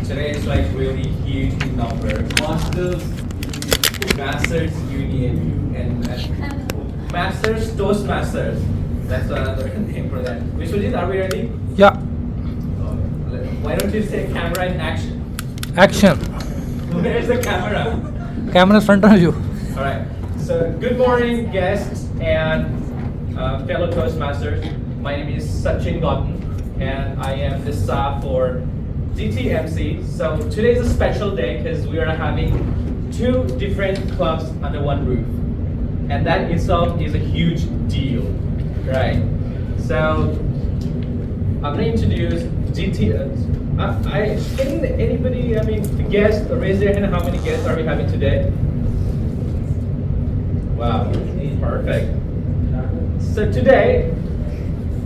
Today is like really huge in number. Masters Union and Masters Toastmasters. That's another name for that. Vishwajit, are we ready? Yeah. Why don't you say camera in action? Action. Where's the camera? Camera front of you. All right. So good morning, guests and fellow Toastmasters. My name is Sachin Gautam, and I am the staff for GTMC. So today is a special day because we are having two different clubs under one roof, and that itself is a huge deal, right? So I'm going to introduce GTMC. Can anybody, guess, raise their hand, how many guests are we having today? Wow, perfect. So today,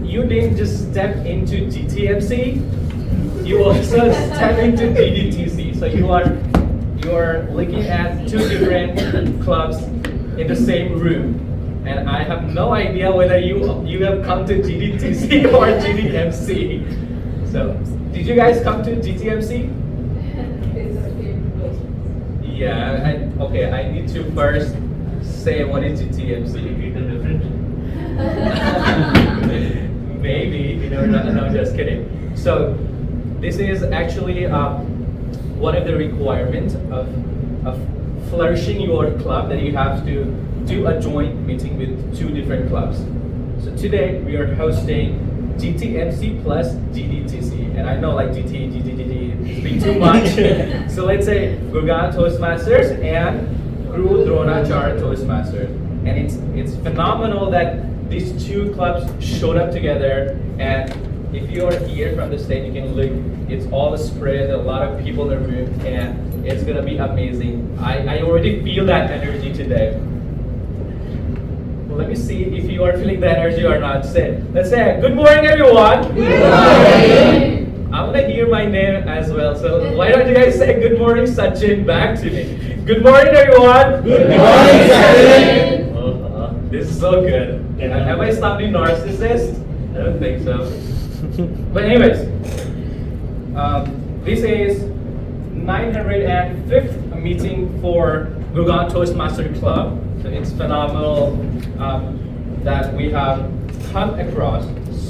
you didn't just step into GTMC, you also step into GDTC. So you are looking at two different clubs in the same room. And I have no idea whether you have come to GDTC or GTMC. So, did you guys come to GTMC? Yeah, okay, I need to first say what is GTMC. Maybe, no, just kidding. So, this is actually one of the requirements of flourishing your club, that you have to do a joint meeting with two different clubs. So today we are hosting GTMC plus GDTC, and I know like GT, it's been too much. So let's say Gurgaon Toastmasters and Guru Dronachar Toastmasters, and it's phenomenal that these two clubs showed up together. And if you are here from the stage, you can look. It's all spread, a lot of people in the room, and it's gonna be amazing. I already feel that energy today. Well, let me see if you are feeling the energy or not. Let's say, good morning, everyone. Good morning. I'm gonna hear my name as well. So why don't you guys say good morning, Sachin, back to me? Good morning, everyone. Good morning, Sachin. This is so good. Am I sounding narcissist? I don't think so. But anyways, this is 905th meeting for Gurgaon Toastmaster Club. So it's phenomenal that we have come across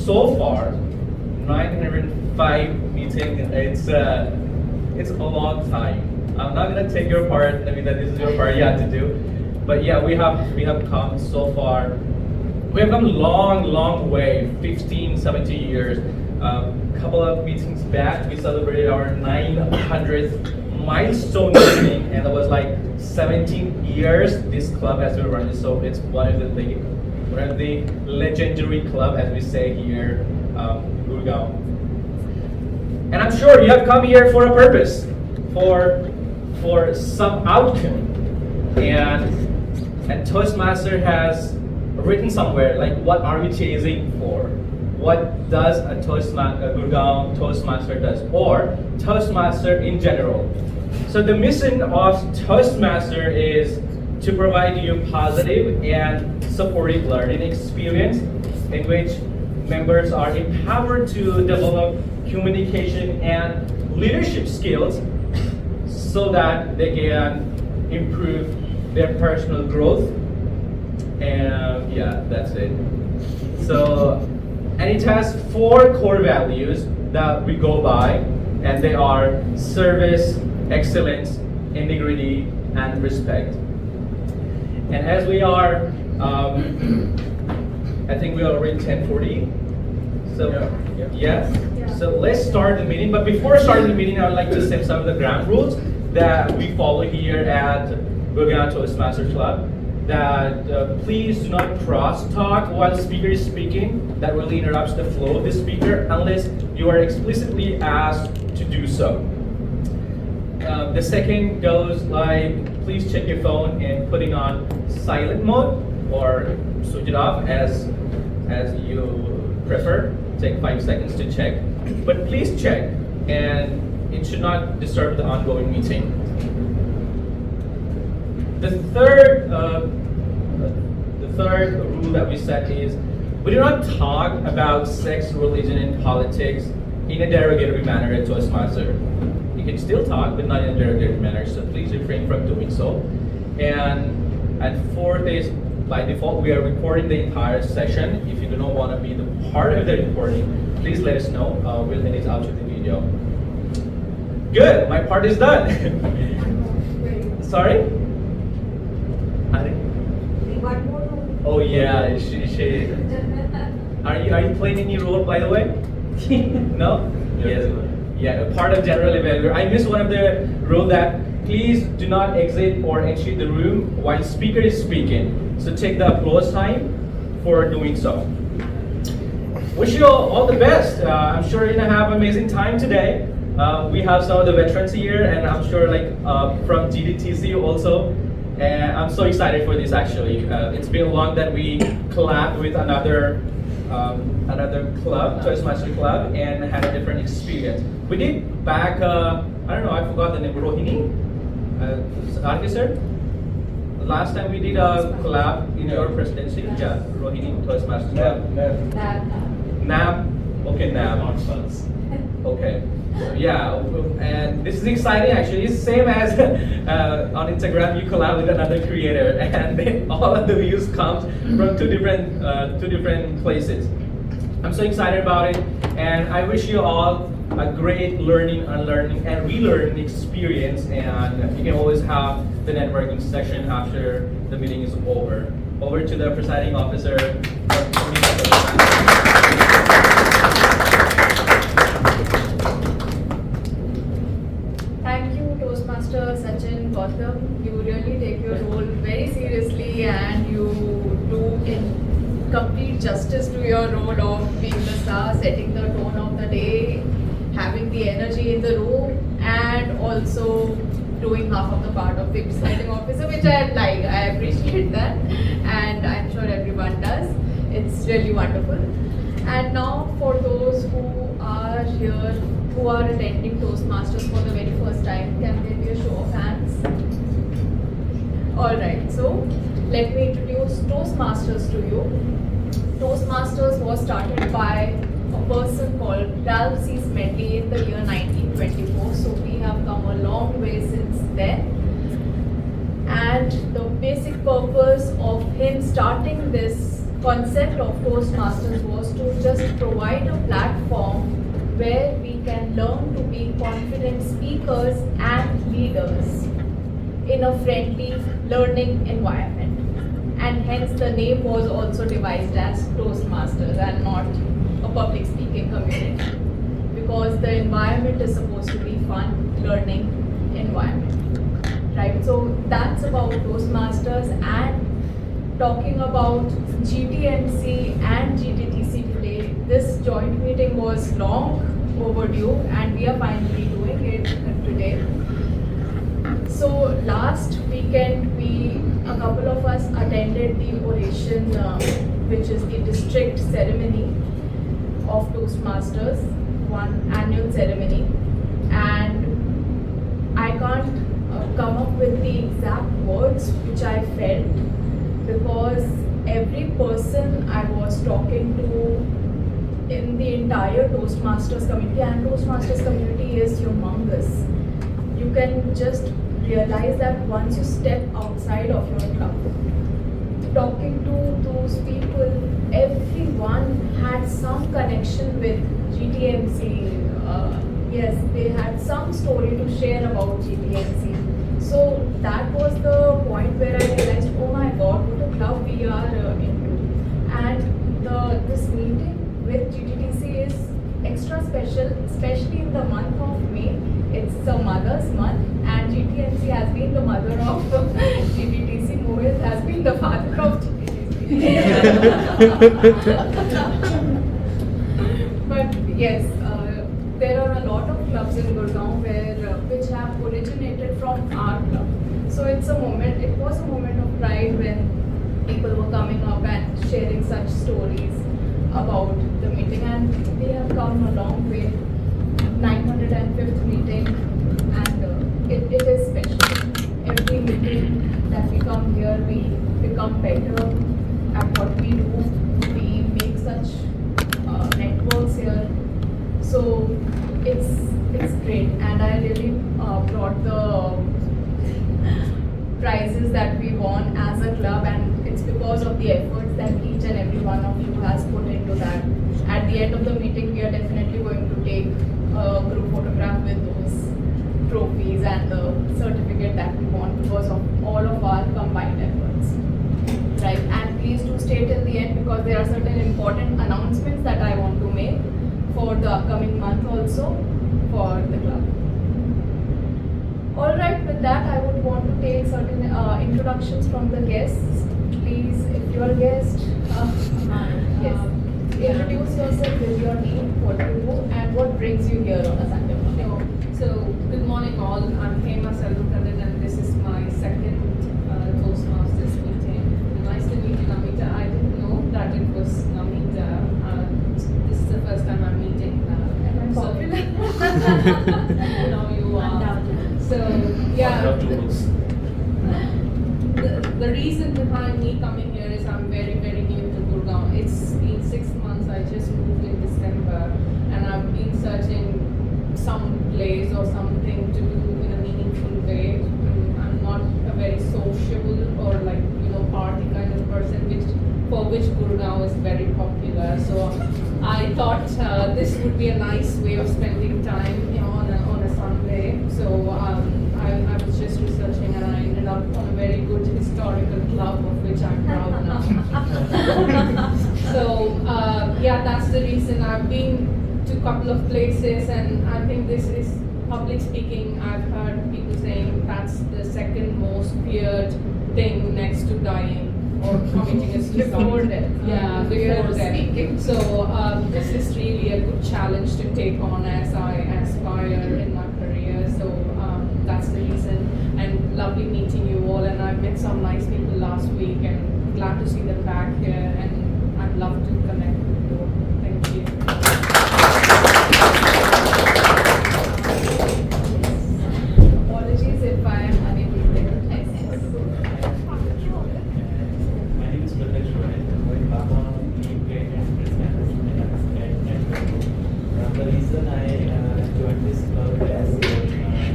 so far 905 meeting. It's a long time. I'm not gonna take your part. That this is your part you have to do. But yeah, we have come so far. We have come long way, 15, 17 years. Couple of meetings back, we celebrated our 900th milestone meeting, and it was like 17 years this club has been running. So it's one of the legendary club, as we say here, Gurgaon. And I'm sure you have come here for a purpose, for some outcome, and Toastmaster has written somewhere like, what are we chasing for? What does a Gurgaon Toastmaster does, or Toastmaster in general? So the mission of Toastmaster is to provide you positive and supportive learning experience in which members are empowered to develop communication and leadership skills so that they can improve their personal growth. And yeah, that's it. So, and it has 4 core values that we go by, and they are service, excellence, integrity, and respect. And as we are, I think we are already 10:40. So, yeah. So let's start the meeting. But before starting the meeting, I would like to set some of the ground rules that we follow here at Gurgaon Toastmasters Club. That please do not cross-talk while the speaker is speaking. That really interrupts the flow of the speaker unless you are explicitly asked to do so. The second goes like, please check your phone and putting on silent mode or switch it off as you prefer. Take 5 seconds to check, but please check, and it should not disturb the ongoing meeting. The third rule that we set is we do not talk about sex, religion, and politics in a derogatory manner a Toastmaster. You can still talk, but not in a derogatory manner, so please refrain from doing so. And fourth is, by default, we are recording the entire session. If you do not want to be the part of the recording, please let us know. We'll edit out to the video. Good, my part is done. Sorry? One more. Oh yeah, she. Are you playing any role, by the way? No? Yes. Yeah, a part of general evaluator. I missed one of the rule that please do not exit or exit the room while speaker is speaking. So take the applause time for doing so. Wish you all the best. I'm sure you're gonna have an amazing time today. We have some of the veterans here, and I'm sure from GTTC also. And I'm so excited for this actually. It's been long that we collabed with another club, Toastmaster club, and had a different experience. We did back, I don't know, I forgot the name, Rohini? Arke sir? Last time we did a collab in your presidency, yeah, Rohini, Toastmaster club. NAB, okay, NAB. Okay. So yeah, and this is exciting actually. It's same as on Instagram you collab with another creator, and then all of the views come from two different places. I'm so excited about it, and I wish you all a great learning, unlearning, and relearning experience. And you can always have the networking session after the meeting is over. Over to the presiding officer. Thank you, Toastmaster Sachin Gautam. You really take your role very seriously, and you do in complete justice to your role of being the star, setting the tone of the day, having the energy in the room, and also doing half of the part of the presiding officer, which I like. I appreciate that, and I'm sure everyone does. It's really wonderful. And now for those who are here, who are attending Toastmasters for the very first time, can there be a show of hands? Alright, so let me introduce Toastmasters to you. Toastmasters was started by a person called Ralph C. Smedley in the year 1924, so we have come a long way since then. And the basic purpose of him starting this concept of Toastmasters was to just provide a platform where we can learn to be confident speakers and leaders in a friendly learning environment. And hence the name was also devised as Toastmasters and not a public speaking community, because the environment is supposed to be fun, learning environment. Right, so that's about Toastmasters. And talking about GTMC and GTTC today, this joint meeting was long overdue and we are finally doing it today. So last weekend, a couple of us attended the oration, which is the district ceremony of Toastmasters, one annual ceremony, and I can't come up with the exact words which I felt, because every person I was talking to in the entire Toastmasters community, and Toastmasters community is humongous. You can just realize that once you step outside of your club, talking to those people, everyone had some connection with GTMC. Yes, they had some story to share about GTMC. So that was the point where I realized, oh my God, what a club we are into. And this meeting with GTTC is extra special, especially in the month of May. It's the Mother's Month, and GTMC has been the mother of GTTC. Mohit has been the father of GTTC. But yes, there are a lot of clubs in Gurgaon which have originated from our club. So it was a moment of pride when people were coming up and sharing such stories about the meeting, and we have come a long way. 905th meeting, and it is special. Every meeting that we come here, we become better at what we do. We make such networks here. So great, and I really brought the prizes that we won as a club, and it's because of the efforts that each and every one of you has put into that. At the end of the meeting, we are definitely going to take a group photograph with those trophies and the certificate that we won because of all of our combined efforts. Right, and please do stay till the end because there are certain important announcements that I want to make for the upcoming month also for the club. Alright, with that I would want to take certain introductions from the guests. Please, if you are a guest, yes, introduce yourself with your name, what you do, and what brings you here on a Sunday morning. So, good morning all. I'm Hema Selvakandan and this is my second Toastmasters meeting. Nice to meet you, Namita. I didn't know that it was Namita. This is the first time I'm meeting. I'm popular. Now you are. So, yeah. The reason behind me coming here is I'm very, very new to Gurgaon. It's been 6 months. I just moved in December and I've been searching some place or something to do in a meaningful way. I'm not a very sociable or party kind of person, for which Gurgaon is very popular. So I thought this would be a nice way of spending time on a Sunday. So I was just researching and I ended up on a very good historical club of which I'm proud now. So yeah, that's the reason. I've been to a couple of places and I think this is public speaking. I've heard people saying that's the second most feared thing next to dying or committing a suicide. Before death. Yeah, before death. So this is really a good challenge to take on as I aspire in my career. So that's the reason. And lovely meeting you all. And I met some nice people last week and glad to see them back here. And I'd love to connect with you. Thank you. Apologies if I am unable to take the time. My name is Prakash Roy. The reason I joined this club is I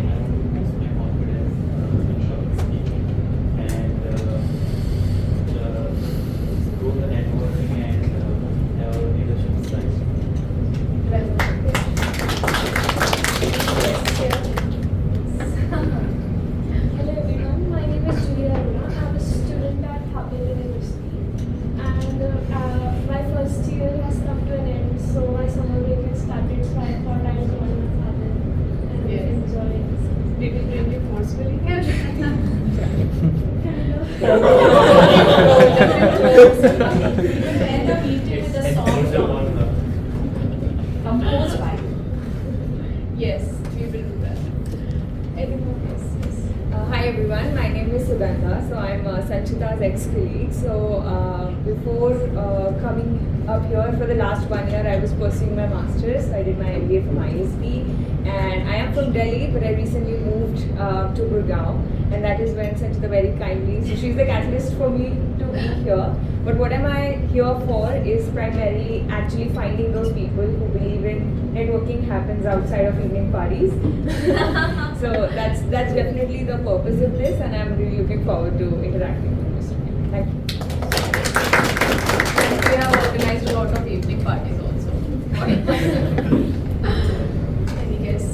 want to boost my confidence in public speaking and grow the networking and have a leadership style. Hello everyone, my name is Julia Aruna. I'm a student at Harvard University and my first year has come to an end, so my summer break has started, so I thought I would join my father and Yes. enjoy it. Did you bring you forcefully here? End the meeting with a song. Composed by. Yes, we will do that. Any more questions? Hi everyone, my name is Sugandha. So I'm Sanchita's ex-colleague. So before coming up here for the last 1 year, I was pursuing my masters. I did my MBA from ISB, and I am from Delhi, but I recently moved to Gurgaon, and that is when Sanchita very kindly. So she's the catalyst for me to be here. But what am I here for is primarily actually finding those people who believe in networking happens outside of evening parties. So that's definitely the purpose of this, and I'm really looking forward to interacting with most of you. Thank you. We have organized a lot of evening parties also. Any guess?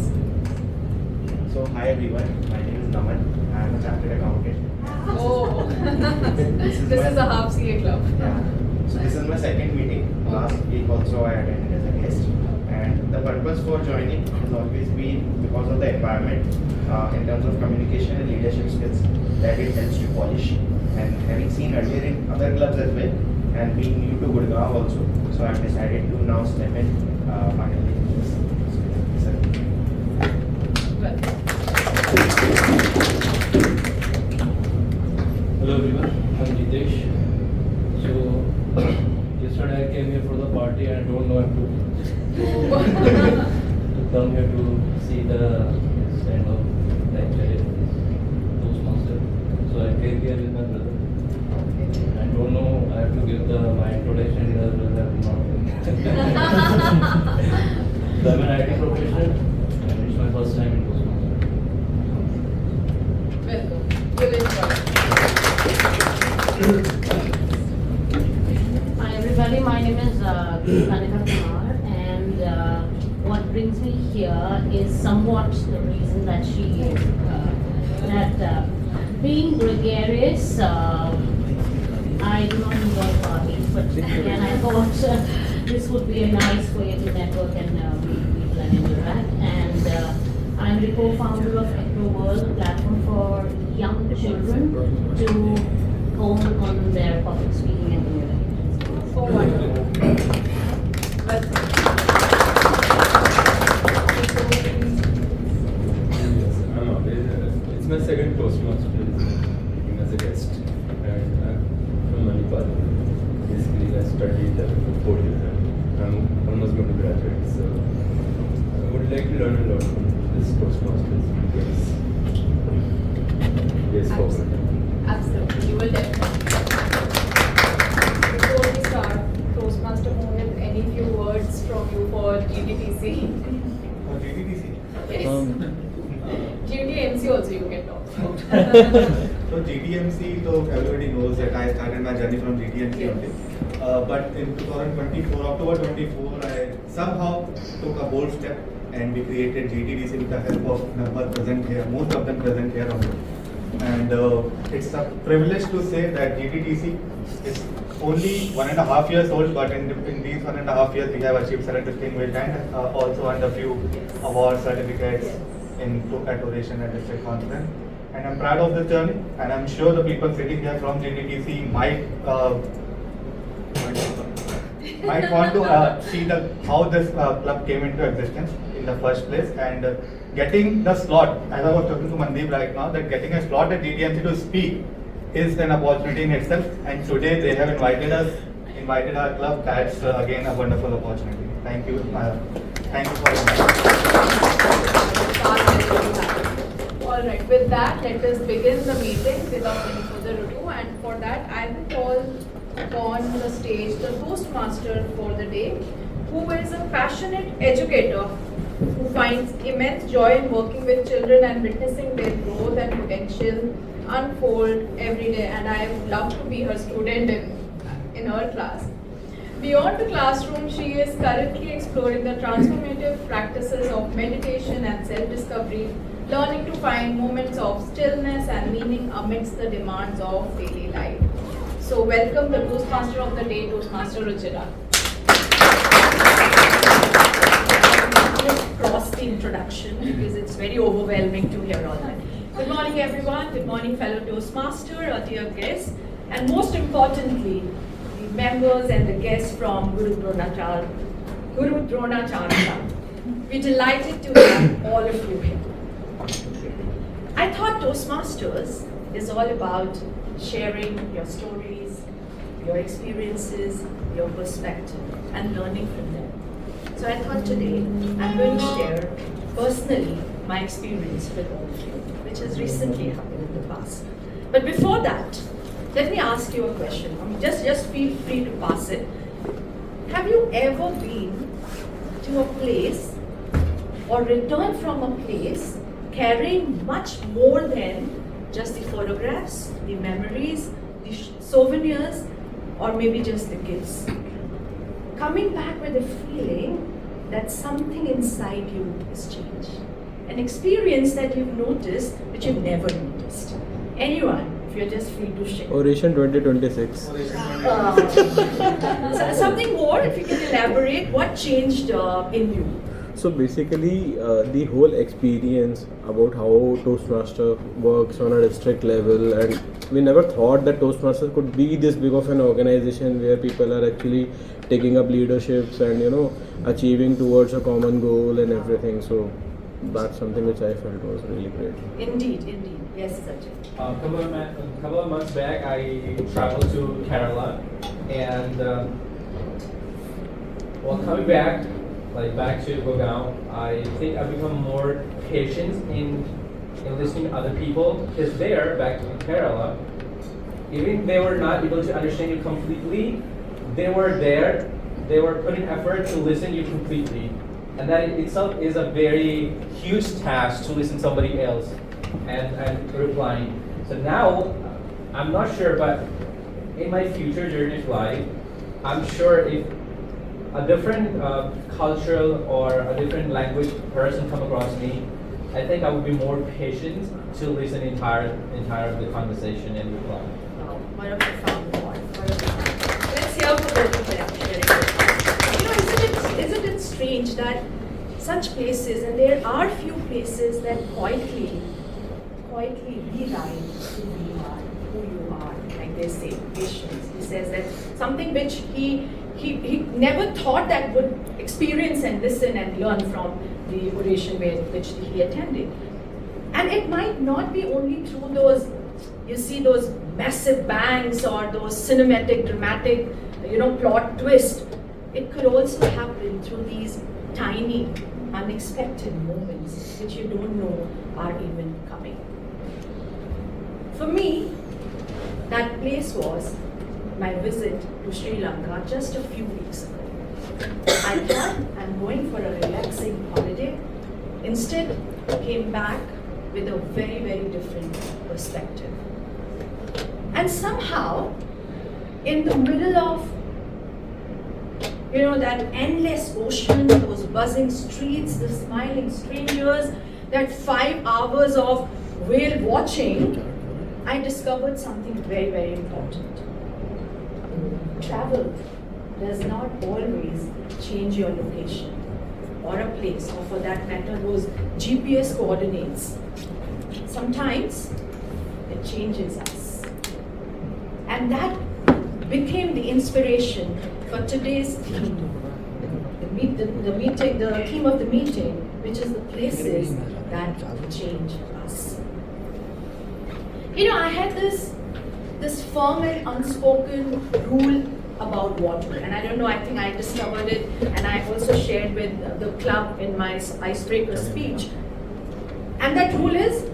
So hi everyone, my name is Naman. I am a chartered accountant. Oh, this is a half CA club. Yeah. So this is my second meeting. Last week also I attended as a guest. And the purpose for joining has always been because of the environment in terms of communication and leadership skills that it helps to polish. And having seen earlier in other clubs as well, and being new to Gurgaon also, so I've decided to now step in finally in this. So, Well, Hello everyone, I'm Nitesh. So yesterday I came here for the party and I don't know if to come here to see the this kind of lecture in this Toastmaster. So I came here with my brother. I don't know, I have to give my introduction to the brother. is somewhat the reason that she is. Being gregarious, I do not enjoy parties, but again I thought this would be a nice way to network and meet people and interact. And I'm the co-founder of EctoWorld, a platform for young children to hone on their public speaking and communication. Oh, wonderful. It's my second Toastmasters being as a guest, and I'm from Manipal. Basically, I studied there for 4 years, and I'm almost going to graduate. So I would like to learn a lot from this Toastmasters because forward. Absolutely, you will definitely. Before we start, Toastmaster Mohit, any few words from you for GTTC? For GTTC? Yes. GTMC also you can talk about. So GTMC, so everybody knows that I started my journey from GTMC Yes. only. But in 2024, October 24, I somehow took a bold step and we created GTDC with the help of number present here, most of them present here only. And it's a privilege to say that GTDC is only 1.5 years old, but in these 1.5 years we have achieved certain distinguished and also earned a few awards, certificates at Oration and District Conference. And I'm proud of this journey, and I'm sure the people sitting here from GTTC might want to see how this club came into existence in the first place, and getting the slot, as I was talking to Mandeep right now, that getting a slot at GTMC to speak is an opportunity in itself, and today they have invited our club. That's again a wonderful opportunity. Thank you. Thank you for inviting. Alright, with that, let us begin the meeting without any further ado, and for that I will call on the stage the Toastmaster for the day, who is a passionate educator who finds immense joy in working with children and witnessing their growth and potential unfold every day, and I would love to be her student in her class. Beyond the classroom, she is currently exploring the transformative practices of meditation and self-discovery, learning to find moments of stillness and meaning amidst the demands of daily life. So welcome the Toastmaster of the day, Toastmaster Ruchira. Just cross the introduction because it's very overwhelming to hear all that. Good morning, everyone. Good morning, fellow Toastmaster, our dear guests, and most importantly, the members and the guests from Guru Dronacharya. We're delighted to have all of you here. I thought Toastmasters is all about sharing your stories, your experiences, your perspective, and learning from them. So I thought today I'm going to share personally my experience with all of you, which has recently happened in the past. But before that, let me ask you a question. Just feel free to pass it. Have you ever been to a place or returned from a place carrying much more than just the photographs, the memories, the souvenirs, or maybe just the gifts? Coming back with a feeling that something inside you has changed. An experience that you've noticed which you've never noticed. Anyone? If you're just free to share. Oration 2026. Something more, if you can elaborate, what changed in you? So basically, the whole experience about how Toastmaster works on a district level, and we never thought that Toastmasters could be this big of an organization where people are actually taking up leaderships and achieving towards a common goal and everything. So that's something which I felt was really great. Indeed. Yes, Sajid. A couple of months back, I traveled to Kerala, and coming back, back to Gurgaon, I think I've become more patient in listening to other people. Because there, back in Kerala, even they were not able to understand you completely, they were there. They were putting effort to listen you completely, and that in itself is a very huge task to listen to somebody else and replying. So now, I'm not sure, but in my future journey of life, I'm sure if a different cultural or a different language person come across me, I think I would be more patient to listen entire of the conversation and reply. Wow, what a profound point. What a profound. Let's hear from both of them. Very good. You know, isn't it strange that such places, and there are few places that quietly rewrite who you are, like they say, patience. He says that something which he never thought that would experience and listen and learn from the oration which he attended. And it might not be only through those, you see, those massive bangs or those cinematic, dramatic, plot twists. It could also happen through these tiny, unexpected moments which you don't know are even coming. For me, that place was my visit to Sri Lanka just a few weeks ago. I thought I'm going for a relaxing holiday. Instead, came back with a very, very different perspective. And somehow, in the middle of that endless ocean, those buzzing streets, the smiling strangers, that 5 hours of whale watching, I discovered something very, very important. Travel does not always change your location or a place, or for that matter, those GPS coordinates. Sometimes it changes us. And that became the inspiration for today's theme. The theme of the meeting, which is the places that change us. I had this firm and unspoken rule about water, and I don't know, I think I discovered it, and I also shared with the club in my icebreaker speech. And that rule is,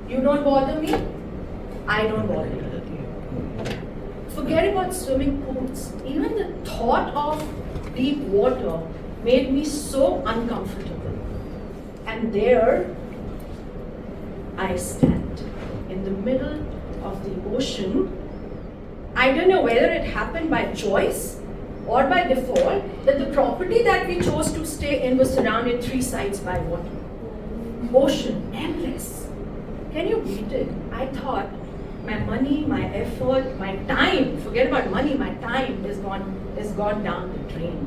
you don't bother me, I don't bother you. Forget about swimming pools. Even the thought of deep water made me so uncomfortable. And there I stand in the middle of the ocean. I don't know whether it happened by choice or by default, that the property that we chose to stay in was surrounded 3 sides by water. Ocean, endless. Can you beat it? I thought my money, my effort, my time, forget about money, my time has gone down the drain.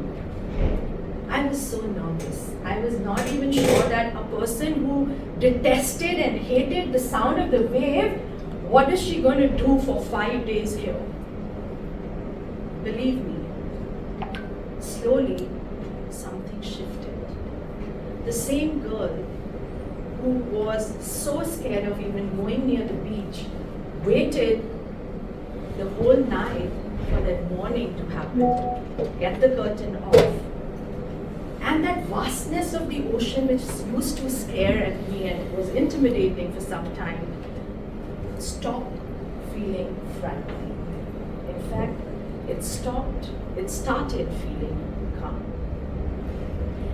I was so nervous. I was not even sure that a person who detested and hated the sound of the wave, what is she going to do for 5 days here? Believe me, slowly something shifted. The same girl who was so scared of even going near the beach waited the whole night for that morning to happen, get the curtain off. And that vastness of the ocean, which used to scare at me and was intimidating for some time, stopped feeling frightening. In fact, it started feeling calm.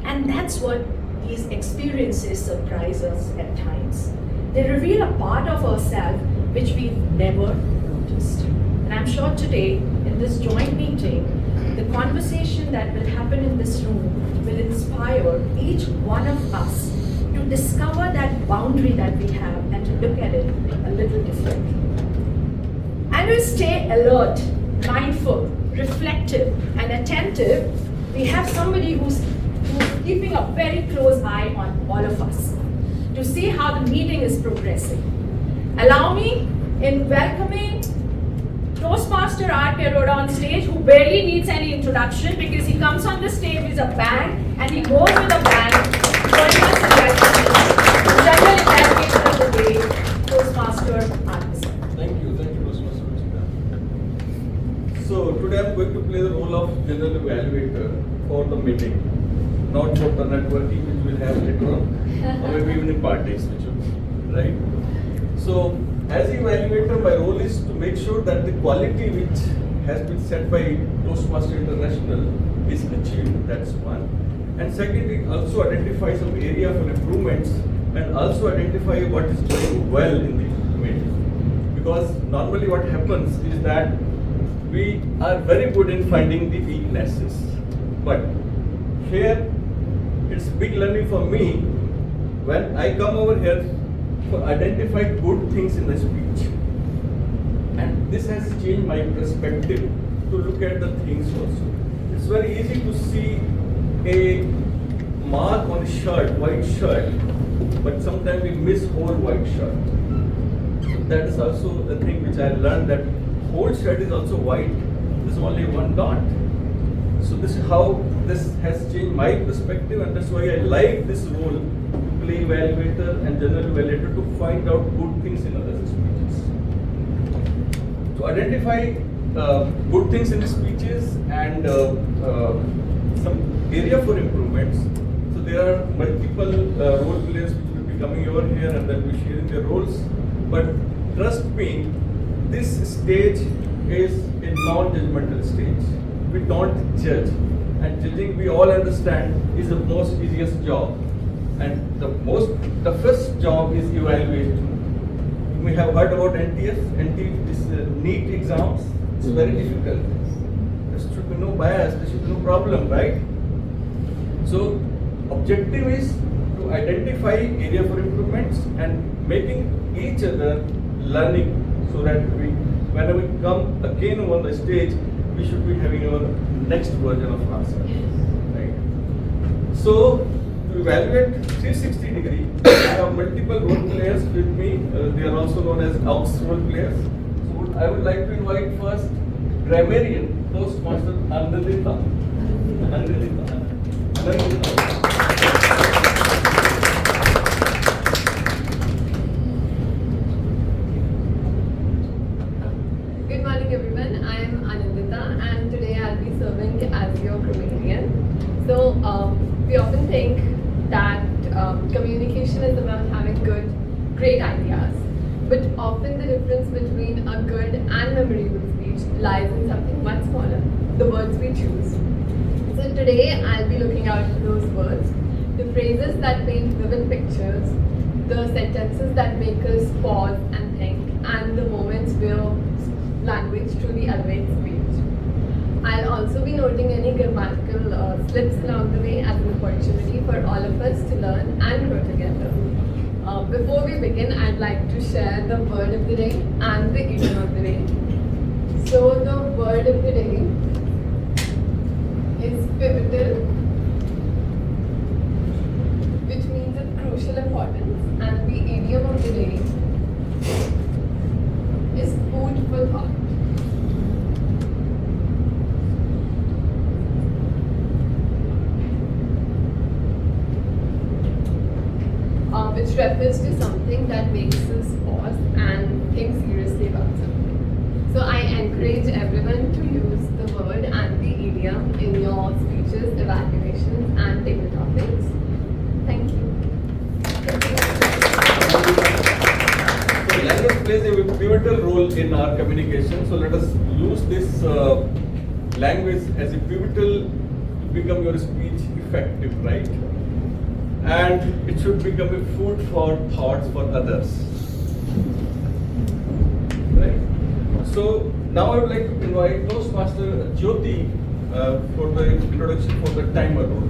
And that's what these experiences surprise us at times. They reveal a part of ourselves which we've never noticed. And I'm sure today, in this joint meeting, the conversation that will happen in this room will inspire each one of us to discover that boundary that we have and to look at it a little differently. And to stay alert, mindful, reflective, and attentive, we have somebody who's keeping a very close eye on all of us to see how the meeting is progressing. Allow me in welcoming Toastmaster R.K. Arora on stage, who barely needs any introduction because he comes on the stage with a bang and he goes with a bang. Joining us in welcoming General Interrogator of the Day, Toastmaster R.K. Thank you, Toastmaster Ruchita. So today I'm going to play the role of General Evaluator for the meeting, not for the networking which we'll have later on, or maybe even in parties, which will, right? So, as evaluator, my role is to make sure that the quality which has been set by Toastmaster International is achieved. That's one. And secondly, also identify some area for improvements and also identify what is doing well in the meeting. Because normally what happens is that we are very good in finding the weaknesses. But here, it's big learning for me when I come over here to identify good things in the speech. And this has changed my perspective to look at the things also. It's very easy to see a mark on a shirt, white shirt, but sometimes we miss whole white shirt. So that is also the thing which I learned, that whole shirt is also white, there's only one dot. So this is how this has changed my perspective, and that's why I like this role to play evaluator and general evaluator to find out good things in other speeches. To identify good things in the speeches and some area for improvements. So there are multiple role players which will be coming over here and they'll be sharing their roles. But trust me, this stage is a non-judgmental stage. We don't judge, and judging, we all understand, is the most easiest job, and the most toughest job is evaluation. You may have heard about NTS. NT is NEET exams. It's very difficult. There should be no bias. There should be no problem, right? So, objective is to identify area for improvements and making each other learning, so that we, whenever we come again on the stage, we should be having our next version of ourselves, right? So, to evaluate 360 degree, I have multiple role players with me. They are also known as AUX role players. So, I would like to invite first grammarian, Toastmaster Anandita. Good morning everyone, I am Anandita and today I'll be serving as your grammarian. So we often think that communication is about having great ideas, but often the difference between a good and memorable speech lies in something much smaller, the words we choose. So today I'll be looking out for those words, the phrases that paint vivid pictures, the sentences that make us pause and think, and the moments where language truly elevates speech. I'll also be noting any grammatical slips along the way as an opportunity for all of us to learn and grow together. Before we begin, I'd like to share the word of the day and the idiom of the day. So the word of the day is pivotal, which means of crucial importance, and the idiom of the day is food for thought. Which refers to something that makes us pause and think seriously about something. So I encourage everyone to use the word and the idiom in your speeches, evaluations, and table topics. Thank you. So language plays a pivotal role in our communication. So let us use this language as a pivotal to become your speech effective, right? And it should become a food for thoughts for others, right? So now I would like to invite Toastmaster Jyoti for the introduction for the timer role.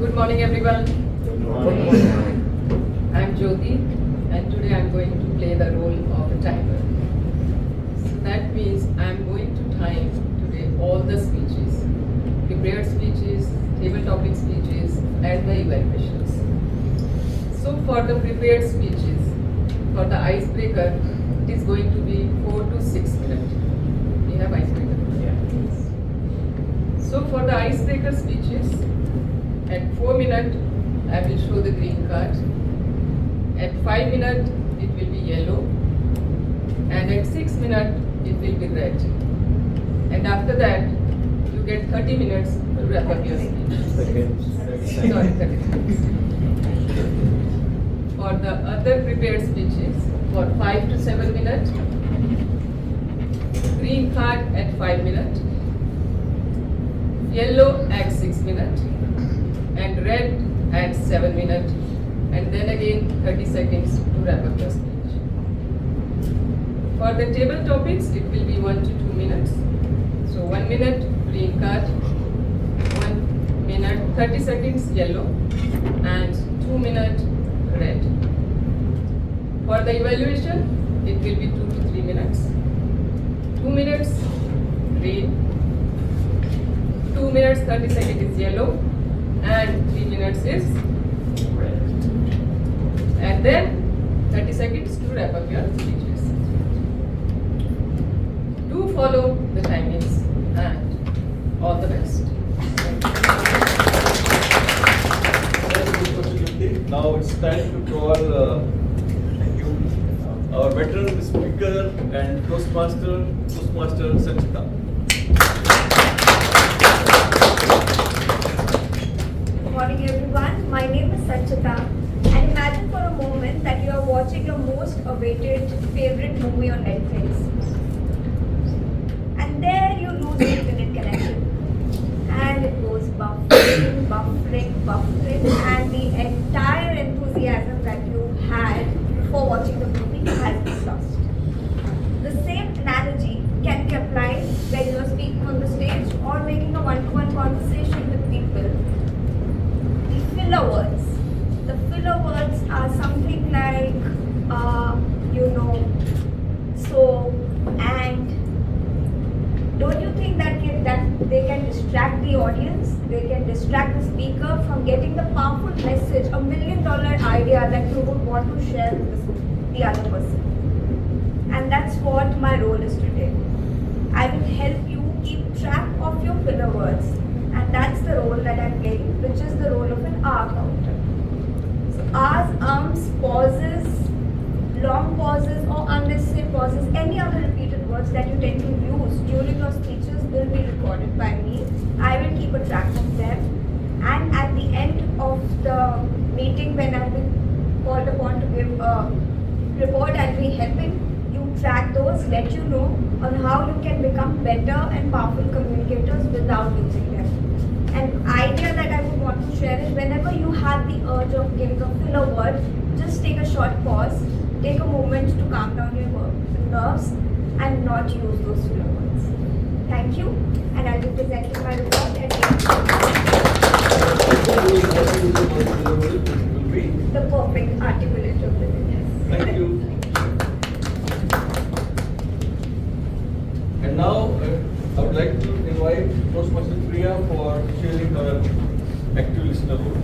Good morning everyone. Good morning. I am Jyoti and today I am going to play the role of a timer. So that means I am going to time today all the speeches, prepared speeches, table topic speeches and the evaluations. So for the prepared speeches, for the icebreaker, it is going to be 4 to 6 minutes. We have icebreaker. Yeah. So for the icebreaker speeches, at 4 minutes, I will show the green card. At 5 minutes, it will be yellow. And at 6 minutes, it will be red. And after that, you get 30 minutes to wrap up your speech. Sorry, 30 minutes. For the other prepared speeches, for 5 to 7 minutes, green card at 5 minutes, yellow at 6 minutes, and red at 7 minutes, and then again 30 seconds to wrap up your speech. For the table topics, it will be 1 to 2 minutes. So 1 minute green card, 1 minute 30 seconds yellow, and 2 minute red. For the evaluation, it will be 2 to 3 minutes. 2 minutes green, 2 minutes 30 seconds is yellow, and 3 minutes is red. And then 30 seconds to wrap up your speeches. Do follow the timings and all the best. Now it's time to call our veteran speaker and Toastmaster Sanchita. Good morning everyone, my name is Sanchita, and imagine for a moment that you are watching your most awaited favorite movie on Netflix, and there you lose the internet connection and it goes buffering, and the entire enthusiasm that you had before watching the movie has been lost. The same analogy can be applied when you are speaking on the stage or making a one-to-one conversation with people. The filler words. The filler words are something like, so, and. Don't you think that they can distract the audience? They can distract the speaker from getting the powerful message, $1 million idea that you would want to share with the other person. And that's what my role is today. I will help you keep track of your filler words. And that's the role that I'm playing, which is the role of an R counter. So R's, ums, pauses, long pauses or unnecessary pauses, any other repeated words that you tend to use during your speeches will be recorded by me. I will keep a track of them, and at the end of the meeting when I'll be called upon to give a report, I'll be helping you track those, let you know on how you can become better and powerful communicators without using them. An idea that I would want to share is whenever you have the urge of giving a filler word, just take a short pause. Take a moment to calm down your nerves and not use those filler words. Thank you, and I'll be presenting my report at the perfect articulate of the day. Thank you. And now I would like to invite Toastmaster Priya for sharing her active listener role.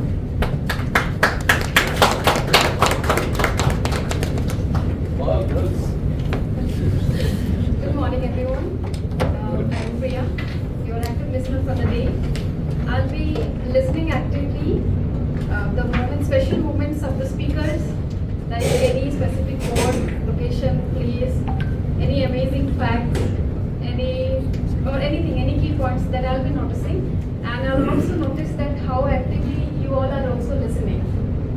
Good morning everyone. I'm Priya, your active listener for the day. I'll be listening actively the special moments of the speakers, like any specific word, location, place, any amazing facts, any key points that I'll be noticing, and I'll also notice that how actively you all are also listening.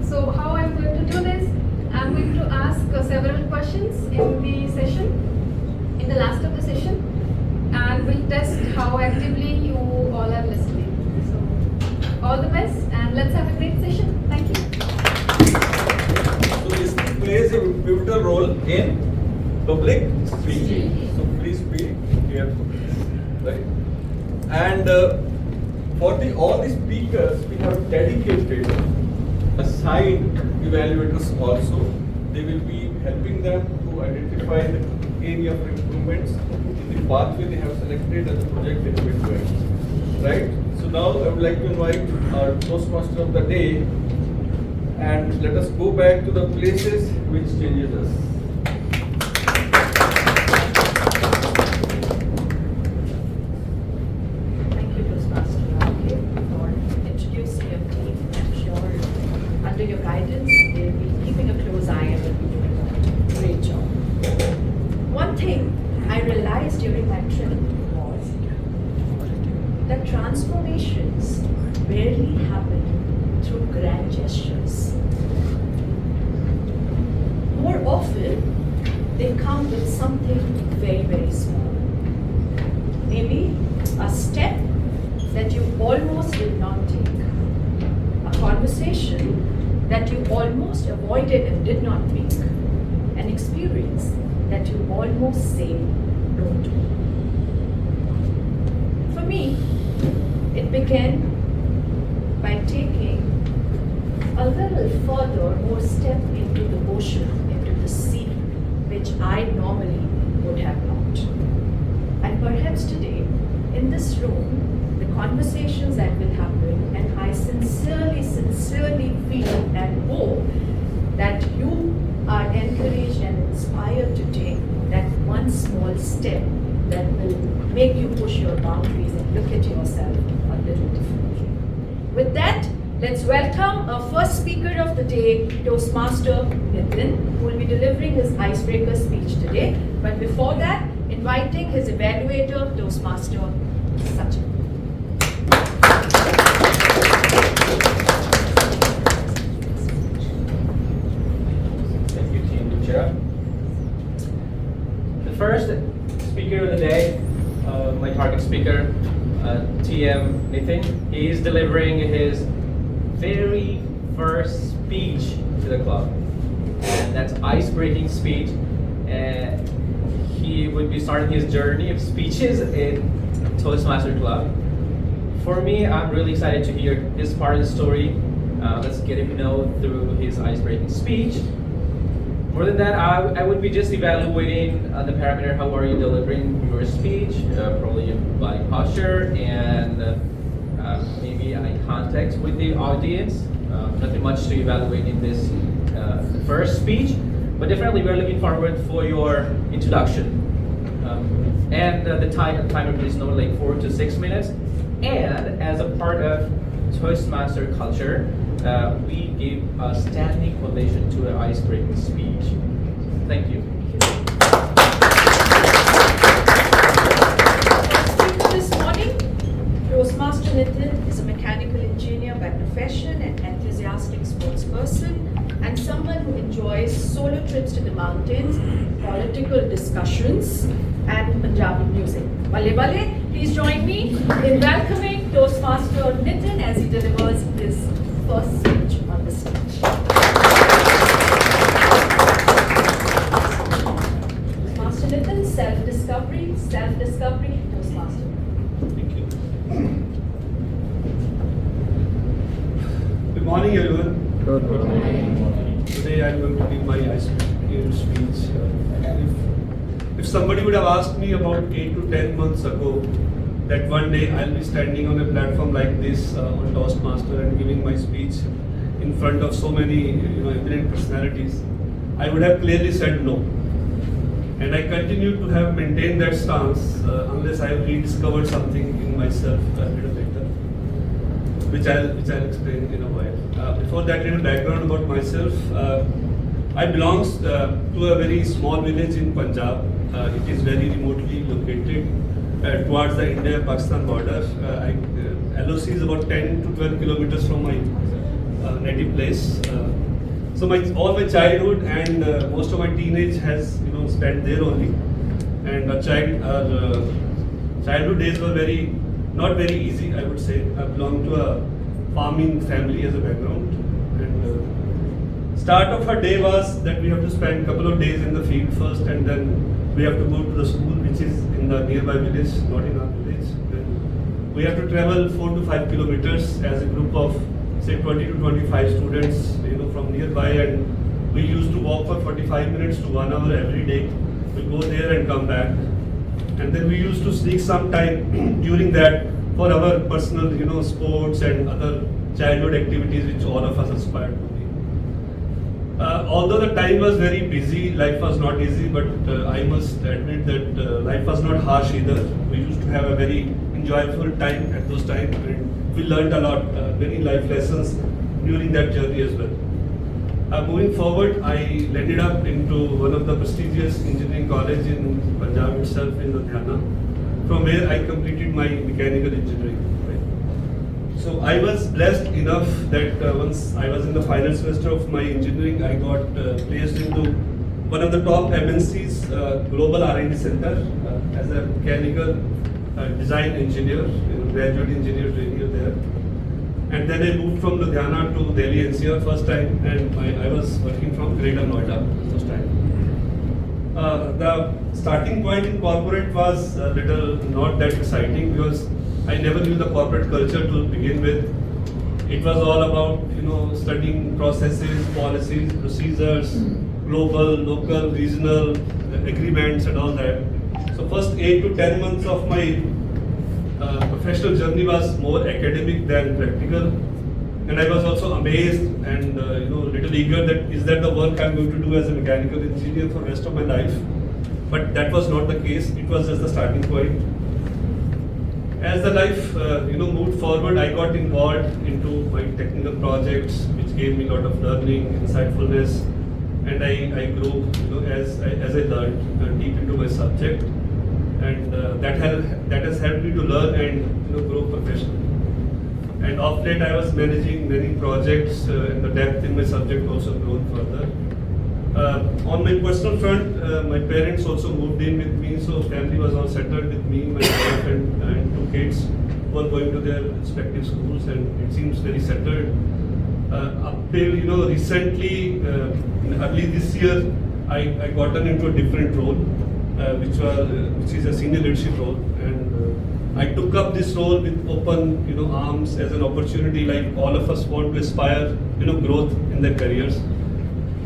So how I'm going to do this? I'm going to ask several questions in the session, in the last of the session, and we'll test how actively you all are listening. So, all the best, and let's have a great session. Thank you. So listening plays a pivotal role in public speaking. So please be careful, right? And for all the speakers, we have dedicated assigned evaluators also. They will be helping them to identify the area of improvements in the pathway they have selected as a project they will be doing. Right? So now I would like to invite our Toastmaster of the day, and let us go back to the places which changes us. Thank you, Toastmaster Rahul, for introducing your team. I'm sure under your guidance, they'll be keeping a close eye and will be doing a great job. One thing I realized during my trip was that transformations rarely happen through grand gestures. More often, they come with something very, very small. Maybe a step that you almost did not take. conversation that you almost avoided and did not make, an experience that you almost say no to. For me, it began by taking a little further, more step into the ocean, into the sea, which I normally would have not. And perhaps today, in this room, the conversations that will happen, and I sincerely feel and hope that you are encouraged and inspired to take that one small step that will make you push your boundaries and look at yourself a little differently. With that, let's welcome our first speaker of the day, Toastmaster Nitin, who will be delivering his icebreaker speech today. But before that, inviting his evaluator, Toastmaster Sachin. Thank you, Team Luchera. The first speaker of the day, my target speaker, TM Nitin, he is delivering his very first speech to the club. And that's ice-breaking speech. And he would be starting his journey of speeches in Toastmaster Club. For me, I'm really excited to hear this part of the story. Let's get him to know through his ice-breaking speech. More than that, I would be just evaluating the parameter, how are you delivering your speech, probably your body posture, and maybe eye contact with the audience. Nothing much to evaluate in this first speech, but definitely we're looking forward for your introduction. And the timer is no like 4 to 6 minutes. And as a part of Toastmaster culture, we give a standing ovation to an ice-breaking speech. Thank you. This morning, Toastmaster Nitin is a mechanical engineer by profession, an enthusiastic sports person, and someone who enjoys solo trips to the mountains, political discussions, and Punjabi music. Bale bale, please join me in welcoming Toastmaster Nitin as he delivers his first speech on the stage. Toastmaster Nitin, self-discovery, Toastmaster. Thank you. Good morning, everyone. Good morning. Today I'm going to give my ice-breaking speech. If somebody would have asked me about 8 to 10 months ago that one day I'll be standing on a platform like this on Toastmaster and giving my speech in front of so many eminent personalities, I would have clearly said no. And I continue to have maintained that stance unless I have rediscovered something in myself a little later, which I'll explain in a while. Before that, little background about myself. I belong to a very small village in Punjab. It is very remotely located towards the India-Pakistan border. LOC is about 10 to 12 kilometers from my native place. So all my childhood and most of my teenage has spent there only. And our childhood days were not very easy, I would say. I belong to a farming family as a background. And start of our day was that we have to spend a couple of days in the field first, and then we have to go to the school, which is in the nearby village, not in our village. Then we have to travel 4 to 5 kilometers as a group of say 20 to 25 students, from nearby, and we used to walk for 45 minutes to 1 hour every day. We go there and come back, and then we used to sneak some time during that for our personal, sports and other childhood activities which all of us aspired to be. Although the time was very busy, life was not easy, but I must admit that life was not harsh either. We used to have a very enjoyable time at those times, and we learned a lot, many life lessons during that journey as well. Moving forward, I landed up into one of the prestigious engineering college in Punjab itself, in Ludhiana, from where I completed my mechanical engineering. So I was blessed enough that once I was in the final semester of my engineering, I got placed into one of the top MNC's global R&D center as a mechanical design engineer, graduate engineer trainee there. And then I moved from Ludhiana to Delhi NCR first time, and I was working from Greater Noida first time. The starting point in corporate was a little not that exciting because I never knew the corporate culture to begin with. It was all about studying processes, policies, procedures, global, local, regional agreements and all that. So first 8 to 10 months of my professional journey was more academic than practical, and I was also amazed and little eager that is that the work I'm going to do as a mechanical engineer for the rest of my life. But that was not the case. It was just the starting point. As the life moved forward, I got involved into my technical projects, which gave me a lot of learning, insightfulness, and I grew as I learned deep into my subject, and that has helped me to learn and grow professionally. And of late, I was managing many projects, and the depth in my subject also grown further. On my personal front, my parents also moved in with me, so family was all settled with me, my wife and 2 kids who are going to their respective schools, and it seems very settled. Up till recently, early this year, I gotten into a different role, which is a senior leadership role, and I took up this role with open arms as an opportunity, like all of us want to aspire growth in their careers.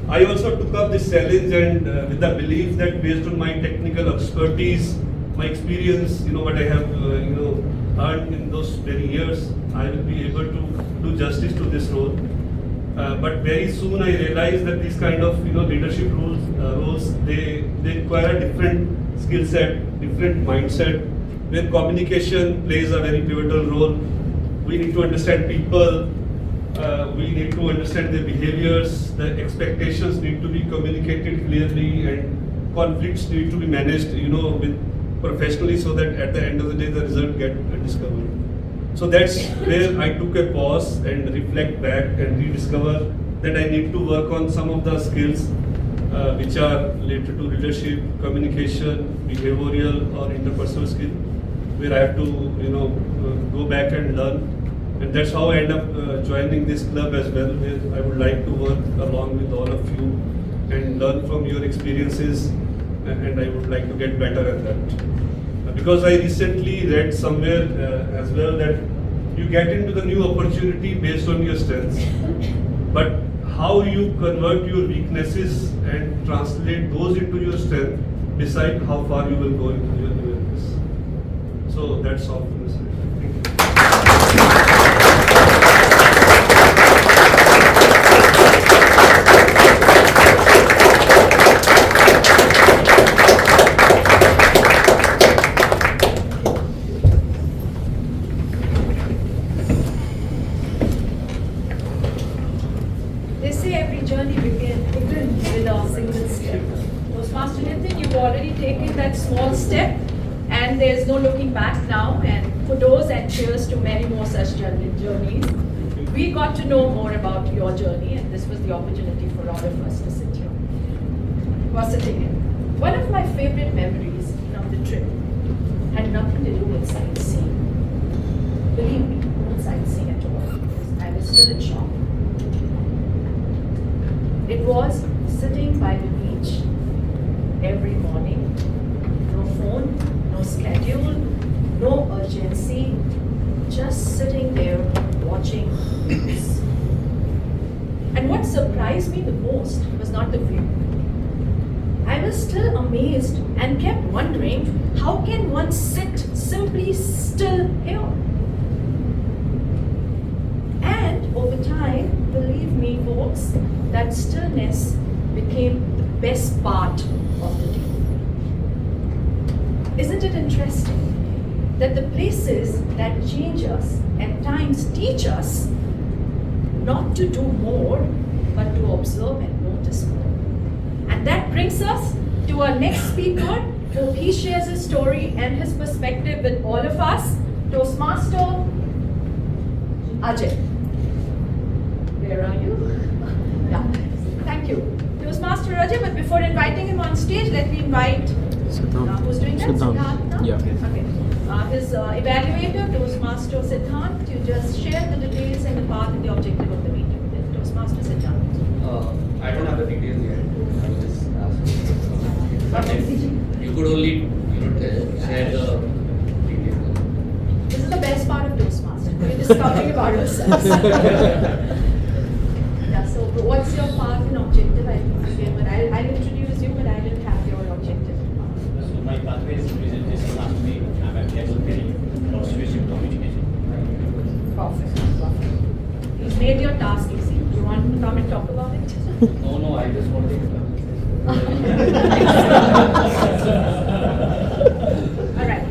I also took up this challenge and with the belief that based on my technical expertise, my experience, what I have earned in those very years, I will be able to do justice to this role. But very soon I realized that these kind of leadership roles they require a different skill set, different mindset, where communication plays a very pivotal role. We need to understand people. We need to understand their behaviors. The expectations need to be communicated clearly, and conflicts need to be managed, with professionally, so that at the end of the day the result get discovered. So that's where I took a pause and reflect back and rediscover that I need to work on some of the skills which are related to leadership, communication, behavioral or interpersonal skill, where I have to go back and learn. And that's how I end up joining this club as well, where I would like to work along with all of you and learn from your experiences, and I would like to get better at that. Because I recently read somewhere as well that you get into the new opportunity based on your strengths, but how you convert your weaknesses and translate those into your strength decide how far you will go into your awareness. So that's all from this side. They say every journey begins with a single step. Toastmaster Nitin, you've already taken that small step, and there's no looking back now. And kudos and cheers to many more such journeys. We got to know more about your journey, and this was the opportunity for all of us to sit here. Was sitting in. One of my favorite memories from the trip had nothing to do with sightseeing. Believe me, not sightseeing at all, because I was still in shock. It was sitting by the beach every morning. No phone, no schedule, no urgency, just sitting there watching news. And what surprised me the most was not the view. I was still amazed and kept wondering, how can one sit simply still here? And over time, believe me folks, that stillness became the best part of the day. Isn't it interesting that the places that change us at times teach us not to do more, but to observe and notice more? And that brings us to our next speaker. Hope he shares his story and his perspective with all of us. Toastmaster Ajay. Where are you? Yeah, thank you. Toastmaster Ajay, but before inviting him on stage, let me invite who's doing that? Siddhant. No? Yeah. Okay. his evaluator, Toastmaster Siddhant, to just share the details and the path and the objective of the meeting. Toastmaster Siddhant. I don't have the details yet. I was just asking. You could only share the details. This is the best part of Toastmaster. We're discovering about ourselves. Yeah, so what's your path and objective? I'll introduce you, but I didn't have your objective. So my pathway is presentation last week. I'm at level 3, persuasive communication. Perfect. You've made your task easy. You want to come and talk about it? No, I just want to Alright.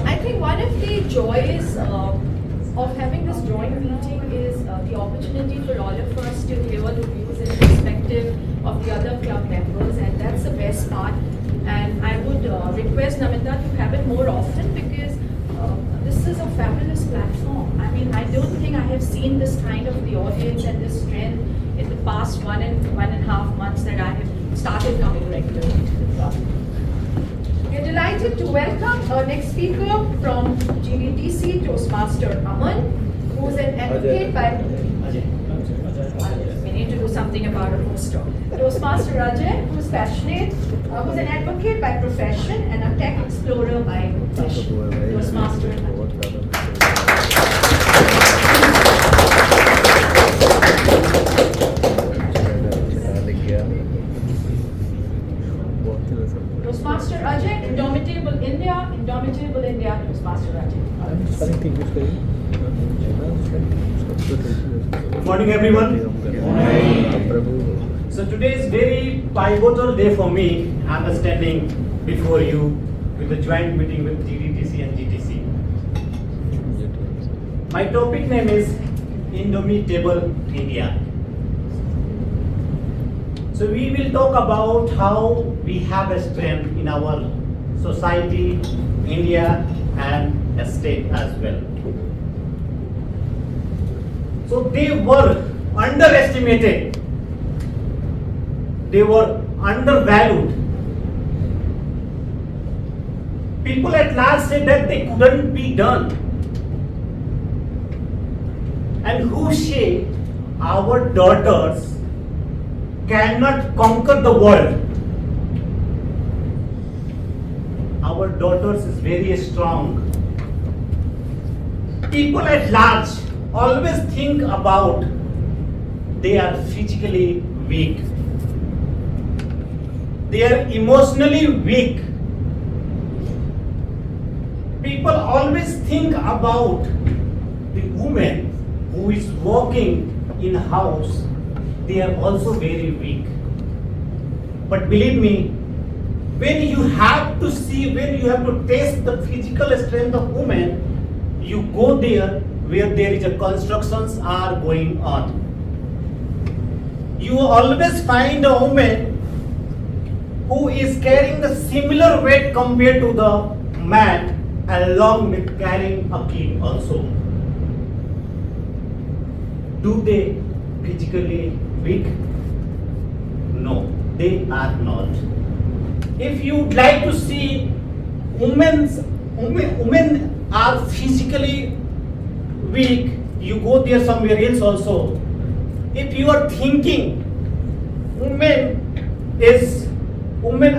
I think one of the joys of having this joint meeting is the opportunity for all of us to hear the views and perspective of the other club members, and that's the best part. And I would request Namita to have it more often, because this is a fabulous platform. I mean, I don't think I have seen this kind of the audience and this strength in the past 1.5 months that I have started coming regularly to the club. We're delighted to welcome our next speaker from GTMC, Toastmaster Aman, who is an advocate by... We need to do something about a poster. Toastmaster Ajay, who is passionate, who is an advocate by profession and a tech explorer by profession. Toastmaster Toastmaster Ajay, Indomitable India, Toastmaster Ajay. Good morning, everyone. So today is very pivotal day for me. I'm standing before you with the joint meeting with GTTC and GTC. My topic name is Indomitable India. So we will talk about how we have a strength in our society, India, and a state as well. So they were underestimated. They were undervalued. People at large said that they couldn't be done. And who say our daughters cannot conquer the world? Our daughters is very strong. People at large always think about they are physically weak. They are emotionally weak. People always think about the woman who is working in house. They are also very weak. But believe me, when you have to see, when you have to test the physical strength of women, you go there where there is a constructions are going on. You always find a woman who is carrying the similar weight compared to the man, along with carrying a kid also. Do they physically weak? No, they are not. If you would like to see women are physically weak, you go there somewhere else also. If you are thinking women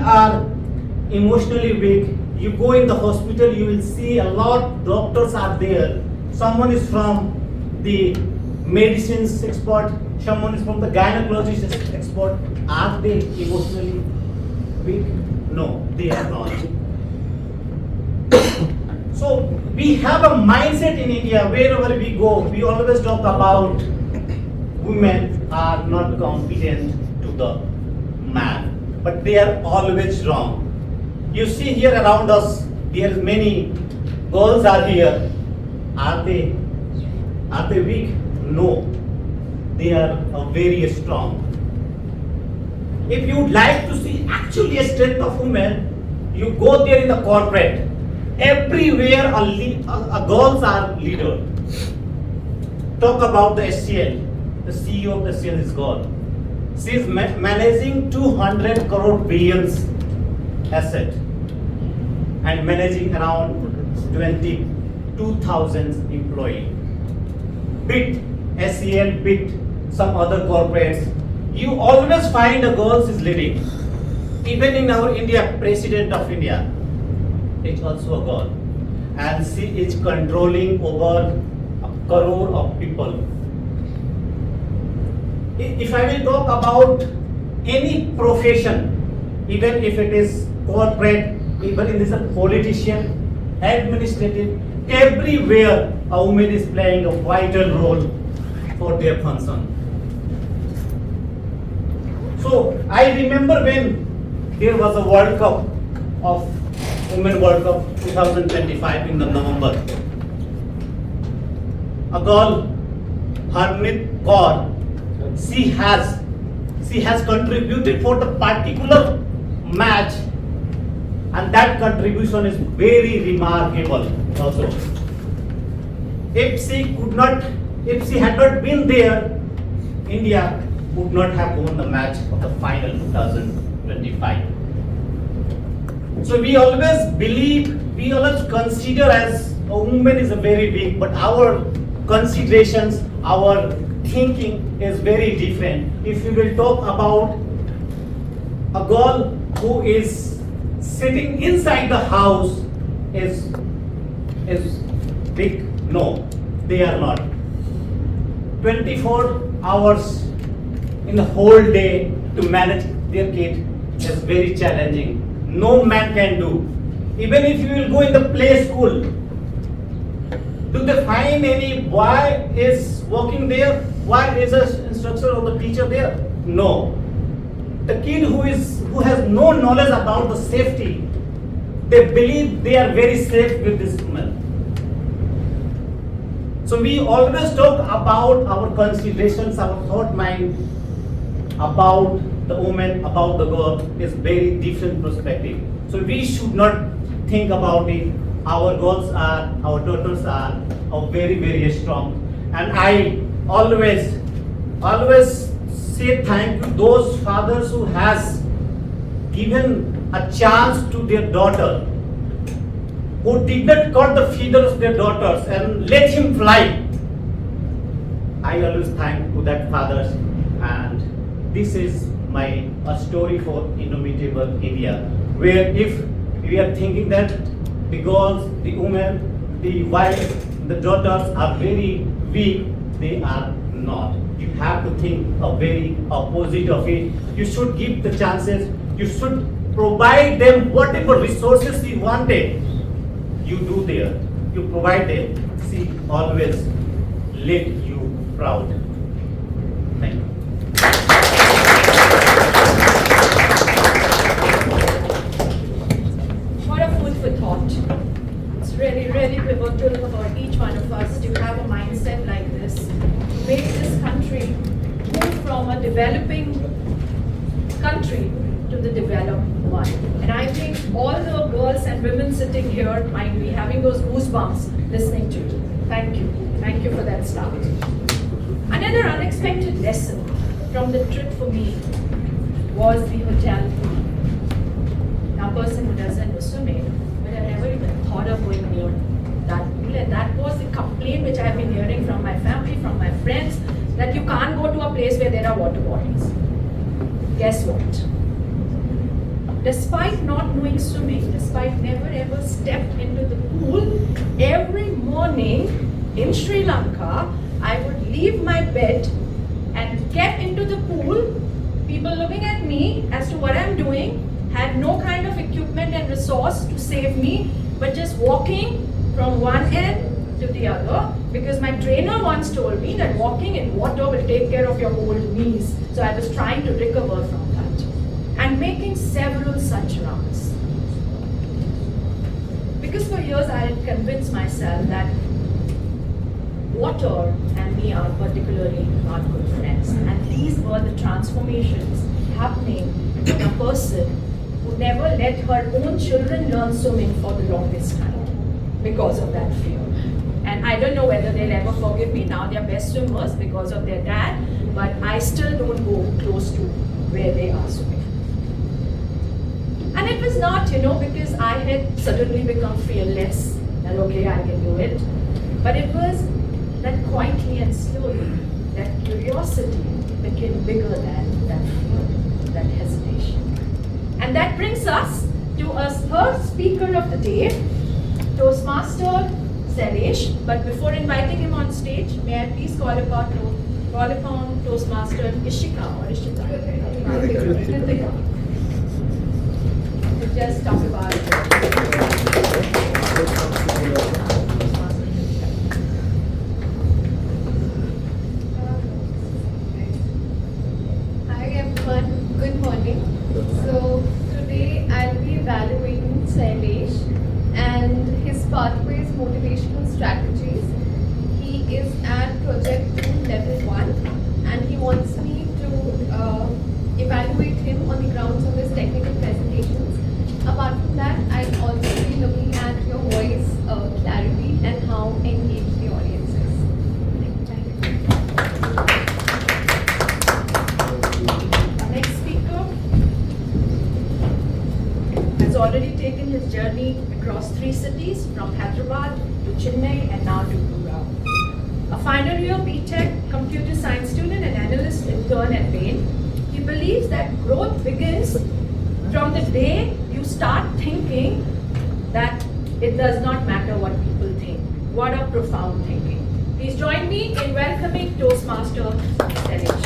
are emotionally weak, you go in the hospital, you will see a lot of doctors are there. Someone is from the medicines expert, someone is from the gynecologist expert. Are they emotionally weak? No, they are not. So we have a mindset in India, wherever we go, we always talk about women are not competent to the man, but they are always wrong. You see here around us, there are many girls are here. Are they weak? No, they are very strong. If you would like to see actually a strength of women, you go there in the corporate. Everywhere a girls are leader. Talk about the SCL. The CEO of the SCL is girl. She is managing 200 crore billions asset and managing around 22,000 employee. Bit SEL, Bit some other corporates. You always find a girl is leading. Even in our India, President of India, it's also a girl. And she is controlling over a crore of people. If I will talk about any profession, even if it is corporate, even if it is a politician, administrative, everywhere a woman is playing a vital role for their function. So I remember when there was a World Cup of Women World Cup 2025 in the November. A girl, Harmit Kaur, she has contributed for the particular match, and that contribution is very remarkable also. If she had not been there, India would not have won the match of the final 2025. So we always believe, we always consider as a woman is a very big, but our considerations, our thinking is very different. If you will talk about a girl who is sitting inside the house is big, no, they are not. 24 hours in the whole day to manage their kid is very challenging. No man can do. Even if you will go in the play school, do they find any boy is working there? Why is an instructor or the teacher there? No. The kid who has no knowledge about the safety, they believe they are very safe with this woman. So we always talk about our considerations, our thought mind about the woman, about the girl is very different perspective. So we should not think about it. Our girls are, our daughters are very, very strong. And I always say thank you those fathers who has given a chance to their daughter, who did not cut the feathers of their daughters and let him fly. I always thank to that fathers, and this is a story for inimitable India, where if we are thinking that the girls, the women, the wives, the daughters are very weak, they are not. You have to think a very opposite of it. You should give the chances. You should provide them whatever resources you wanted. You do there. You provide them. See, always let you proud. Thank you. What a food for thought. It's really, really pivotal for each one of us to have a mindset like this, to make this country move from a developing country to the developed one. And I think all the girls and women sitting here might be having those goosebumps listening to you. Thank you. Thank you for that start. Another unexpected lesson from the trip for me was the hotel food. Now, a person who doesn't know swimming would have never even thought of going near that pool. And that was the complaint which I have been hearing from my family, from my friends, that you can't go to a place where there are water bodies. Guess what? Despite not knowing swimming, despite never ever stepped into the pool, every morning in Sri Lanka, I would leave my bed and get into the pool, people looking at me as to what I'm doing, had no kind of equipment and resource to save me, but just walking from one end to the other, because my trainer once told me that walking in water will take care of your old knees. So I was trying to recover from that and making several such rounds. Because for years I had convinced myself that water and me are particularly not good friends. And these were the transformations happening in a person who never let her own children learn swimming for the longest time because of that fear. And I don't know whether they'll ever forgive me now. They're best swimmers because of their dad, but I still don't go close to where they are swimming. And it was not, because I had suddenly become fearless. and okay, I can do it. But it was that quietly and slowly, that curiosity became bigger than that fear, that hesitation. And that brings us to our first speaker of the day, Toastmaster Sailesh. But before inviting him on stage, may I please call upon Toastmaster Ishika or Ishita to just talk about Hi everyone, good morning. So today I'll be evaluating Sailesh and his pathways motivational strategies. He is at project 2 level 1 and he wants me to evaluate him on the grounds of his technical presentations. Apart from that, I'll also be looking at your voice clarity and how engaged the audience is. Thank you. our next speaker. Has already taken his journey across 3 cities, from Hyderabad to Chennai and now to Gurgaon. A final year BTech computer science student and analyst intern at Bain, he believes that growth begins from the day you start thinking that it does not matter what people think. What a profound thinking. Please join me in welcoming Toastmaster Sailesh.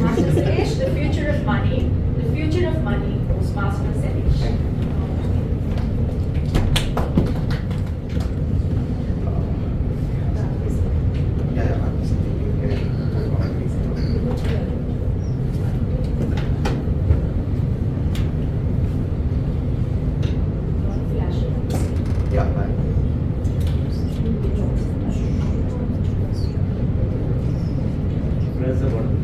Master Sailesh, the future of money, Toastmaster Sailesh. Press the button.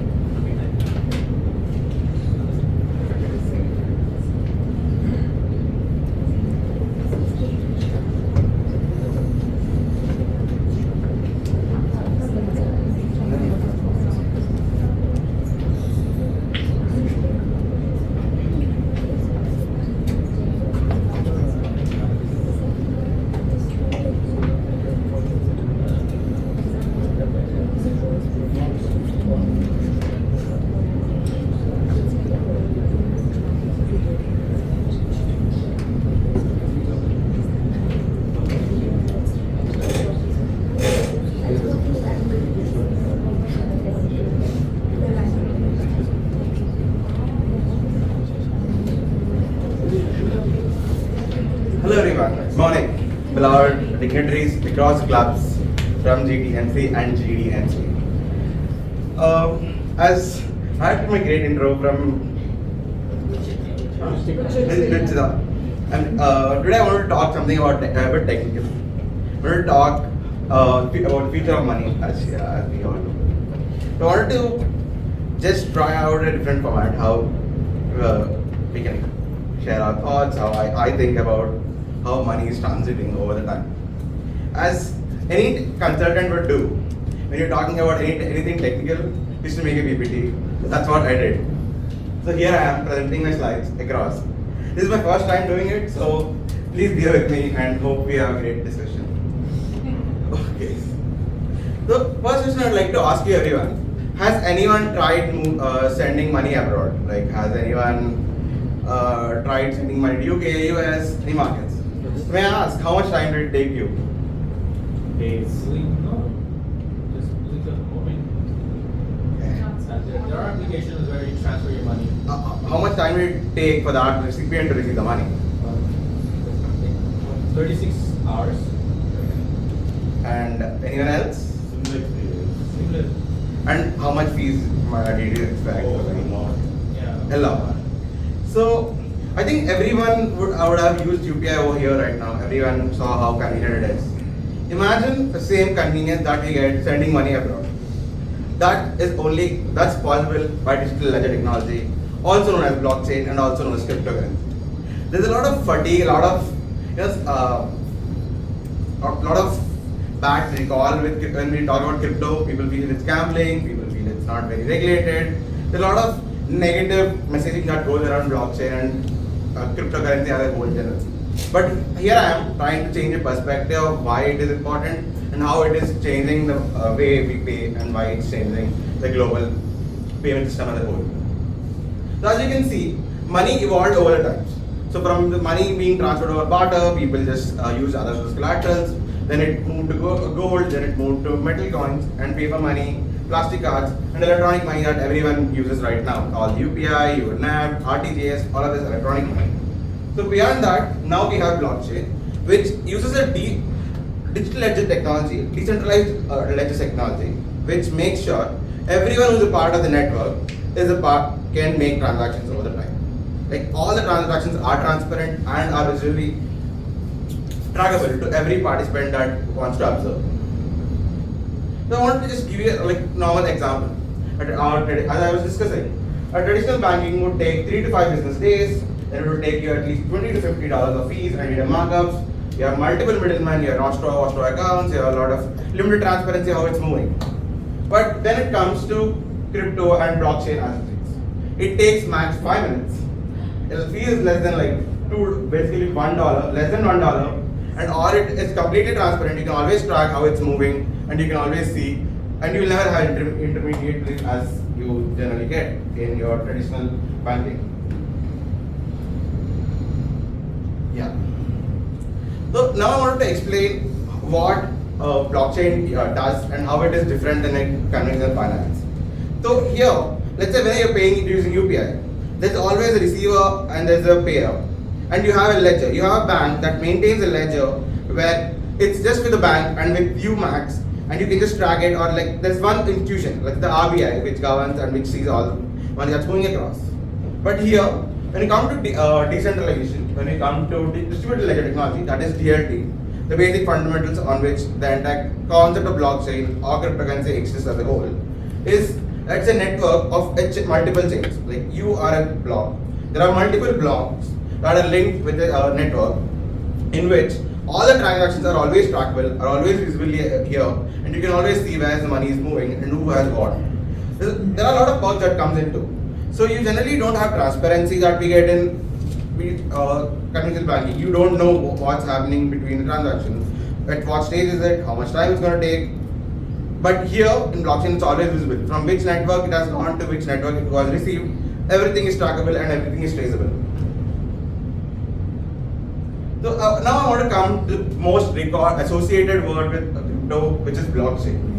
Hello everyone, good morning, beloved dignitaries across clubs from GTMC and GDMC. As I had my great intro from Ruchita, and today I want to talk something about a bit technical. I want to talk about the future of money, as we all know. So I wanted to just try out a different format, how we can share our thoughts, how I think about how money is transiting over the time. As any consultant would do, when you're talking about anything technical, is to make a PPT. That's what I did. So here I am presenting my slides across. This is my first time doing it, so please bear with me and hope we have a great discussion. Okay. So first question I'd like to ask you everyone, has anyone tried sending money abroad? Like has anyone tried sending money to UK, US, any markets? May I ask, how much time did it take you? Days. No. Just click the moment. And there are applications where you transfer your money. How much time did it take for the recipient to receive the money? 36 hours. And anyone else? Similar. And how much fees did you expect? Yeah. A lot. So I think everyone would have used UPI over here right now. Everyone saw how convenient it is. Imagine the same convenience that we get sending money abroad. That's possible by digital ledger technology, also known as blockchain and also known as cryptocurrency. There's a lot of fatigue, a lot of bad recall when we talk about crypto. People feel it's gambling, people feel it's not very regulated. There's a lot of negative messaging that goes around blockchain and cryptocurrency as a whole general. But here I am trying to change the perspective of why it is important and how it is changing the way we pay and why it's changing the global payment system as a whole. So as you can see, money evolved over the times. So from the money being transferred over barter, people just use others as collaterals. Then it moved to gold, then it moved to metal coins and paper money, plastic cards, and electronic money that everyone uses right now. All UPI, your NAV, RTGS, all of this electronic money. So beyond that, now we have blockchain, which uses a digital ledger technology, decentralized ledger technology, which makes sure everyone who's a part of the network can make transactions over the time. Like all the transactions are transparent and are visually trackable to every participant that wants to observe. So I want to just give you a normal example. As I was discussing, a traditional banking would take 3 to 5 business days. Then it would take you at least $20 to $50 of fees and your markups. You have multiple middlemen, you have offshore accounts, you have a lot of limited transparency how it's moving. But then it comes to crypto and blockchain as things. It takes max 5 minutes. The fee is less than basically $1, less than $1, and all it is completely transparent. You can always track how it's moving, and you can always see, and you will never have intermediate as you generally get in your traditional banking. Yeah. So now I wanted to explain what blockchain does and how it is different than conventional finance. So here, let's say when you're paying using UPI, there's always a receiver and there's a payer, and you have a ledger. You have a bank that maintains a ledger where it's just with the bank and with you max, and you can just track it, or there's one institution like the RBI which governs and which sees all the money that's going across. But here, when you come to decentralization, when you come to distributed ledger technology, that is DLT, the basic fundamentals on which the entire concept of blockchain or cryptocurrency exists as a whole, is it's a network of multiple chains. Like you are a block. There are multiple blocks that are linked with a network in which all the transactions are always trackable, are always visibly here, and you can always see where the money is moving and who has what. There are a lot of perks that comes into. So you generally don't have transparency that we get in conventional banking. You don't know what's happening between the transactions, at what stage is it, how much time it's going to take. But here in blockchain, it's always visible. From which network it has gone to which network it was received, everything is trackable and everything is traceable. So now I want to come to the most associated word with crypto, which is blockchain.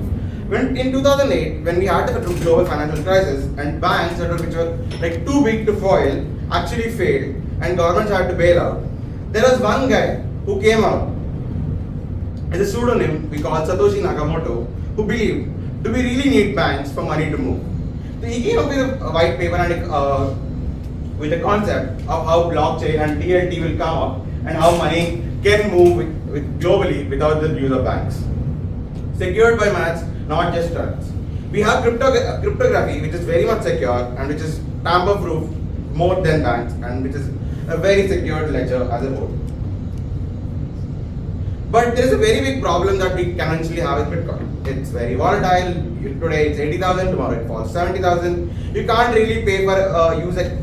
In 2008, when we had the global financial crisis and banks which were too big to foil actually failed and governments had to bail out, there was one guy who came out as a pseudonym we call Satoshi Nakamoto, who believed, do we really need banks for money to move? So he came up with a white paper and with a concept of how blockchain and DLT will come up and how money can move globally without the use of banks. Secured by maths, not just trust. We have cryptography, which is very much secure and which is tamper-proof more than banks, and which is a very secured ledger as a whole. But there is a very big problem that we conventionally have with Bitcoin. It's very volatile. Today it's 80,000, tomorrow it falls 70,000. You can't really pay for use a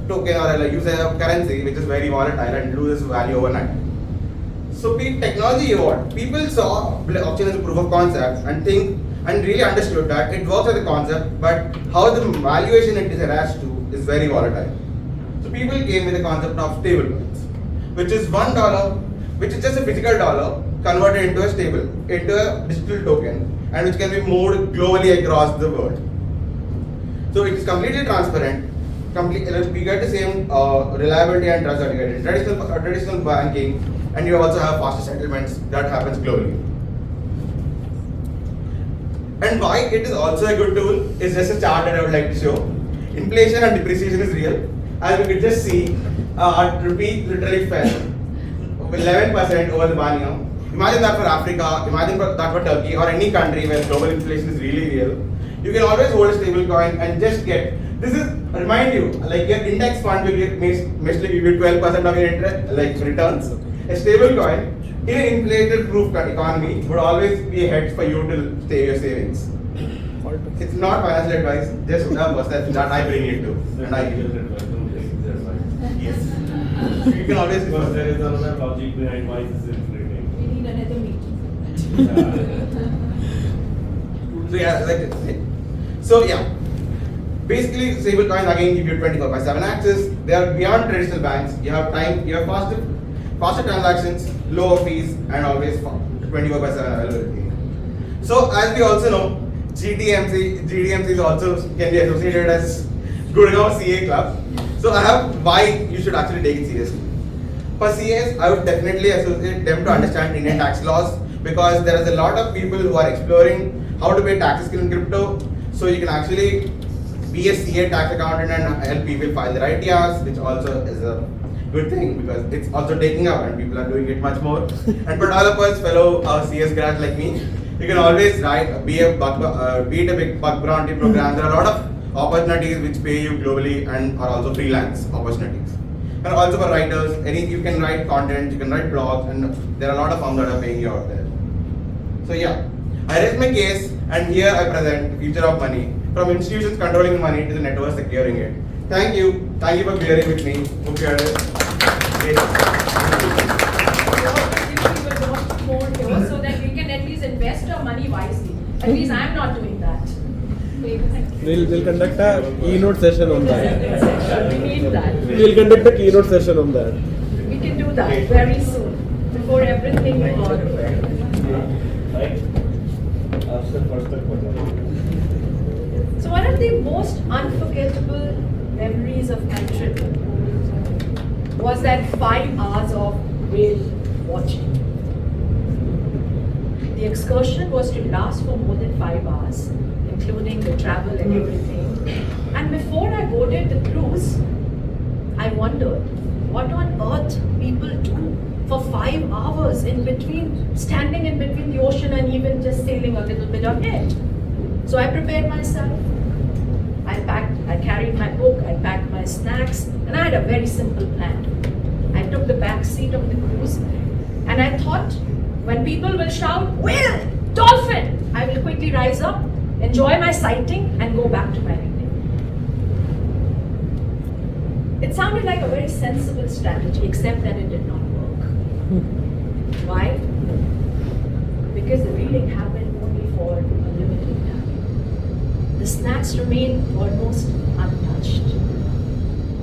token or use a currency which is very volatile and loses value overnight. So technology evolved. People saw blockchain as a proof of concept and really understood that it works as a concept, but how the valuation it is attached to is very volatile. So people came with the concept of stablecoins, which is $1, which is just a physical dollar converted into a digital token, and which can be moved globally across the world. So it is completely transparent. We get the same reliability and trust that you get in traditional banking, and you also have faster settlements that happens globally. And why it is also a good tool is just a chart that I would like to show. Inflation and depreciation is real. As you can just see, rupee literally fell 11% over the 1 year. Imagine that for Africa, imagine that for Turkey or any country where global inflation is really real. You can always hold a stable coin and just get, remind you, like your index fund will basically give you 12% of your interest, returns. A stable coin in an inflated-proof economy would always be a hedge for you to save your savings. It's not financial advice, just a perception that I bring it to. And I give it advice. Yes. You can always because there is another logic behind why this is inflating. We need another meeting. So yeah, like this. So yeah, basically stable coins again give you 24/7 access. They are beyond traditional banks. You have time. You have faster transactions, lower fees, and always 24/7 availability. So as we also know, GTMC is also can be associated as Gurgaon CA Club. So I have why you should actually take it seriously. For CAs, I would definitely associate them to understand Indian tax laws because there is a lot of people who are exploring how to pay taxes in crypto. So you can actually be a CA tax accountant and help people file their ITRs, which also is a good thing because it's also taking up and people are doing it much more. And for developers, fellow CS grads like me, you can always write, be it a big bug bounty program. There are a lot of opportunities which pay you globally and are also freelance opportunities. And also for writers, you can write content, you can write blogs, and there are a lot of firms that are paying you out there. So yeah, I raise my case, and here I present the future of money, from institutions controlling money to the networks securing it. Thank you for bearing with me. Hope you are More here so that we can at least invest our money wisely. At least I'm not doing that. We'll conduct a keynote session on that. We need that. We'll conduct a keynote session on that. We can do that very soon, before everything will go away. So one of the most unforgettable memories of my trip was that 5 hours of whale watching. The excursion was to last for more than 5 hours, including the travel and everything. And before I boarded the cruise, I wondered what on earth people do for 5 hours standing in between the ocean and even just sailing a little bit ahead. So I prepared myself. I carried my book, I packed my snacks, and I had a very simple plan. I took the back seat of the cruise, and I thought, when people will shout, "Whale! Dolphin!" I will quickly rise up, enjoy my sighting, and go back to my reading. It sounded like a very sensible strategy, except that it did not work. Why? Because the reading happened only for a limited time. The snacks remained almost untouched.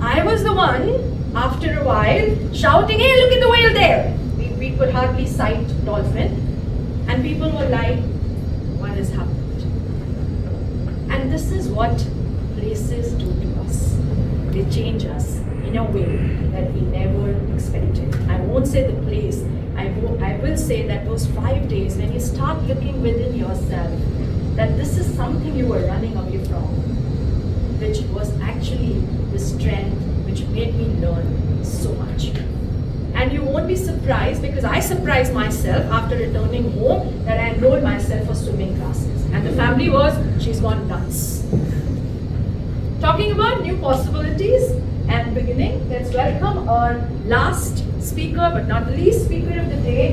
I was the one, after a while, shouting, "Hey, look at the whale there!" We could hardly sight dolphin, and people were like, "What has happened?" And this is what places do to us. They change us in a way that we never expected. I won't say the place. I will say that those 5 days, when you start looking within yourself, that this is something you were running away from, which was actually the strength which made me learn so much. And you won't be surprised, because I surprised myself after returning home that I enrolled myself for swimming classes. And the family was, "She's gone nuts." Talking about new possibilities and beginning, let's welcome our last speaker, but not the least speaker of the day,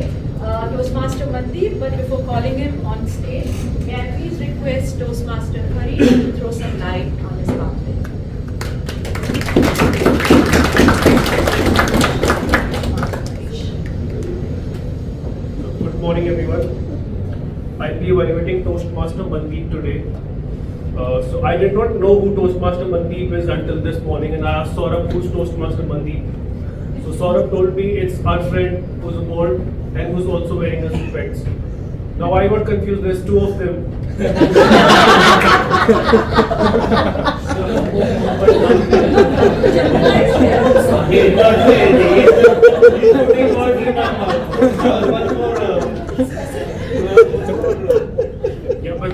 Toastmaster Mandeep. But before calling him on stage, may I please request Toastmaster Hari to throw some light on his pathway. Good morning, everyone. I'll be evaluating Toastmaster Mandeep today. So I did not know who Toastmaster Mandeep is until this morning, and I asked Saurabh, who's Toastmaster Mandeep? So Saurabh told me it's our friend who's bald and who's also wearing a specs. Now I got confused, there's two of them.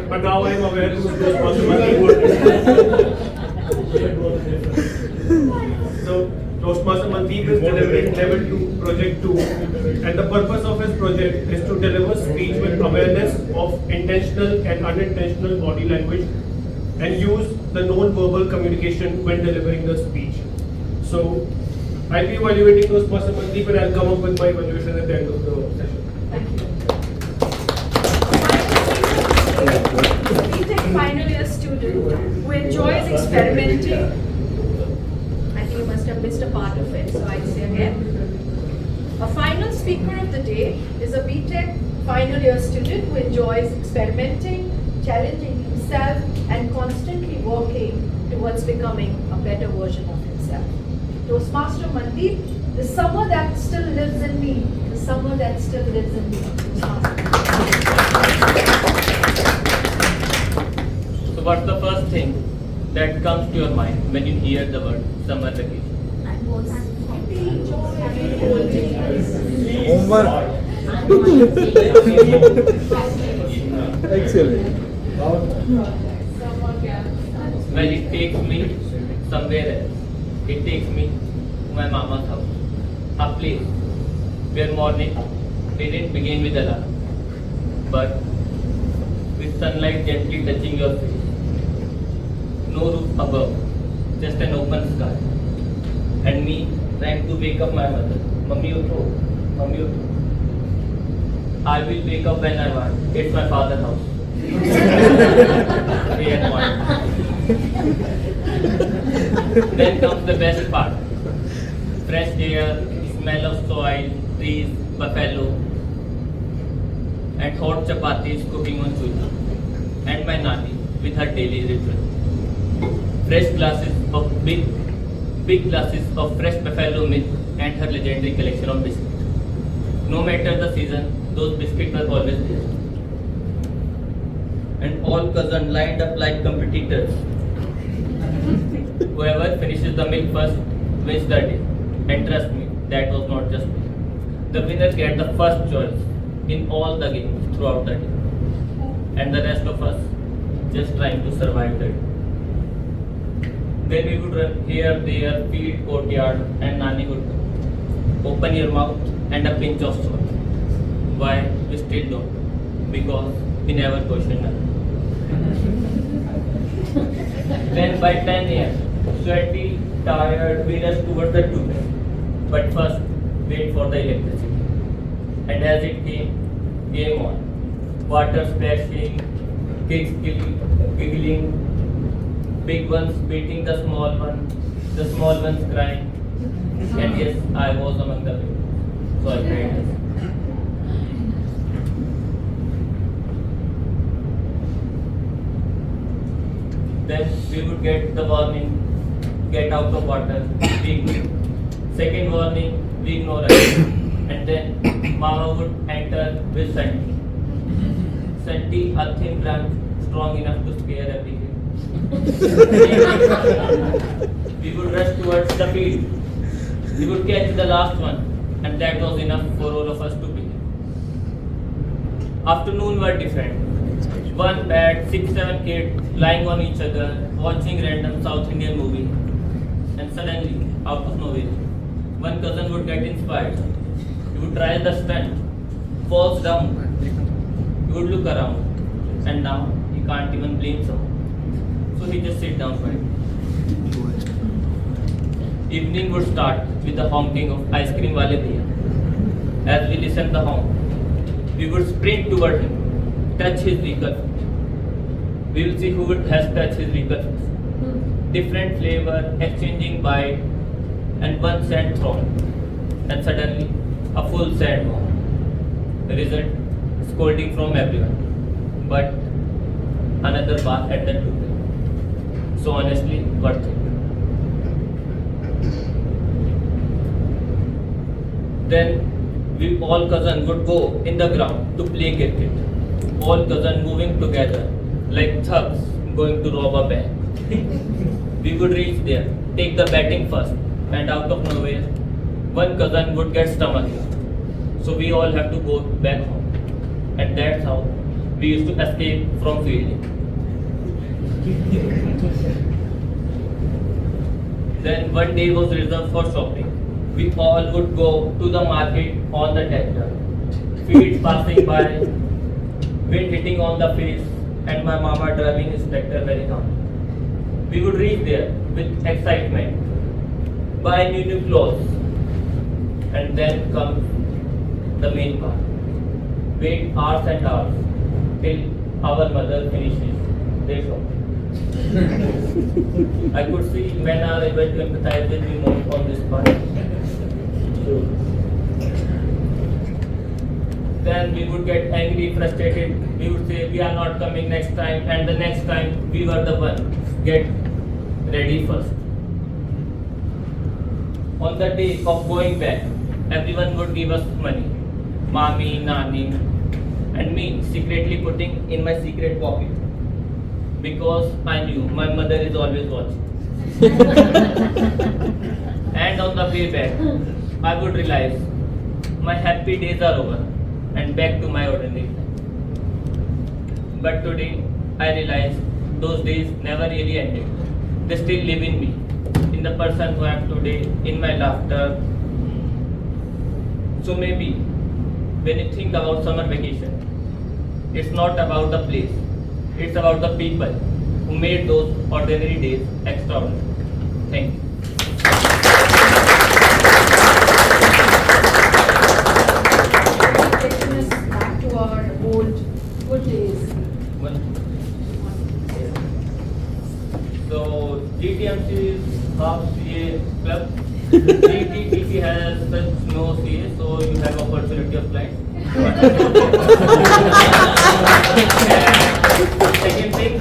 But now I'm aware who's Toastmaster Mandeep. So Toastmaster Mandeep is delivering level 2, project 2, and the purpose of his project is to deliver speech with awareness of intentional and unintentional body language and use the non-verbal communication when delivering the speech. So I'll be evaluating Toastmaster Mandeep, and I'll come up with my evaluation at the end of the session. May is a BTech final year student who enjoys experimenting, challenging himself, and constantly working towards becoming a better version of himself. Toastmaster Mandeep, the summer that still lives in me, the summer that still lives in me. So what's the first thing that comes to your mind when you hear the word summer vacation? Homework. Excellent. Well, it takes me somewhere else. It takes me to my mama's house. A place where morning didn't begin with alarm, but with sunlight gently touching your face. No roof above, just an open sky. And me trying to wake up my mother. Mummy, utho. Mummy, utho. I will wake up when I want. It's my father's house. Then comes the best part. Fresh air, smell of soil, trees, buffalo, and hot chapatis cooking on chulha. And my nani with her daily ritual. Big glasses of fresh buffalo milk and her legendary collection of biscuits. No matter the season, those biscuits are always there. And all cousins lined up like competitors. Whoever finishes the milk first wins the day. And trust me, that was not just me. The winner gets the first choice in all the games throughout the day. And the rest of us just trying to survive the day. Then we would run here, there, field, courtyard, and Nani would come. Open your mouth and a pinch of salt. Why? We still don't. Because we never questioned her. Then by 10 a.m., sweaty, tired, we rush towards the tube. But first, wait for the electricity. And as it came, game on. Water splashing, kids giggling, big ones beating the small ones crying. And yes, I was among the victims. So I prayed. Then we would get the warning, get out of water, we ignore. Second warning, we ignore it. And then Mama would enter with Santi. Santi, a thin branch, strong enough to scare everything. We would rush towards the field. We would catch the last one, and that was enough for all of us to begin. Afternoon were different. One bed, 6-7 kids lying on each other, watching random South Indian movie. And suddenly, out of nowhere, one cousin would get inspired. He would try the stunt, falls down. He would look around, and now he can't even blame someone. So he just sit down for it. Evening would start with the honking of ice cream wale bhaiya. As we listened the honk, we would sprint toward him, touch his vehicle. We will see who has touched his vehicle first. Different flavor, exchanging bite, and one sand thrown. And suddenly, a full sand bomb. The result, scolding from everyone. But another bath at the tube. So honestly, worth it. Then we all cousins would go in the ground to play cricket. All cousins moving together like thugs going to rob a bank. We would reach there, take the batting first, and out of nowhere, one cousin would get stomachache. So we all have to go back home. And that's how we used to escape from fielding. Then one day was reserved for shopping. We all would go to the market on the tractor. Fields passing by, wind hitting on the face, and my mama driving his tractor very calm. We would reach there with excitement, buy new clothes, and then comes the main part. Wait hours and hours till our mother finishes their shopping. I could see men are able to empathize with me more on this part. Then we would get angry, frustrated. We would say we are not coming next time, and the next time we were the one get ready first. On the day of going back, everyone would give us money. Mommy, Nani, and me secretly putting in my secret pocket. Because I knew my mother is always watching. And on the way back, I would realize my happy days are over and back to my ordinary life. But today, I realize those days never really ended. They still live in me, in the person who I am today, in my laughter. So maybe, when you think about summer vacation, it's not about the place, it's about the people who made those ordinary days extraordinary. Thank you. Taking us back to our old good days. So GTMC is half CA club. GTTC has such no CA, so you have opportunity of flight. Second thing,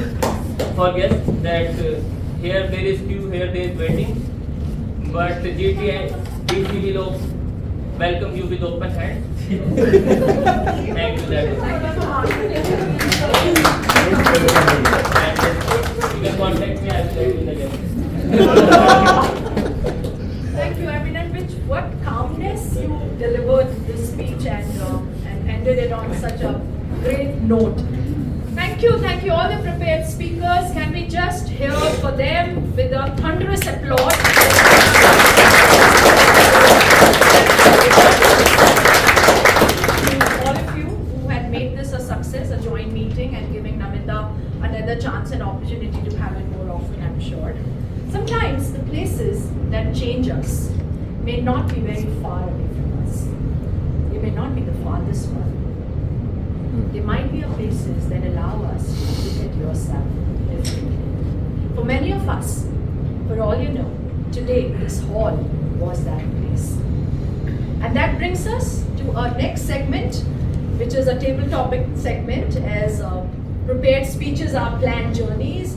forget that here there is queue, here there is waiting. But GTTC will welcome you with open hands. Thank you, that you can contact me, I will let you in the Thank you. I mean, and with what calmness you delivered this speech and ended it on such a great note. Thank you, all the prepared speakers. Can we just hear for them with a thunderous applause? All of you who had made this a success, a joint meeting, and giving Namita another chance and opportunity to have it more often, I'm sure. Sometimes the places that change us may not be very far away from us. They may not be the farthest one. They might be places that allow us to look at yourself differently. For many of us, for all you know, today this hall was that place. And that brings us to our next segment, which is a table topic segment, as prepared speeches are planned journeys.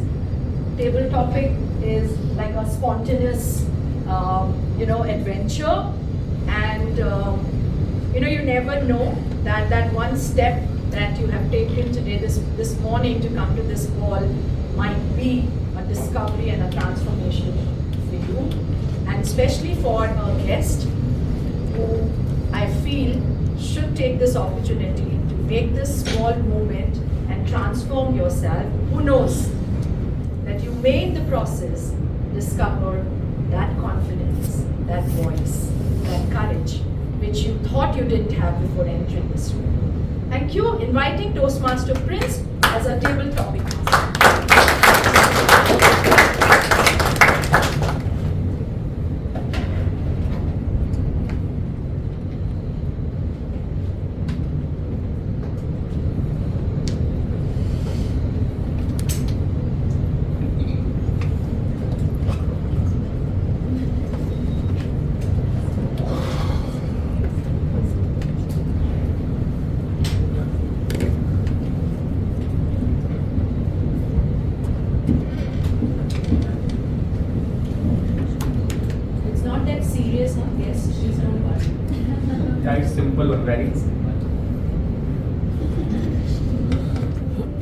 Table topic is like a spontaneous, adventure, and you never know that one step that you have taken today, this morning, to come to this hall might be a discovery and a transformation for you, and especially for a guest who I feel should take this opportunity to make this small moment and transform yourself. Who knows that you may in the process discover that confidence, that voice, that courage, which you thought you didn't have before entering this room. Thank you. Inviting Toastmaster Prince as a table topic master. Very simple one, very simple. I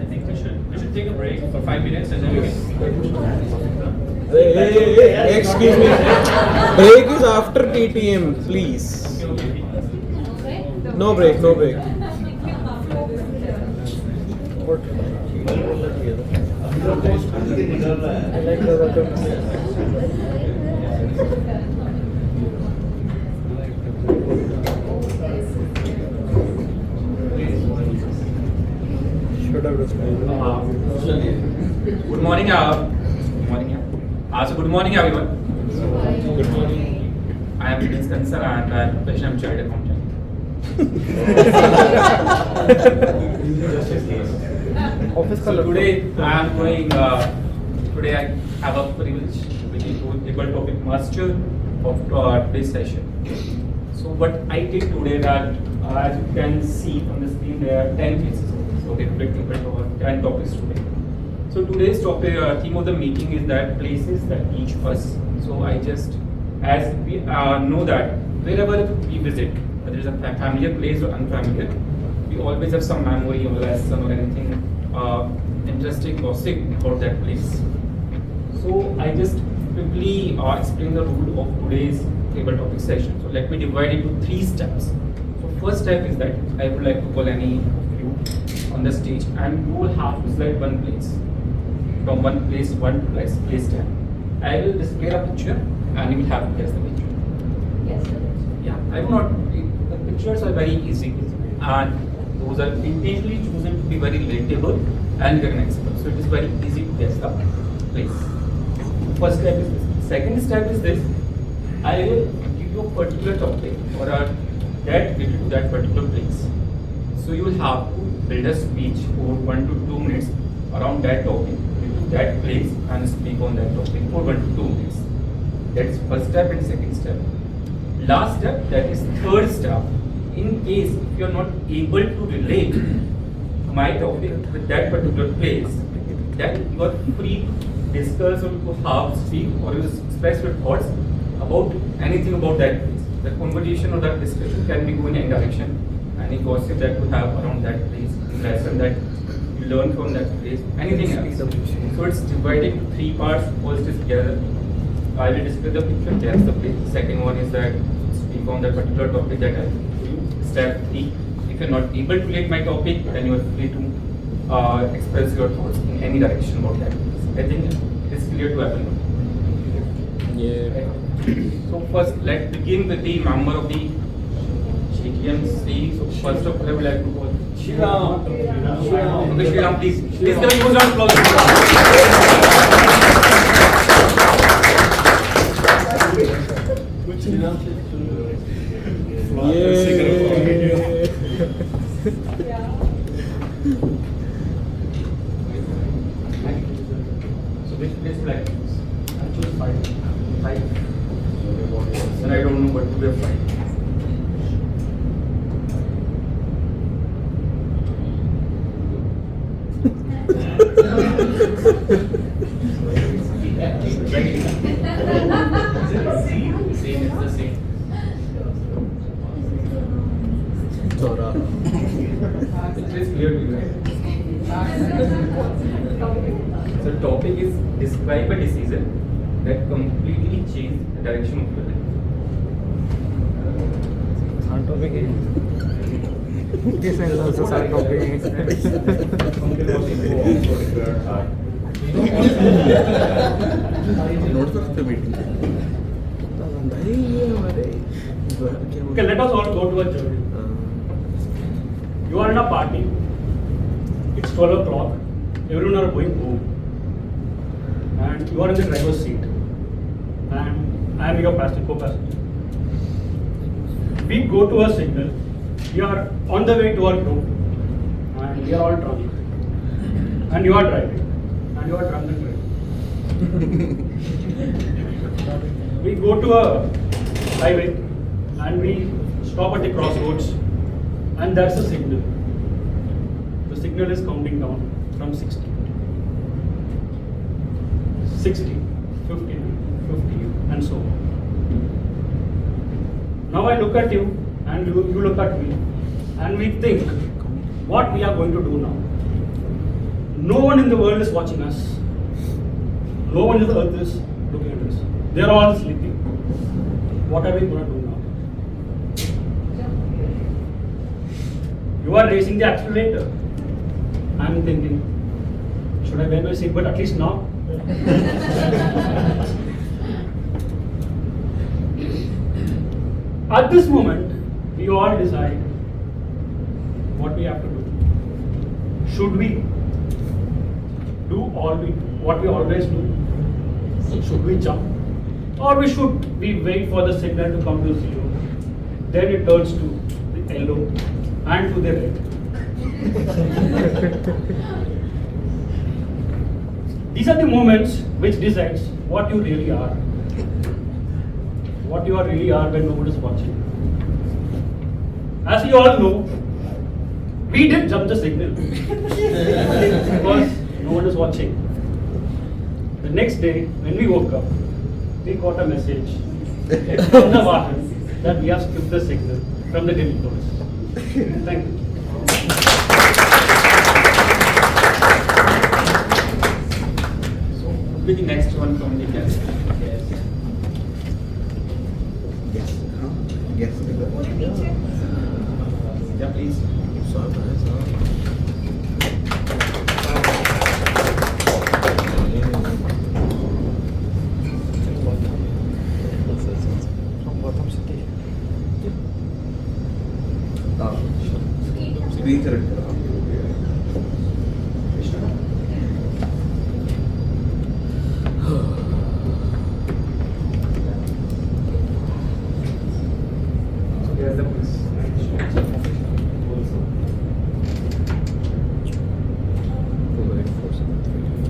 think we should take a break for 5 minutes and then we can. Hey, excuse me. Break is after TTM, please. No break, no break. Good morning, good morning, everyone. Good morning. I am Prince Kansar and I am professional child accountant. So today I am going. Today I have a privilege to be the able topic master of today's session. So what I did today that as you can see from the screen there are 10 cases. So they reflect over 10 topics today. So today's topic theme of the meeting is that places that teach us. So I just as we know that wherever we visit, whether it's a familiar place or unfamiliar, we always have some memory or lesson or anything interesting gossip about that place. So I just quickly explain the rule of today's table topic session. So let me divide it into 3 steps. So first step is that I would like to call any of you on the stage and you will have to select one place. From one place, one place 10. I will display a picture and you will have to guess the picture. Yes, sir. Yeah, I will not. The pictures are very easy, and those are intentionally chosen to be very relatable and recognizable. So it is very easy to guess the place. First step is this. Second step is this. I will give you a particular topic or a that related to that particular place. So you will have to build a speech for 1 to 2 minutes around that topic, to that place, and speak on that topic for 1 to 2 minutes. That is first step and second step. Last step, that is third step. In case if you are not able to relate my topic with that particular place, then you are free to discuss or to have speak or you express your thoughts about anything about that place. The conversation or that discussion can be going in any direction. Any gossip that you have around that place, lesson that you learn from that place, anything else. So it's divided into 3 parts. First is gather. I will display the picture, guess the place. Second one is that speak on that particular topic that I told you. Step 3. If you are not able to relate my topic, then you are free to express your thoughts in any direction about that place. I think it's clear to everyone. Yeah. So first, let's begin with the member of the GTMC. So first of all, I would like to call Shriram. Okay, Shriram, please. Please give a huge round of applause. So which flag? I choose 5. And I don't know what to be a 5. Same, it's the same. It is clear to you, right? So topic is describe a decision that completely changed the direction of your life. Hard topic है. This is also hard topic. Note करते meeting Okay, let us all go to a journey. You are in a party. It's 12 o'clock. Everyone are going home. And you are in the driver's seat. And I am your co-passenger. We go to a signal. We are on the way to our group. And we are all drunk. And you are driving. And you are drunk and driving. We go to a highway. And we stop at the crossroads. And that's the signal. The signal is counting down from 60. 60, 50, 50, and so on. Now I look at you, and you look at me, and we think what we are going to do now. No one in the world is watching us. No one on the earth is looking at us. They are all sleeping. What are we going to do now? You are raising the accelerator. I am thinking, should I wear my seat? But at least now. At this moment, we all decide what we have to do. Should we do what we always do? Should we jump? Or we wait for the signal to come to 0? Then it turns to the yellow and to the red. These are the moments which decides what you really are. What you are really are when nobody is watching. As you all know, we did jump the signal because no one is watching. The next day, when we woke up, we got a message from the Vahan that we have skipped the signal from the Delhi police. Thank you. With the next one from the guest. Yes. Yeah, please. Screen select करो.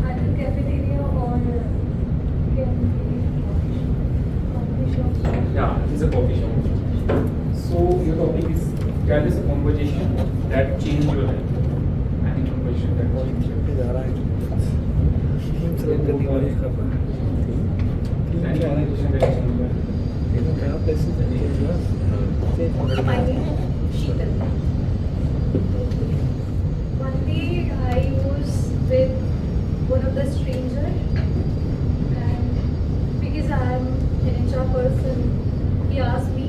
Either cafeteria or coffee shop. Yeah, it's a coffee shop. So your topic is tell us a conversation that changed your life. Any conversation that was any conversation that changed your life. My name is Sheetal. One day I was with one of the strangers, and because I am an HR person, he asked me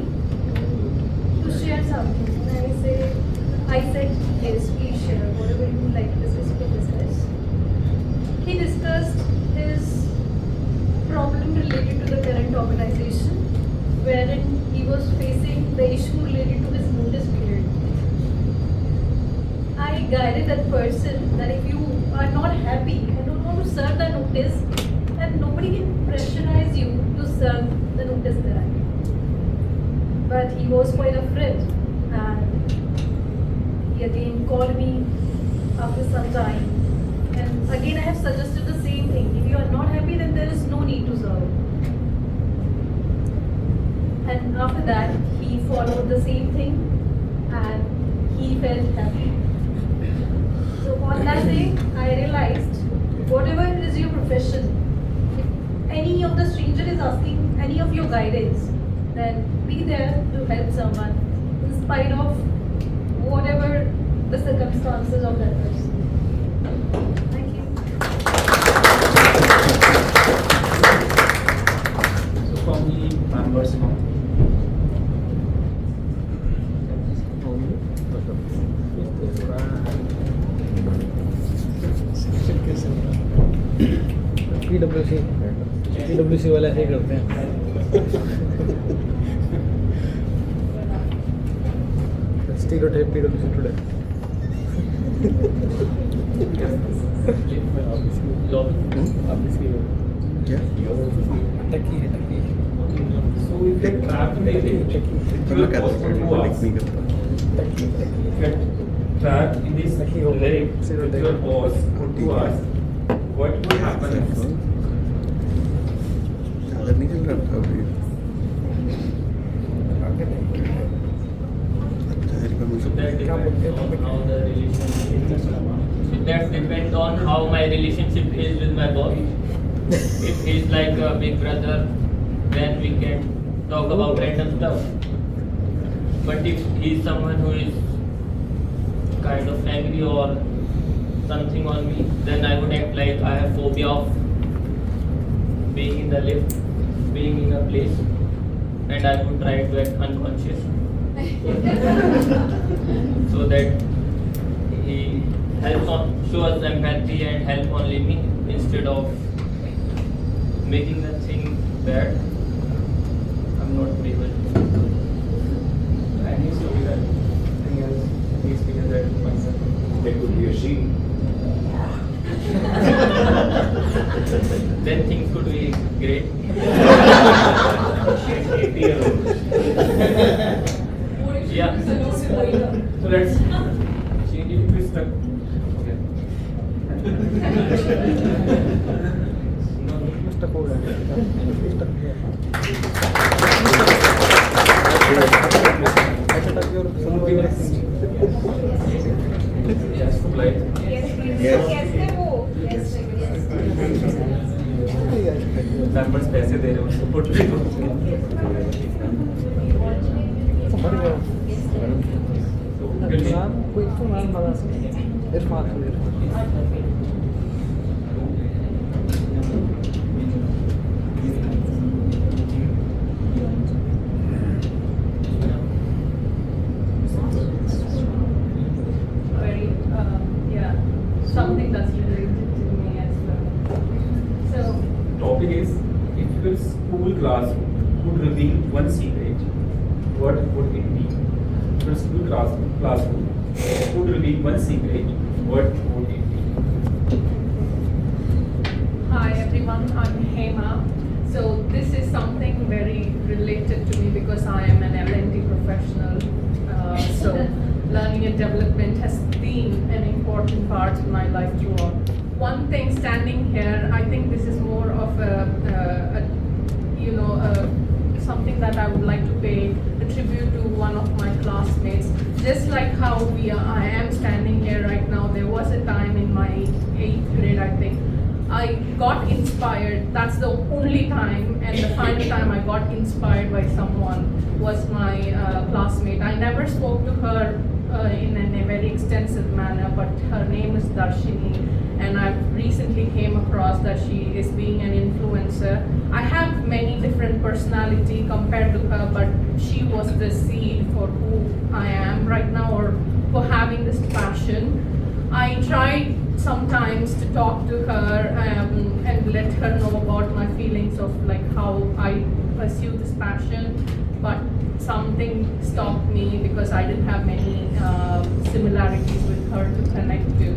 to share something, and I said yes, please share whatever you would like to discuss. You can discuss. He discussed his problem related to the current organization, wherein he was facing the issue related to his notice period. I guided that person that if you are not happy and don't want to serve the notice, then nobody can pressurize you to serve the notice there. But he was quite afraid, and he again called me after some time. And again I have suggested the same thing. If you are not happy, then there is no need to serve. And after that, he followed the same thing and he felt happy. So on that day, I realized whatever is your profession, if any of the stranger is asking any of your guidance, then be there to help someone in spite of whatever the circumstances of that person. Thank you. So from the members now. PWC वाले ऐसे ही करते हैं. Stereotype PWC today. टकी है. So if you get trapped in the trapped in this lyric with your boss to us, what would happen next? अगर नहीं चल रहा अभी So that depends on how the relationship is. So that depends on how my relationship is with my boss. If he's like a big brother, then we can talk about random stuff. But if he's someone who is kind of angry or something on me, then I would act like I have phobia of being in the lift, being in a place, and I would try to act unconscious. So that he helps on show us empathy and help only me instead of making the thing bad. I'm not able to. Any story that anything else, any experience that myself? There could be a she. Then things could be great. She's 80 years old. Yeah. So let's change it to stuck. Okay. stuck हो गया अच्छा टक और सब Just to light. Members पैसे दे रहे हो उसको put भी नाम कोई तो नाम बता सकते Irfan Very, yeah, something that's related to me as well. So, topic is if your school classroom could reveal one secret, what would it be? If your school classroom could reveal one secret, what would it be? hi everyone, I'm Hema. So this is something very related to me because I am an L&D professional. So learning and development has been an important part of my life throughout. One thing standing here, I think this is more of something that I would like to pay a tribute to one of my classmates. Just like how I am standing here right now, there was a time in my 8th grade, I think, I got inspired. That's the only time and the final time I got inspired by someone was my classmate. I never spoke to her in a very extensive manner, but her name is Darshini, and I recently came across that she is being an influencer. I have many different personality compared to her, but she was the seed for who I am right now, or for having this passion. I tried sometimes to talk to her and let her know about my feelings of like how I pursue this passion, but something stopped me because I didn't have many similarities with her to connect to.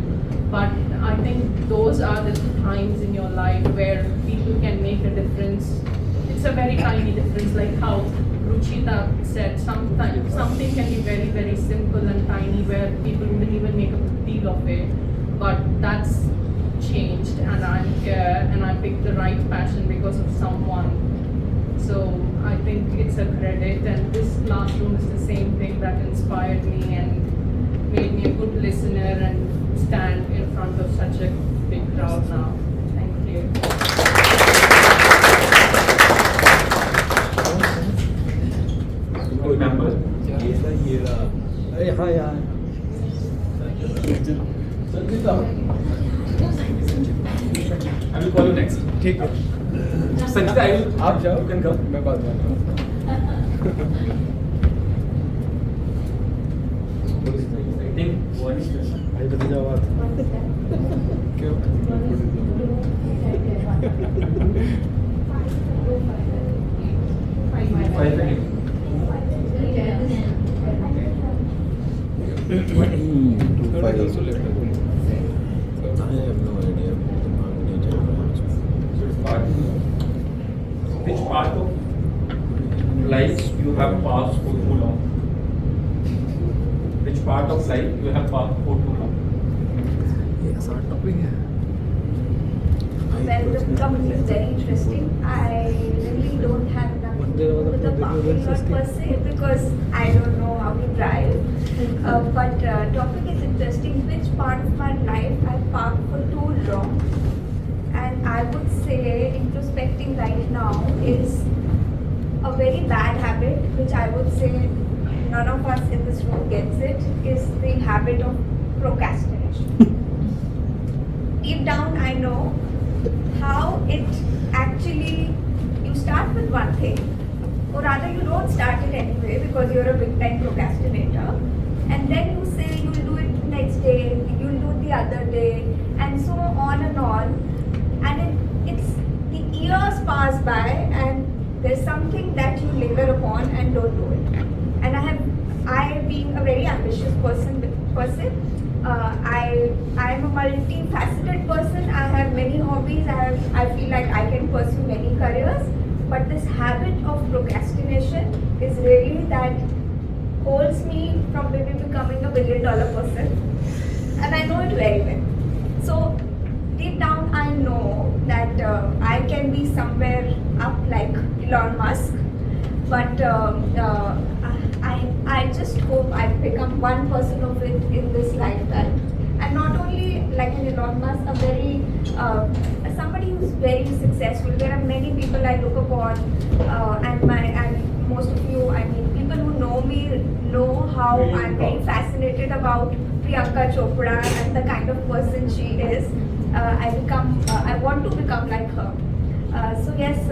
But I think those are the times in your life where people can make a difference. It's a very tiny difference, like how Ruchita said, sometimes something can be very, very simple and tiny where people wouldn't even make a deal of it. But that's changed, and I'm here and I picked the right passion because of someone. So I think it's a credit, and this classroom is the same thing that inspired me and made me a good listener and stand in front of such a big crowd now. Thank you. Remember? हाँ यार I will call you next. ठीक है Sanjita, आप जाओ. You can go. मैं बाद में आता हूँ I think one is भाई बता जाओ बात क्यों Which part of life you have passed for too long? Which part of life you have passed for too long? ये आसान टॉपिक है Well, the topic is very interesting. I really don't have nothing to do with the parking lot per se because I don't know how to drive. But topic is interesting. Which part of my life I parked for too long? And I would say, introspecting right now is a very bad habit, which I would say none of us in this room gets it, is the habit of procrastination. Deep down, I know how it actually, you start with one thing, or rather you don't start it anyway because you're a big time procrastinator, and then you say you'll do it next day, you'll do it the other day, and so on and on, and it's the years pass by and there's something that you linger upon and don't do it. And I being a very ambitious person, I am a multifaceted person. I have many hobbies. I feel like I can pursue many careers. But this habit of procrastination is really that holds me from maybe becoming a $1 billion person, and I know it very well. So deep down, I know that I can be somewhere up like Elon Musk, but I just hope I become 1% of it in this lifetime, and not only like an Elon Musk, a very somebody who's very successful. There are many people I look upon, and most of you, I mean, people who know me know how I'm very fascinated about Priyanka Chopra and the kind of person she is. I want to become like her. So yes,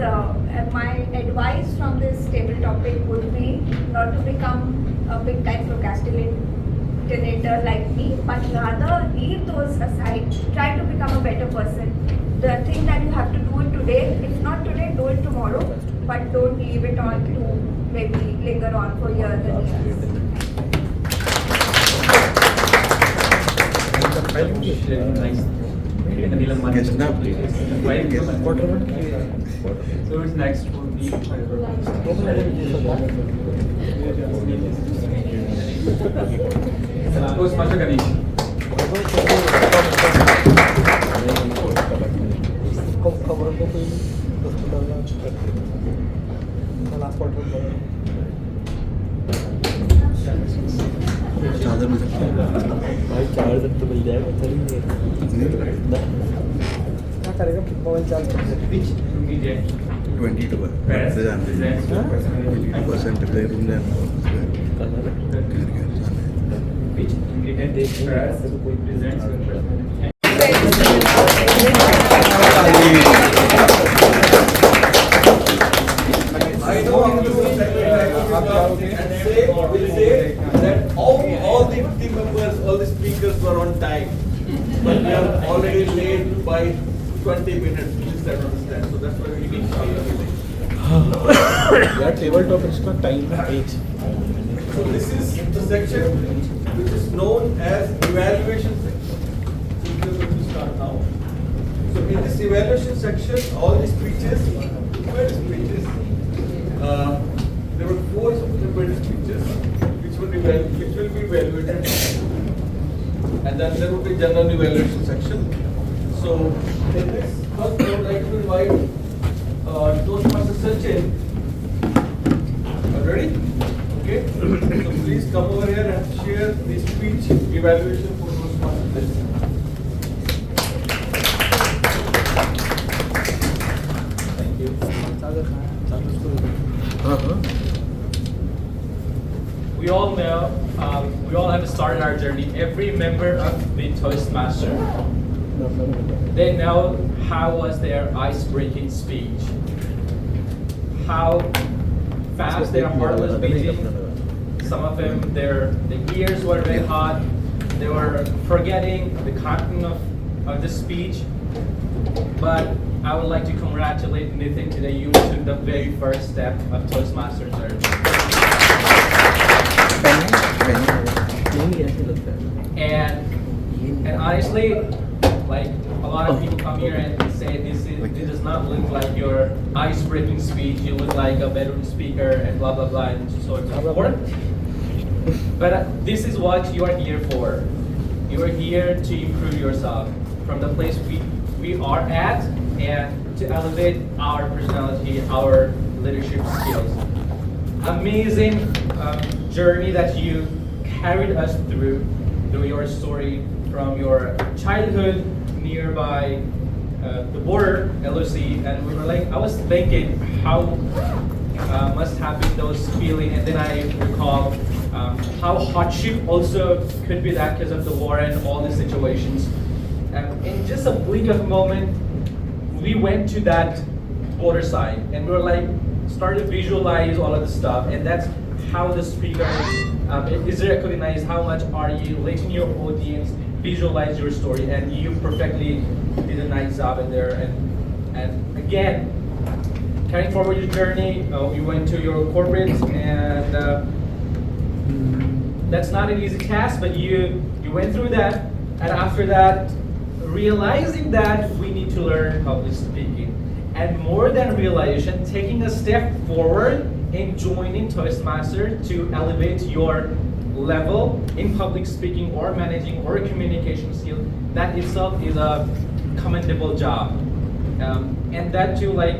my advice from this table topic would be not to become a big time procrastinator like me, but rather leave those aside, try to become a better person. The thing that you have to do it today, if not today, do it tomorrow, but don't leave it on to maybe linger on for years and years. So it's next would be Toastmaster Ganesh. चादर मिल सकता है भाई, charger तो मिल जाएगा, चलेंगे क्या करेगा mobile charge 22 80% of the room then Which ingredient is presents I know you will say that all the team members, all the speakers were on time, but we are already late by 20 minutes. Please try to understand. So that's why we need to everything. यार table top इसका time है 8. So this is the section which is known as evaluation section. So we are going to start now. So in this evaluation section, all the speeches, where is speeches? There were 4 separate speeches which will be evaluated, and then there will be general evaluation section. So in this first, I would like to invite Toastmaster Sachin. Ready? Okay. So please come over here and share the speech evaluation for Toastmaster Sachin. Thank you. We all know, we all have started our journey. Every member of the Toastmaster, they know how was their ice-breaking speech, how fast their heart was beating. Some of them, the ears were very hot. They were forgetting the content of the speech. But I would like to congratulate Nitin today. You took the very first step of Toastmaster journey. And honestly, like a lot of people come here and say this does not look like your ice-breaking speech. You look like a bedroom speaker and blah blah blah and so on and so forth. But this is what you are here for. You are here to improve yourself from the place we are at and to elevate our personality, our leadership skills. Amazing journey that you carried us through your story from your childhood nearby the border, LOC, and we were like, I was thinking how must have been those feeling, and then I recall how hardship also could be that because of the war and all the situations. In just a blink of a moment, we went to that border side, and we were like, started to visualize all of the stuff, and that's how the speaker is recognized. How much are you letting your audience visualize your story, and you perfectly did a nice job in there. And again, carrying forward your journey, you went to your corporate, and that's not an easy task, but you went through that, and after that, realizing that we need to learn public speaking, and more than realization, taking a step forward in joining Toastmaster to elevate your level in public speaking or managing or communication skill, that itself is a commendable job. And that too, like,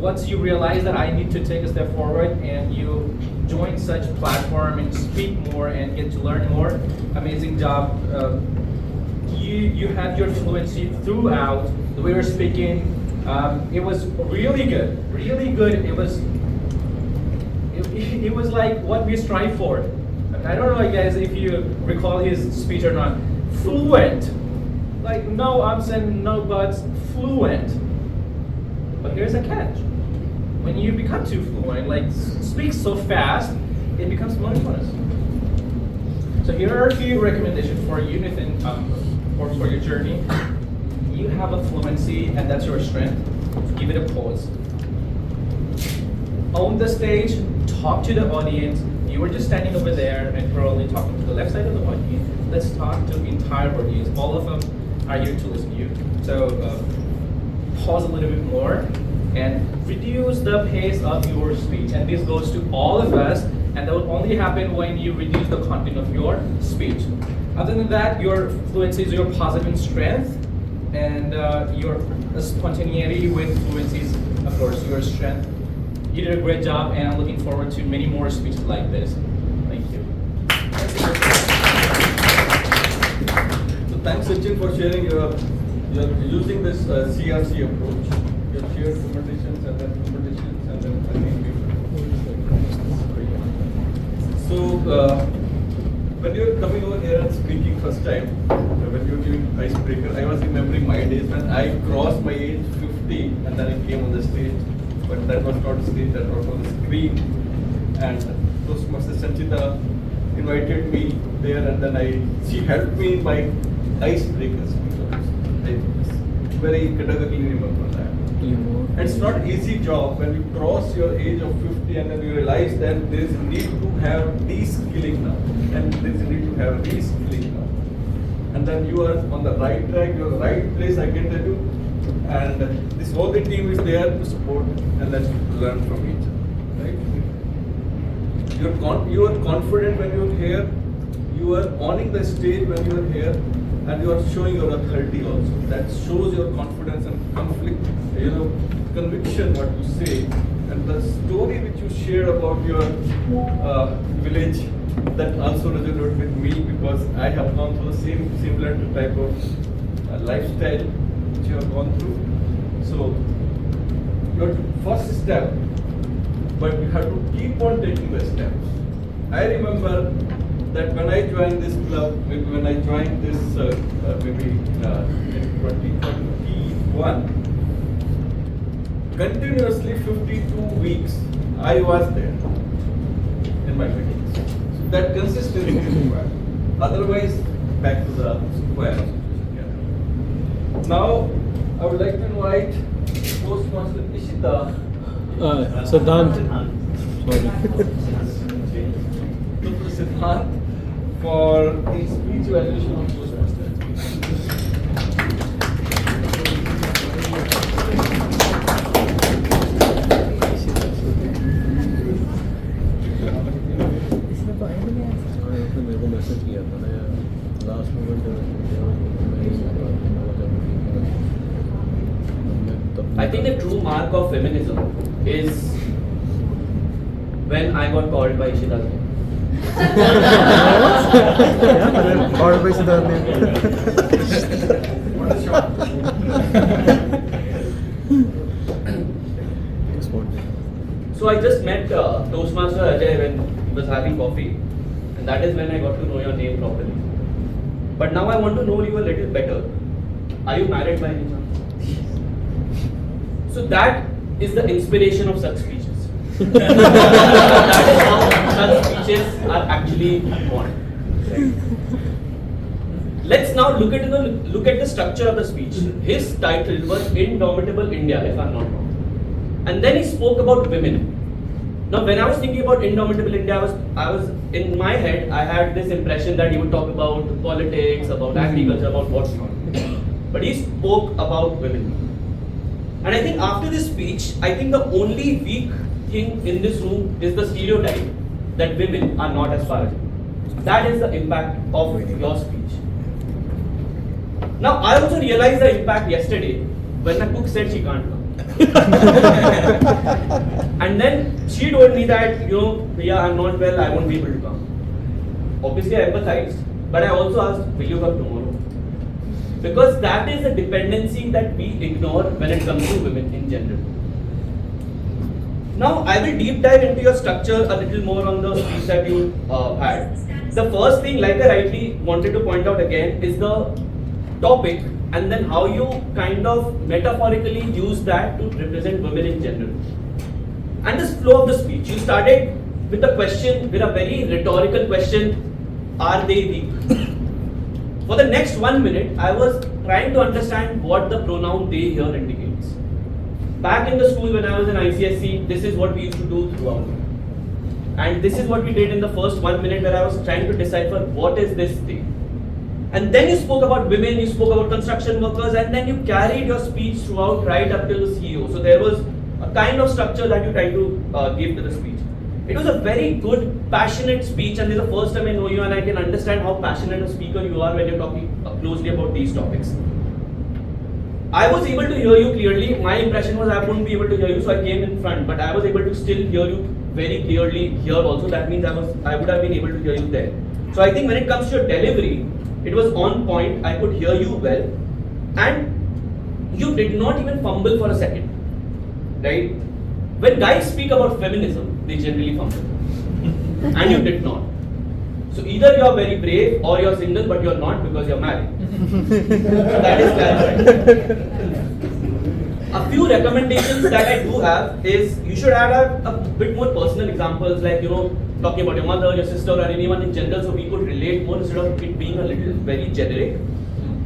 once you realize that I need to take a step forward and you join such platform and speak more and get to learn more, amazing job. You had your fluency throughout the way you're speaking. It was really good, really good. It was like what we strive for. I don't know, guys, if you recall his speech or not. Fluent, like no ups and no buts, fluent. But here's a catch. When you become too fluent, like speak so fast, it becomes monotonous. So here are a few recommendations for you, Nathan, for your journey. You have a fluency and that's your strength. Give it a pause. Own the stage, talk to the audience. You were just standing over there and probably talking to the left side of the audience. Let's talk to the entire audience. All of them are here to listen to you. So pause a little bit more and reduce the pace of your speech. And this goes to all of us, and that will only happen when you reduce the content of your speech. Other than that, your fluency is your positive strength, and your spontaneity with fluency is, of course, your strength. You did a great job, and I'm looking forward to many more speeches like this. Thank you. So thanks, Sachin, for sharing you're using this CRC approach. You have shared competitions and then training people. So when you were coming over here and speaking first time, when you were giving icebreaker, I was remembering my days when I crossed my age 50 and then I came on the stage. But that was not stage, that was on the screen. And Toastmaster Sanchita invited me there, and then she helped me in my icebreaker speech. I very categorically remember that. It's not easy job when you cross your age of 50 and then you realize that there is a need to have de-skilling now, and there is a need to have re-skilling now. And then you are on the right track, you are in the right place, I can tell you. And this whole team is there to support and then learn from each other, right? You are confident when you are here, you are owning the stage when you are here, and you are showing your authority also. That shows your confidence and conviction what you say. And the story which you shared about your village, that also resonated with me because I have gone through the similar type of lifestyle which you have gone through. So your first step, but you have to keep on taking the steps. I remember that when I joined this club, maybe when I joined this in 2021, continuously 52 weeks I was there in my meetings. So that consistency is required. Otherwise, back to the square. Now, I would like to invite Toastmaster Ishita. Siddhant. Siddhant for the speech evaluation of Toastmasters. मेरे को message किया था ना यार last moment I think the true mark of feminism is when I got called by Ishita's name. Called by Siddharth name. So I just met Toastmaster Ajay when he was having coffee, and that is when I got to know your name properly. But now I want to know you a little better. Are you married by any chance? So that is the inspiration of such speeches. That is how such speeches are actually born. Let's now look at the structure of the speech. His title was Indomitable India, if I'm not wrong. And then he spoke about women. Now, when I was thinking about Indomitable India, I was in my head, I had this impression that he would talk about politics, about agriculture, about what's not. But he spoke about women. And I think after this speech, I think the only weak thing in this room is the stereotype that women are not aspiring. That is the impact of your speech. Now, I also realized the impact yesterday when my cook said she can't come. And then she told me that, Priya, I'm not well, I won't be able to come. Obviously, I empathized, but I also asked, will you come tomorrow? Because that is a dependency that we ignore when it comes to women in general. Now, I will deep dive into your structure a little more on the speech that you had. The first thing, like I rightly wanted to point out again, is the topic and then how you kind of metaphorically use that to represent women in general. And this flow of the speech, you started with a question, with a very rhetorical question, are they weak? For the next 1 minute, I was trying to understand what the pronoun they here indicates. Back in the school when I was in ICSE, this is what we used to do throughout. And this is what we did in the first 1 minute where I was trying to decipher what is this thing. And then you spoke about women, you spoke about construction workers, and then you carried your speech throughout right up till the CEO. So there was a kind of structure that you tried to give to the speech. It was a very good, passionate speech, and this is the first time I know you and I can understand how passionate a speaker you are when you're talking closely about these topics. I was able to hear you clearly. My impression was I wouldn't be able to hear you, so I came in front, but I was able to still hear you very clearly here also. That means I would have been able to hear you there. So I think when it comes to your delivery, it was on point. I could hear you well, and you did not even fumble for a second, right? When guys speak about feminism, they generally fumble, and you did not. So either you are very brave or you are single, but you are not because you are married. So that is clarified. A few recommendations that I do have is you should add a bit more personal examples, like talking about your mother, your sister, or anyone in general, so we could relate more instead of it being a little very generic.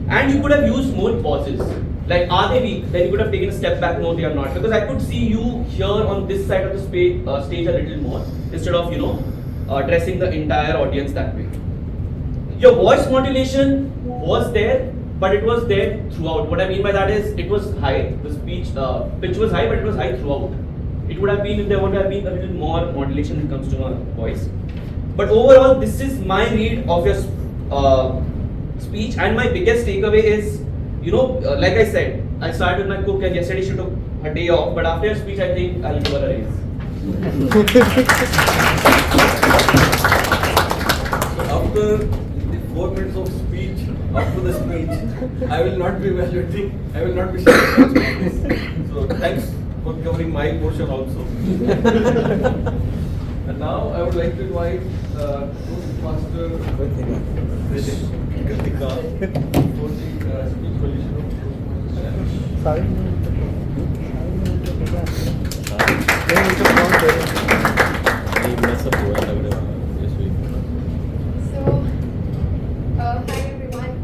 And you could have used more pauses. Like, are they weak? Then you could have taken a step back. No, they are not. Because I could see you here on this side of the stage a little more instead of addressing the entire audience that way. Your voice modulation was there, but it was there throughout. What I mean by that is it was high. The speech pitch was high, but it was high throughout. It would have been if there would have been a little more modulation when it comes to my voice. But overall, this is my read of your speech, and my biggest takeaway is, like I said, I started with my cook, and yesterday she took her day off. But after your speech, I think I'll give her a raise. After the 4 minutes of speech, after the speech, I will not be evaluating, I will not be sharing on this. So thanks for covering my portion also. And now I would like to invite Toastmaster Kritika for the speech position of Toastmaster. Hi everyone.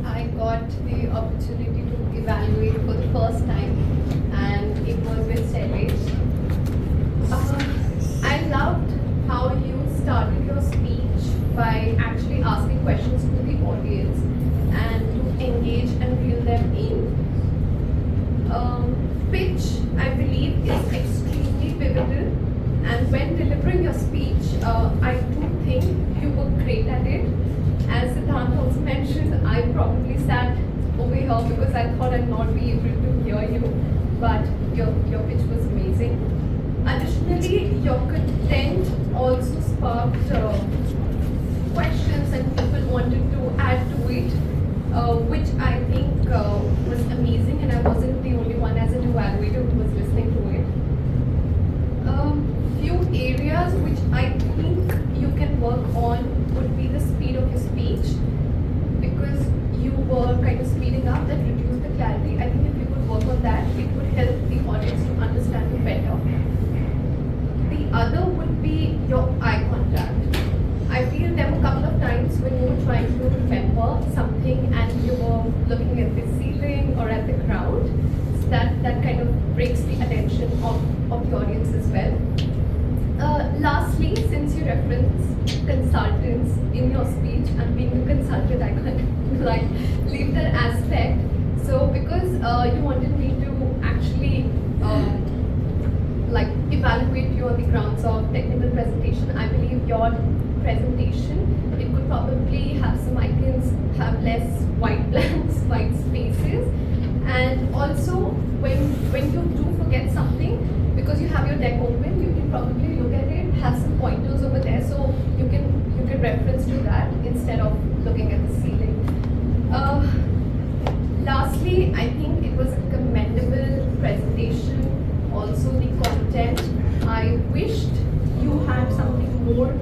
I got the opportunity to evaluate for the first time, and it was with Shailesh. I loved how you started your speech by actually asking questions to the audience and to engage and reel them in. Pitch, I believe, is extremely pivotal, and when delivering your speech, I do think you were great at it. As Siddhant also mentioned, I probably sat over here because I thought I'd not be able to hear you, but your pitch was amazing. Additionally, your content also sparked questions and people wanted to add to it, which I think was amazing, and I wasn't the only one as an evaluator who was listening to it. Few areas which I think you can work on would be the speed of your speech, because you were kind of speeding up, that reduced the clarity. I think if you could work on that, it would help the audience to understand you better. The other would be your eye contact. I feel there were a couple of times when you were trying to remember something and you were looking at the ceiling or at the crowd. So that kind of breaks the attention of the audience as well. Lastly, since you referenced consultants in your speech, and being a consultant, I can't leave that aspect. So because you wanted me to actually like evaluate you on the grounds of technical presentation. I believe your presentation, it could probably have some icons, have less white blanks, white spaces, and also when you do forget something, because you have your deck open, you can probably look at it, have some pointers over there, so you can reference to that instead of looking at the ceiling. Lastly, I think it was a commendable presentation. Also the content, I wished you had something more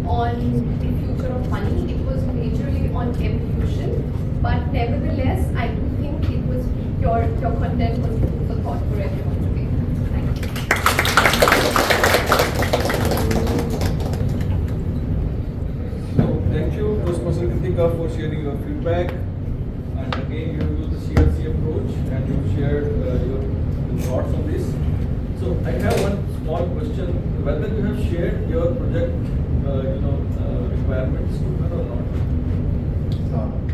on the future of money. It was majorly on evolution, but nevertheless, I do think it was your content was food for thought for everyone today. Thank you. So thank you, Toastmaster Kritika, for sharing your feedback. And again, you have used the CRC approach and you shared your thoughts on this. So I have one small question: whether you have shared your project, requirements to her or not?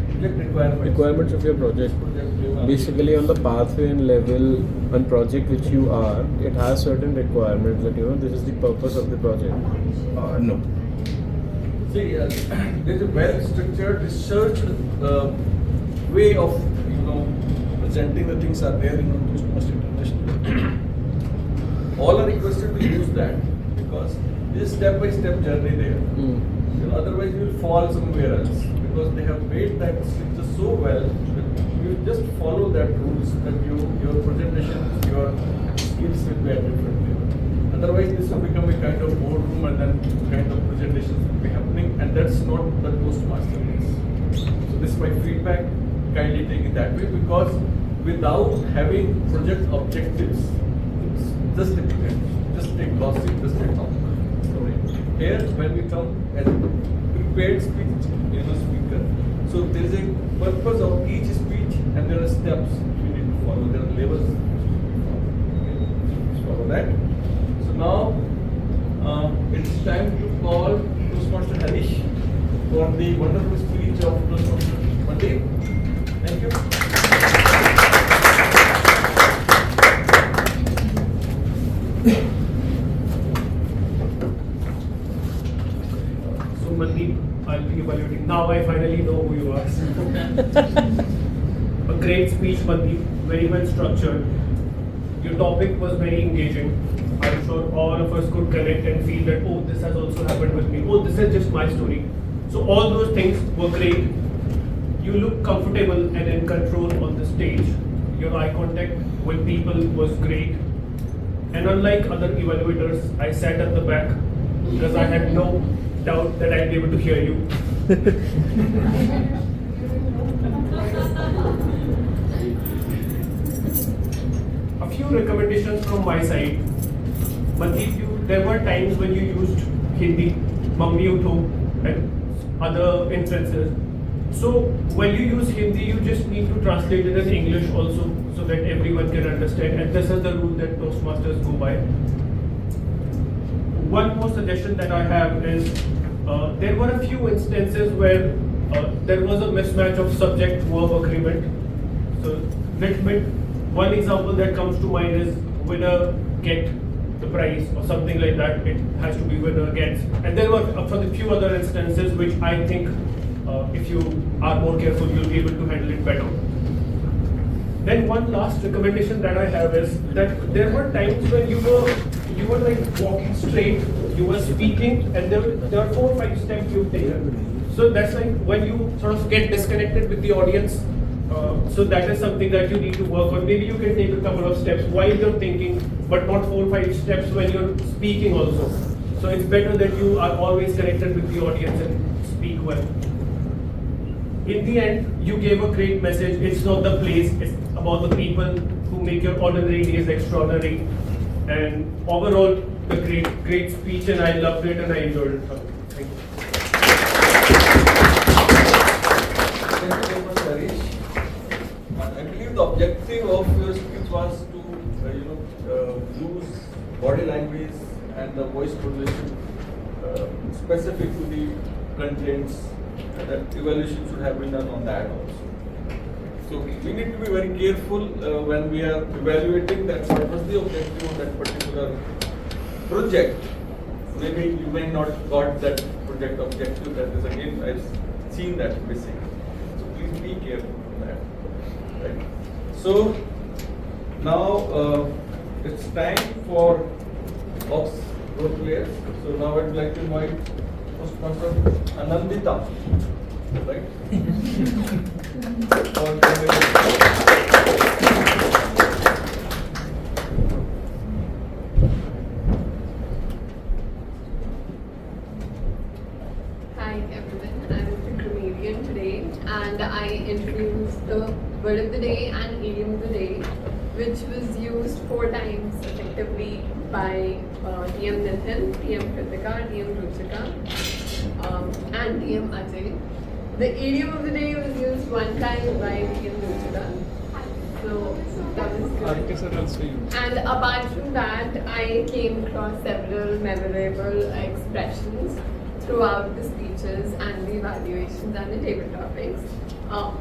Project Requirements of your project. Basically, on the pathway and level and project which you are, it has certain requirements that this is the purpose of the project. No. See, there's a well-structured, researched way of presenting the things are there in Toastmasters International. All are requested to use that because this step-by-step journey there. Otherwise, you will fall somewhere else because they have made that structure so well that you just follow that rules that your presentation, your skills will be at different level. Otherwise, this will become a kind of boardroom and then kind of presentations will be happening, and that's not the Toastmaster is. So this is my feedback. Kindly take it that way because without having project objectives, it's just a gossip, just a talk. Here, when we come as a prepared speaker, so there is a purpose of each speech and there are steps you need to follow. There are levels you follow that. So now it's time to call Toastmaster Harish for the wonderful speech of Toastmaster Pandit. Thank you. So Mandeep, I'll be evaluating. Now I finally know who you are. A great speech, Mandeep, very well structured. Your topic was very engaging. I'm sure all of us could connect and feel that, oh, this has also happened with me. Oh, this is just my story. So all those things were great. You look comfortable and in control on the stage. Your eye contact with people was great. And unlike other evaluators, I sat at the back because I had no doubt that I'd be able to hear you. A few recommendations from my side. Mandeep, there were times when you used Hindi, Mammi Utho, and other instances. So when you use Hindi, you just need to translate it in English also so that everyone can understand. And this is the rule that Toastmasters go by. One more suggestion that I have is there were a few instances where there was a mismatch of subject-verb agreement. So one example that comes to mind is winner get the prize or something like that. It has to be winner gets. And there were a few other instances which I think if you are more careful, you'll be able to handle it better. Then one last recommendation that I have is that there were times when you were like walking straight, you were speaking, and there are 4 or 5 steps you've taken. So that's like when you sort of get disconnected with the audience. So that is something that you need to work on. Maybe you can take a couple of steps while you're thinking, but not 4 or 5 steps when you're speaking also. So it's better that you are always connected with the audience and speak well. In the end, you gave a great message. It's not the place, it's about the people who make your ordinary days extraordinary. And overall, a great speech, and I loved it and I enjoyed it. Thank you. Thank you very much, Harish. I believe the objective of your speech was to, use body language and the voice modulation specific to the contents. That evaluation should have been done on that also. So we need to be very careful when we are evaluating that what was the objective of that particular project, maybe you may not got that project objective. That is again, I've seen that missing. So please be careful on that. Right. So now it's time for box role players. So now I'd like to invite Postmaster Anandita. Right? Hi everyone, I'm the comedian today and I introduce the word of the day and idiom of the day, which was used 4 times effectively by TM Nithin, TM Kritika, TM Ruchika and TM Ajay. The idiom of the day was used 1 time by TM Ruchika. So that was good. And apart from that, I came across several memorable expressions throughout the speeches and the evaluations and the table topics.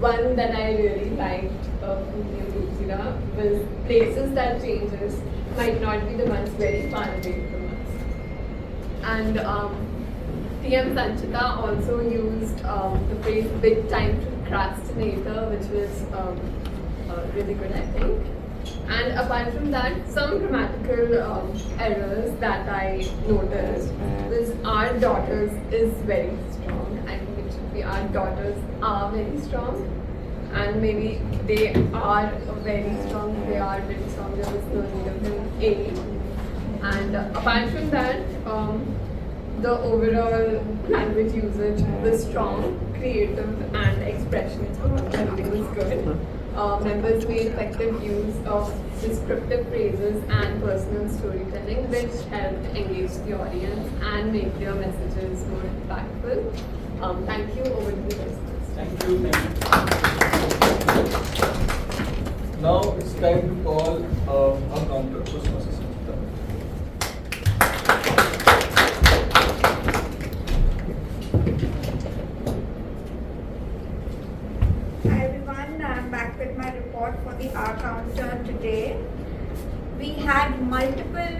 One that I really liked from TM Ruchika was places that changes might not be the ones very far away from us. And TM Sanchita also used the phrase big time procrastinator, which was really good, I think. And apart from that, some grammatical errors that I noticed was our daughters is very strong. I think it should be our daughters are very strong. And maybe they are very strong, there was no need of them A. And apart from that, the overall language usage was strong, creative and expressions, everything was good. Members made effective use of descriptive phrases and personal storytelling, which helped engage the audience and make their messages more impactful. Thank you. Over to the listeners. Thank you. Now it's time to call our counter, Postmaster Sanchita. Hi everyone, I'm back with my report for the R counter today. We had multiple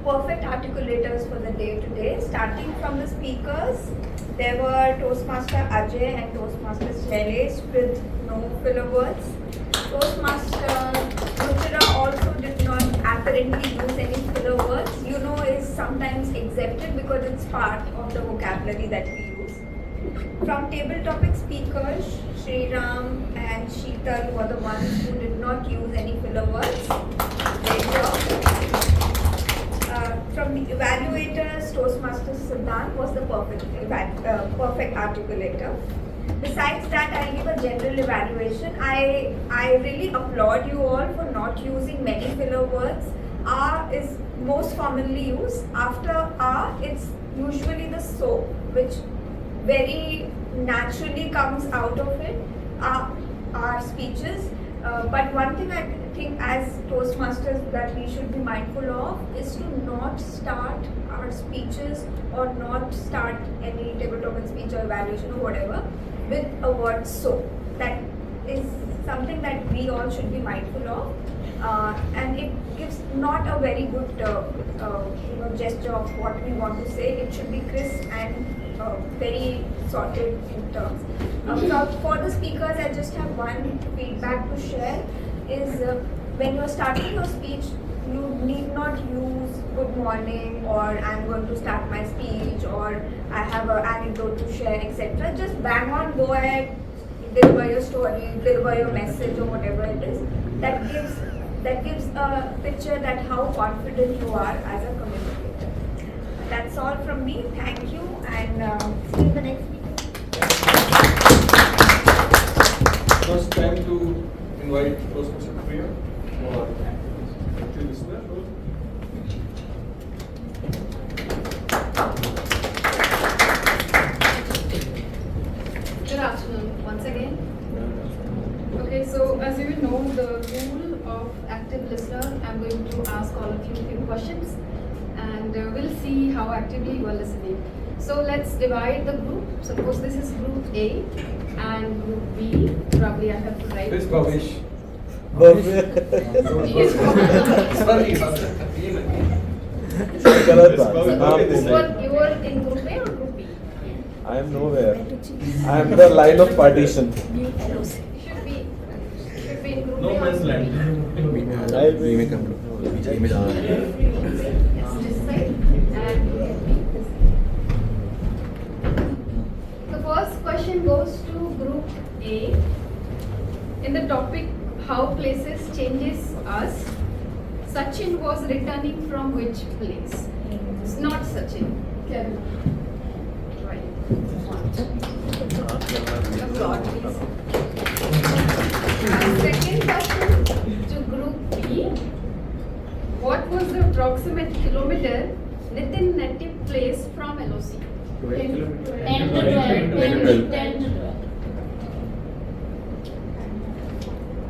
perfect articulators for the day today. Starting from the speakers, there were Toastmaster Ajay and Toastmaster Shailesh with no filler words. Toastmaster Ruchira also did not apparently use any filler words. You know, is sometimes accepted because it's part of the vocabulary that we use. From table topic speakers, Sriram and Sheetal were the ones who did not use any filler words. Great job. From the evaluators, Toastmaster Siddhant was the perfect articulator. Besides that, I'll give a general evaluation. I really applaud you all for not using many filler words. R is most commonly used. After R, it's usually the so, which very naturally comes out of it, our speeches. But one thing I think as Toastmasters that we should be mindful of is to not start our speeches or not start any table topic speech or evaluation or whatever with a word so. That is something that we all should be mindful of. And it gives not a very good gesture of what we want to say. It should be crisp and very sorted in terms. For the speakers, I just have one feedback to share is when you are starting your speech, you need not use good morning or I'm going to start my speech or I have an anecdote to share, etc. Just bang on, go ahead, deliver your story, deliver your message or whatever it is. That gives a picture that how confident you are as a communicator. That's all from me. Thank you and see you in the next meeting. Now it's time to invite Toastmaster Priya for active listener role. Good afternoon once again. Okay, so as you know, the rule of active listener, I'm going to ask all of you a few questions and we'll see how actively you are listening. So let's divide the group. Suppose this is group A and group B. Probably I have to write. This Bhavish. Sorry. गलत बात आप You were in group A or group B? I am nowhere. I am the line of partition. Should be in group No A or man's group land. B. I'll be Yes, this side and look at me. The first question goes to group A. In the topic how places changes us, Sachin was returning from which place? It's not Sachin. Right. Applaud, please. Second question to group B. What was the approximate kilometer Nitin Native place from LOC? 10 to 12. 10 to 12.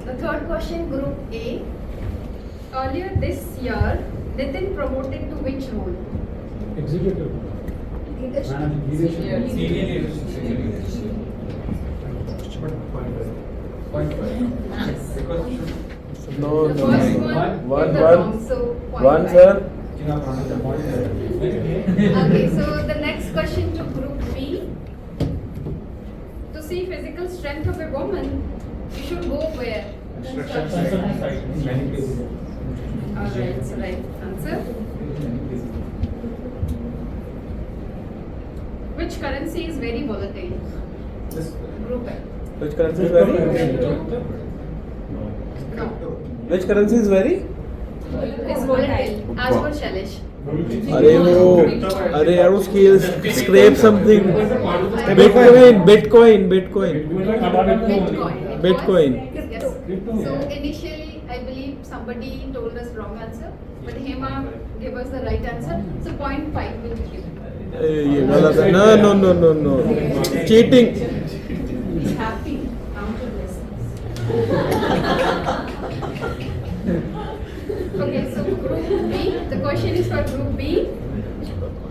The third question, group A. Earlier this year, Nitin promoted to which role? Executive. Senior leadership. No, The no. first one is the wrong, so point One, five. sir. Okay, so the next question to group B. To see physical strength of a woman, you should go where? Alright, so right answer. Which currency is very volatile? Group A. Which currency is very? No. Which currency is very? It's volatile, as per Shailesh. अरे यार उसकी scrape something. Bitcoin. Yes. So initially, I believe somebody told us wrong answer, but Hema gave us the right answer. So 0.5 will be given. ये गलत है. No. Cheating. Be happy. Count your blessings. Okay, so group B. The question is for group B.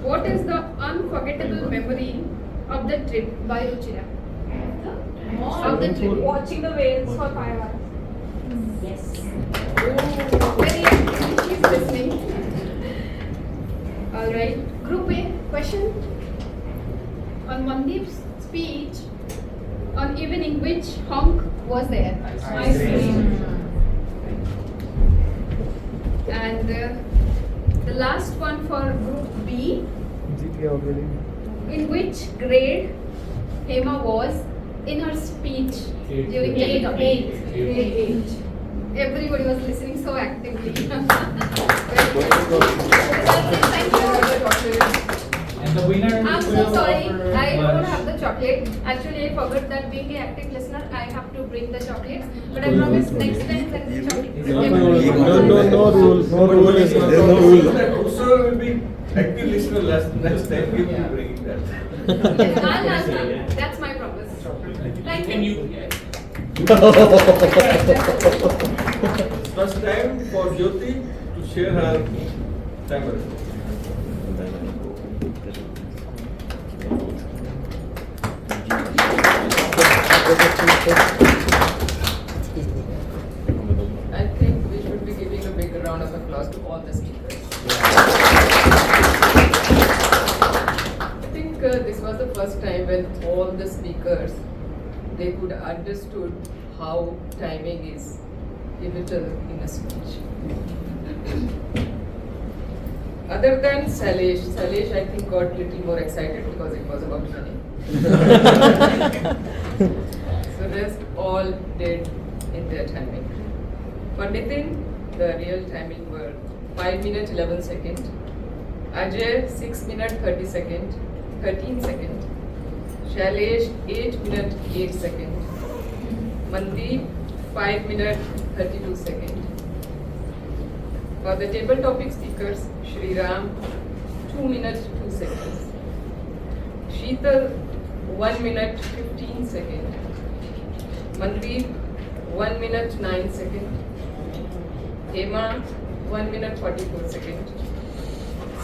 What is the unforgettable memory of the trip by Ruchira? Of the trip. Watching the whales for 5 hours. Yes. Very active. She's listening. Alright. Group A. Question. On Mandeep's speech, on evening which honk was there? Ice cream. And the last one for group B. In which grade Hema was in her speech during the topic? Eight. Everybody was listening so actively. Thank you. And the winner I'm so sorry, I don't have the chocolate. Actually, I forgot that being an active listener, I have to bring the chocolates. But I promise next time there is chocolate. No rule. There's no rule. Whosoever will be active listener next time, we will be bringing that. Yes, I'll ask you. That's my promise. Thank you. First time for Jyoti to share her timer. I think we should be giving a big round of applause to all the speakers. I think this was the first time when all the speakers, they could understood how timing is pivotal in a speech. Other than Salesh I think got a little more excited because it was about money. So rest all did in their timing. For Nitin, the real timing were 5 minutes 11 seconds. Ajay 6 minutes 13 seconds. Shailesh 8 minutes 8 seconds. Mandeep 5 minutes 32 seconds. For the table topic speakers, Shri Ram 2 minutes 2 seconds. Sheetal 1 minute 15 seconds. Mandeep 1 minute 9 seconds. Hema 1 minute 44 seconds.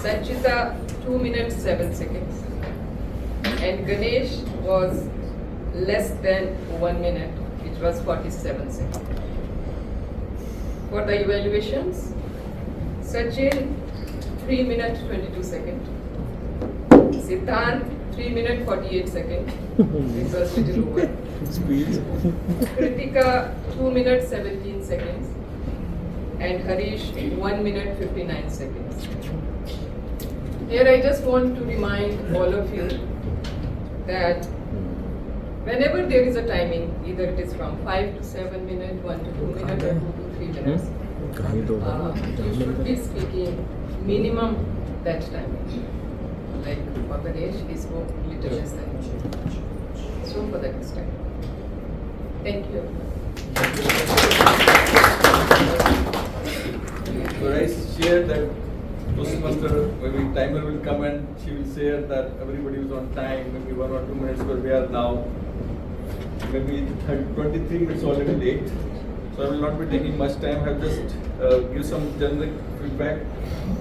Sanchita 2 minutes 7 seconds. And Ganesh was less than 1 minute, which was 47 seconds. For the evaluations, Sachin 3 minutes 22 seconds. Siddhant, 3 minutes 48 seconds. This was little over. Speed. Kritika, 2 minutes 17 seconds. And Harish, 1 minute 59 seconds. Here I just want to remind all of you that whenever there is a timing, either it is from 5 to 7 minutes, 1 to 2 minutes, or 2 to 3 minutes, you should be speaking minimum that timing. Like Bangladesh is spoke little less than. So for that time. Thank you. So I shared that Toastmaster, maybe timer will come and she will share that everybody was on time, maybe 1 or 2 minutes, but we are now maybe 23 minutes already late. So I will not be taking much time. I will just give some generic feedback.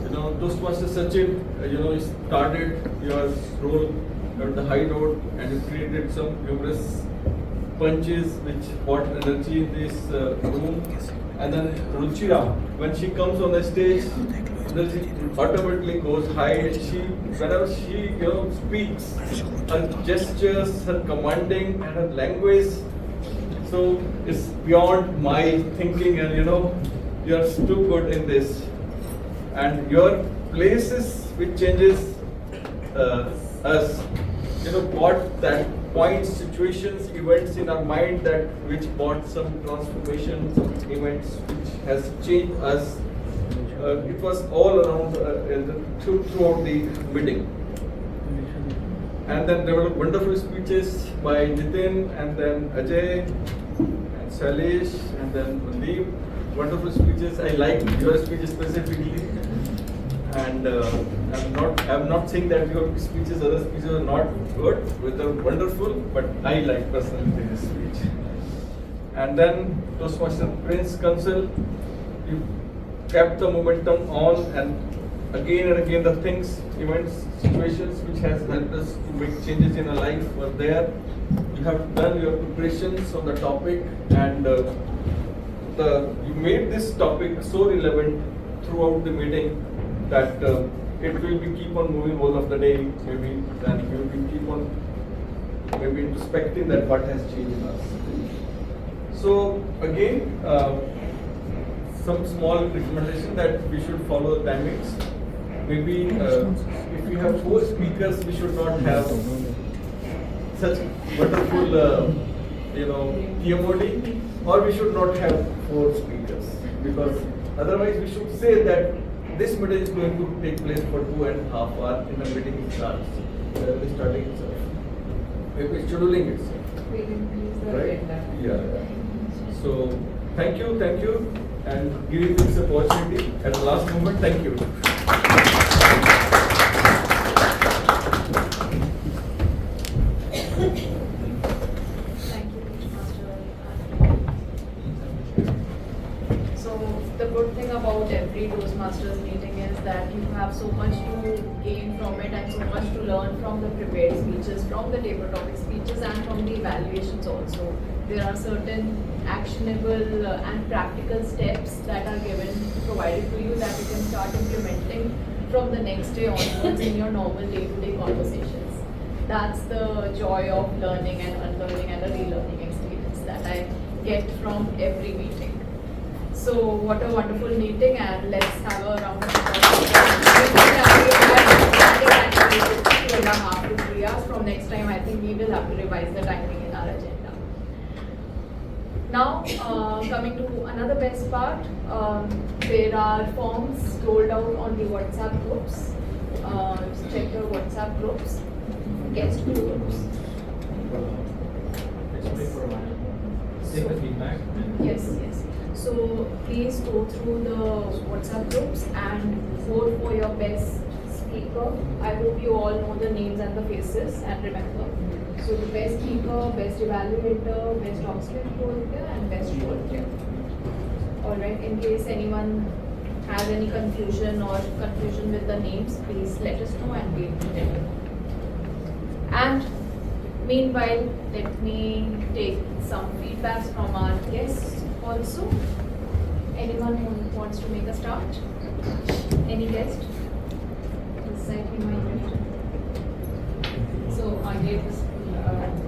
You know, Toastmaster Sachin, you started your role at the high note and you created some numerous punches which brought energy in this room. And then Ruchira, when she comes on the stage, energy automatically goes high. And whenever she speaks, her gestures, her commanding, and her language, so it's beyond my thinking. And you are too good in this. And your places which changes us, what that points, situations, events in our mind that which brought some transformation, some events which has changed us. It was all around throughout the meeting. And then there were wonderful speeches by Nitin and then Ajay and Salish and then Mandeep. Wonderful speeches. I like your speech specifically. And I'm not saying that your speeches, other speeches are not good, they're wonderful, but I like personally this speech. And then Toastmaster Prince Council, you kept the momentum on, and again the things, events, situations which has helped us to make changes in our life were there. You have done your preparations on the topic, and you made this topic so relevant throughout the meeting that it will be keep on moving all of the day, maybe, and you will keep on maybe introspecting that what has changed in us. So again, some small recommendation that we should follow the timings. Maybe if we have 4 speakers, we should not have such wonderful, TMOD, or we should not have 4 speakers, because otherwise we should say that this meeting is going to take place for 2.5 hours in the meeting starts, the starting itself. Maybe scheduling itself. We increase the Right? agenda. Yeah. So thank you, and giving this opportunity at the last moment. Thank you. Thank you, Toastmaster. So the good thing about every Toastmasters meeting is that you have so much to gain from it and so much to learn from the prepared speeches, from the table topic speeches, and from the evaluations also. There are certain actionable and practical steps that are provided to you that you can start implementing from the next day onwards in your normal day-to-day conversations. That's the joy of learning and unlearning and a relearning experience that I get from every meeting. So what a wonderful meeting, and let's have a round of applause. 2.5 to 3 hours. From next time, I think we will have to revise the timing in our agenda. Now, coming to another best part, there are forms rolled out on the WhatsApp groups. Check your WhatsApp groups, guest groups. Take the feedback. Yes. So please go through the WhatsApp groups and vote for your best speaker. I hope you all know the names and the faces and remember. So the best speaker, best evaluator, best Oxford volunteer, and best volunteer. Alright, in case anyone has any confusion with the names, please let us know and we'll tell you. And meanwhile, let me take some feedbacks from our guests also. Anyone who wants to make a start? Any guest? exactly my question. So I gave this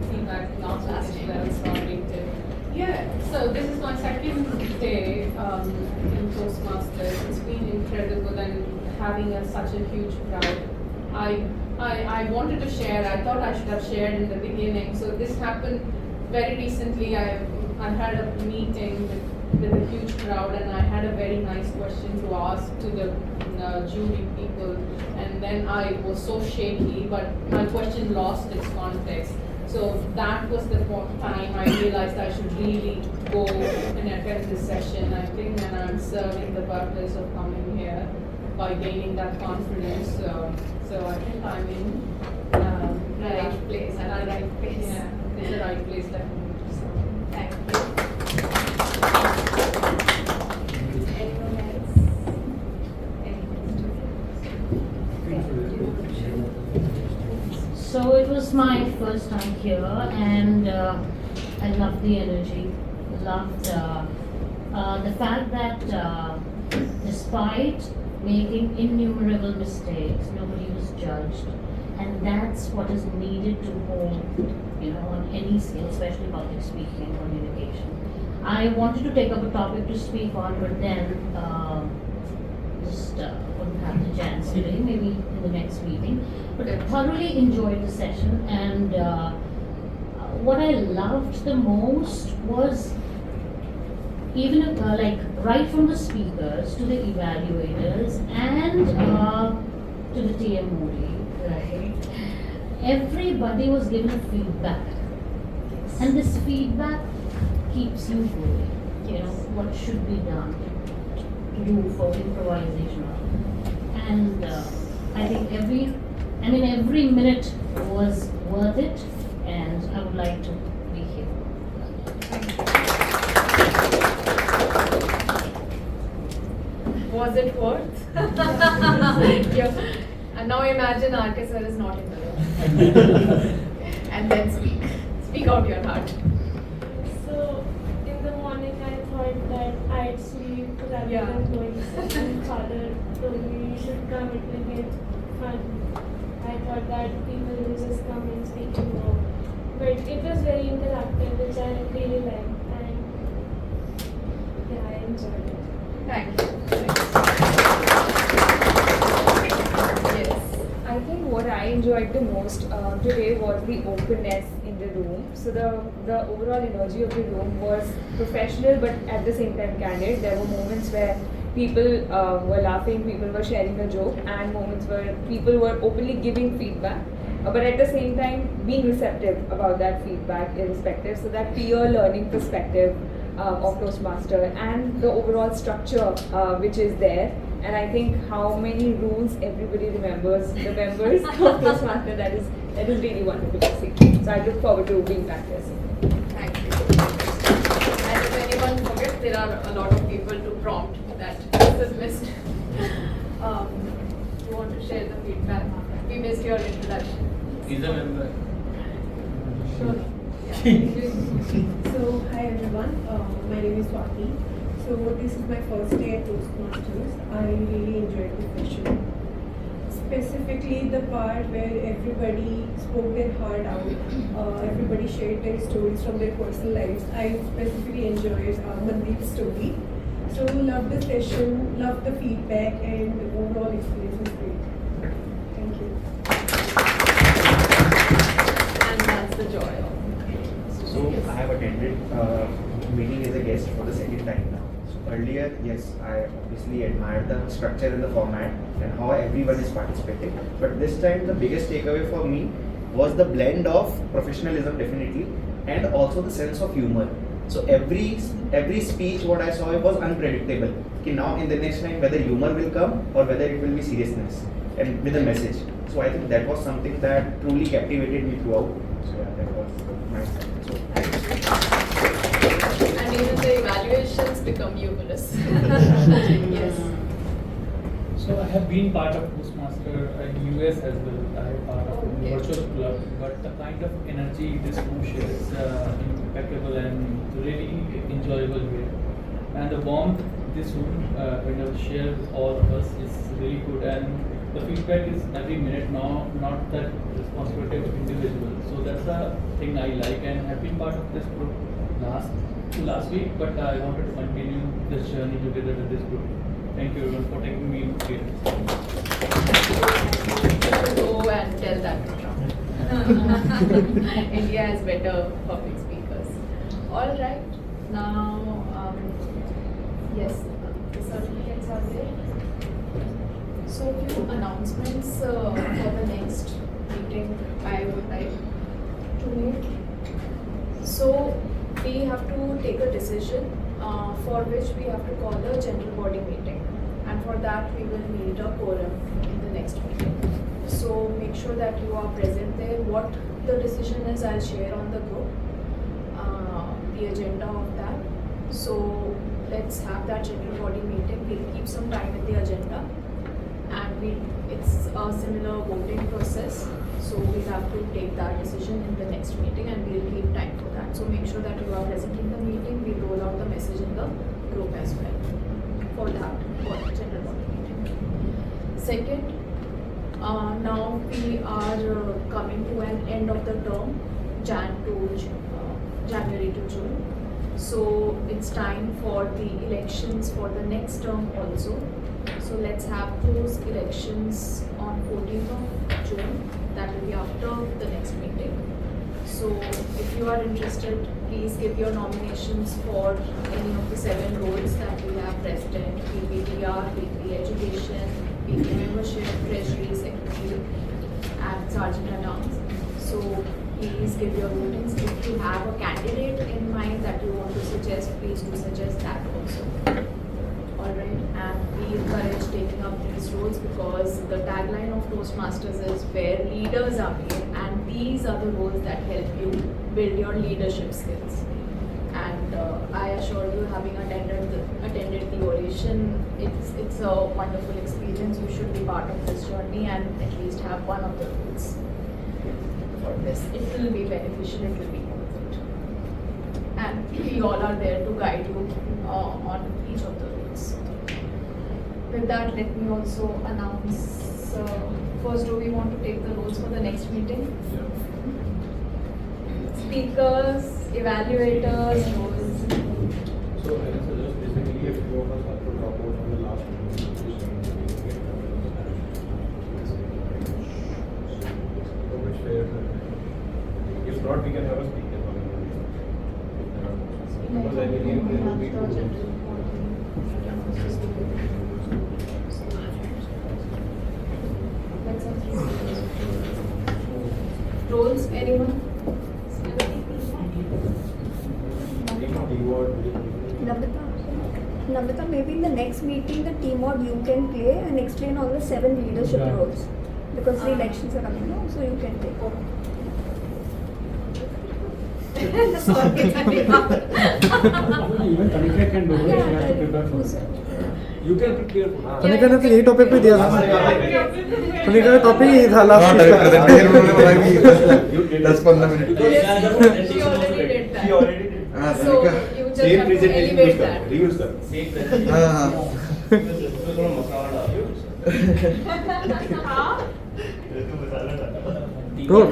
feedback last week as well, so I LinkedIn. Yeah, so this is my second day in Toastmasters. It's been incredible and having such a huge crowd. I wanted to share. I thought I should have shared in the beginning. So this happened very recently. I had a meeting with a huge crowd, and I had a very nice question to ask to the jury people, and then I was so shaky, but my question lost its context. So that was the time I realized I should really go and attend this session. I think, and I'm serving the purpose of coming here by gaining that confidence. So I think I'm in the right place. At the right place. Yeah, it's the right place definitely. So Thank you. Anyone else? So it was my first time here, and I loved the energy, loved the fact that despite making innumerable mistakes, nobody was judged, and that's what is needed to hold, on any skill, especially public speaking and communication. I wanted to take up a topic to speak on, but then just wouldn't have the chance today, maybe in the next meeting. But I thoroughly enjoyed the session, and what I loved the most was even right from the speakers to the evaluators and to the TMOD, right? Everybody was given a feedback, and this feedback keeps you going. What should be done to do for improvisation, and I think every minute was worth it, and I would like to be here. Was it worth? Yeah. And now imagine RK sir is not in the room. And then speak out your heart. So in the morning I thought that I'd sleep rather than going to sleep. And father told me you should come, it will be fun. I thought that people will just come and speak to more. But it was very interactive, which I really liked, and yeah, I enjoyed it. Thank you. Yes. I think what I enjoyed the most today was the openness in the room. So the overall energy of the room was professional, but at the same time candid. There were moments where people were laughing, people were sharing a joke, and moments where people were openly giving feedback, but at the same time being receptive about that feedback irrespective. So that peer learning perspective of Toastmaster and the overall structure which is there. And I think how many rules everybody remembers, the members of Toastmaster, that is really wonderful to see. So I look forward to being back there soon. Thank you. And if anyone forgets, there are a lot of people to prompt that this is missed. You want to share the feedback? We missed your introduction. He's a member. Sure. So, hi everyone, my name is Swati. So, this is my first day at Toastmasters. I really enjoyed the session. Specifically, the part where everybody spoke their heart out, everybody shared their stories from their personal lives. I specifically enjoyed Mandeep's story. So, love the session, love the feedback, and the overall experience was great. Thank you. And that's the joy of. So I have attended meeting as a guest for the second time now. So earlier, yes, I obviously admired the structure and the format and how everyone is participating. But this time, the biggest takeaway for me was the blend of professionalism, definitely, and also the sense of humor. So every speech, what I saw, it was unpredictable. Okay, now in the next time, whether humor will come or whether it will be seriousness and with a message. So I think that was something that truly captivated me throughout. So yeah, that was nice. So And even the evaluations become humorous. Yes. So I have been part of Toastmaster in US as well. I am part of a virtual club, but the kind of energy this room shares impeccable and really enjoyable way. And the warmth this room share with all of us is really good. And the feedback is every minute now, not that responsibility of individual. So that's the thing I like, and have been part of this group last week, but I wanted to continue this journey together with this group. Thank you everyone for taking me here. Go and tell that to Trump. India has better public speakers. All right, now, yes, the certificates are there. So, a few announcements for the next meeting I would like to make. So, we have to take a decision for which we have to call a general body meeting, and for that we will need a quorum in the next meeting. So make sure that you are present there. What the decision is, I'll share on the group the agenda of that. So let's have that general body meeting. We'll keep some time in the agenda, and it's a similar voting process. So we'll have to take that decision in the next meeting, and we'll keep time for that. So make sure that you are present in the meeting. We'll roll out the message in the group as well for that general body meeting. Second, now we are coming to an end of the term, January to June. So it's time for the elections for the next term also. So let's have those elections on 14th of June. That will be after the next meeting. So if you are interested, please give your nominations for any of the 7 roles that we have: President, PPTR, VP Education, VP Membership, Treasury, Secretary, and Sergeant at Arms. So please give your votings. If you have a candidate in mind that you want to suggest, please do suggest that also. Alright, and we encourage taking up these roles because the tagline of Toastmasters is where leaders are made, and these are the roles that help you build your leadership skills. And I assure you, having attended the oration, it's a wonderful experience. You should be part of this journey and at least have one of the roles for this. It will be beneficial, it will be worth it. And we all are there to guide you on each of the roles. With that, let me also announce, first, do we want to take the roles for the next meeting? Speakers, evaluators, roles. So I can suggest basically if you of us have to drop out from the last if not, we can have a speaker. Because I believe there will be Roles, anyone? Namrata, maybe in the next meeting, the team mod you can play and explain all the 7 leadership roles, because the elections are coming now, so you can take over. Even Tanika can do it. She has to prepare for it. You can prepare. Tanika ने तो यही topic पे दिया था. Tanika का topic ही था last week. 10-15 minute. She already did that. So you just have to elevate that. Reuse that.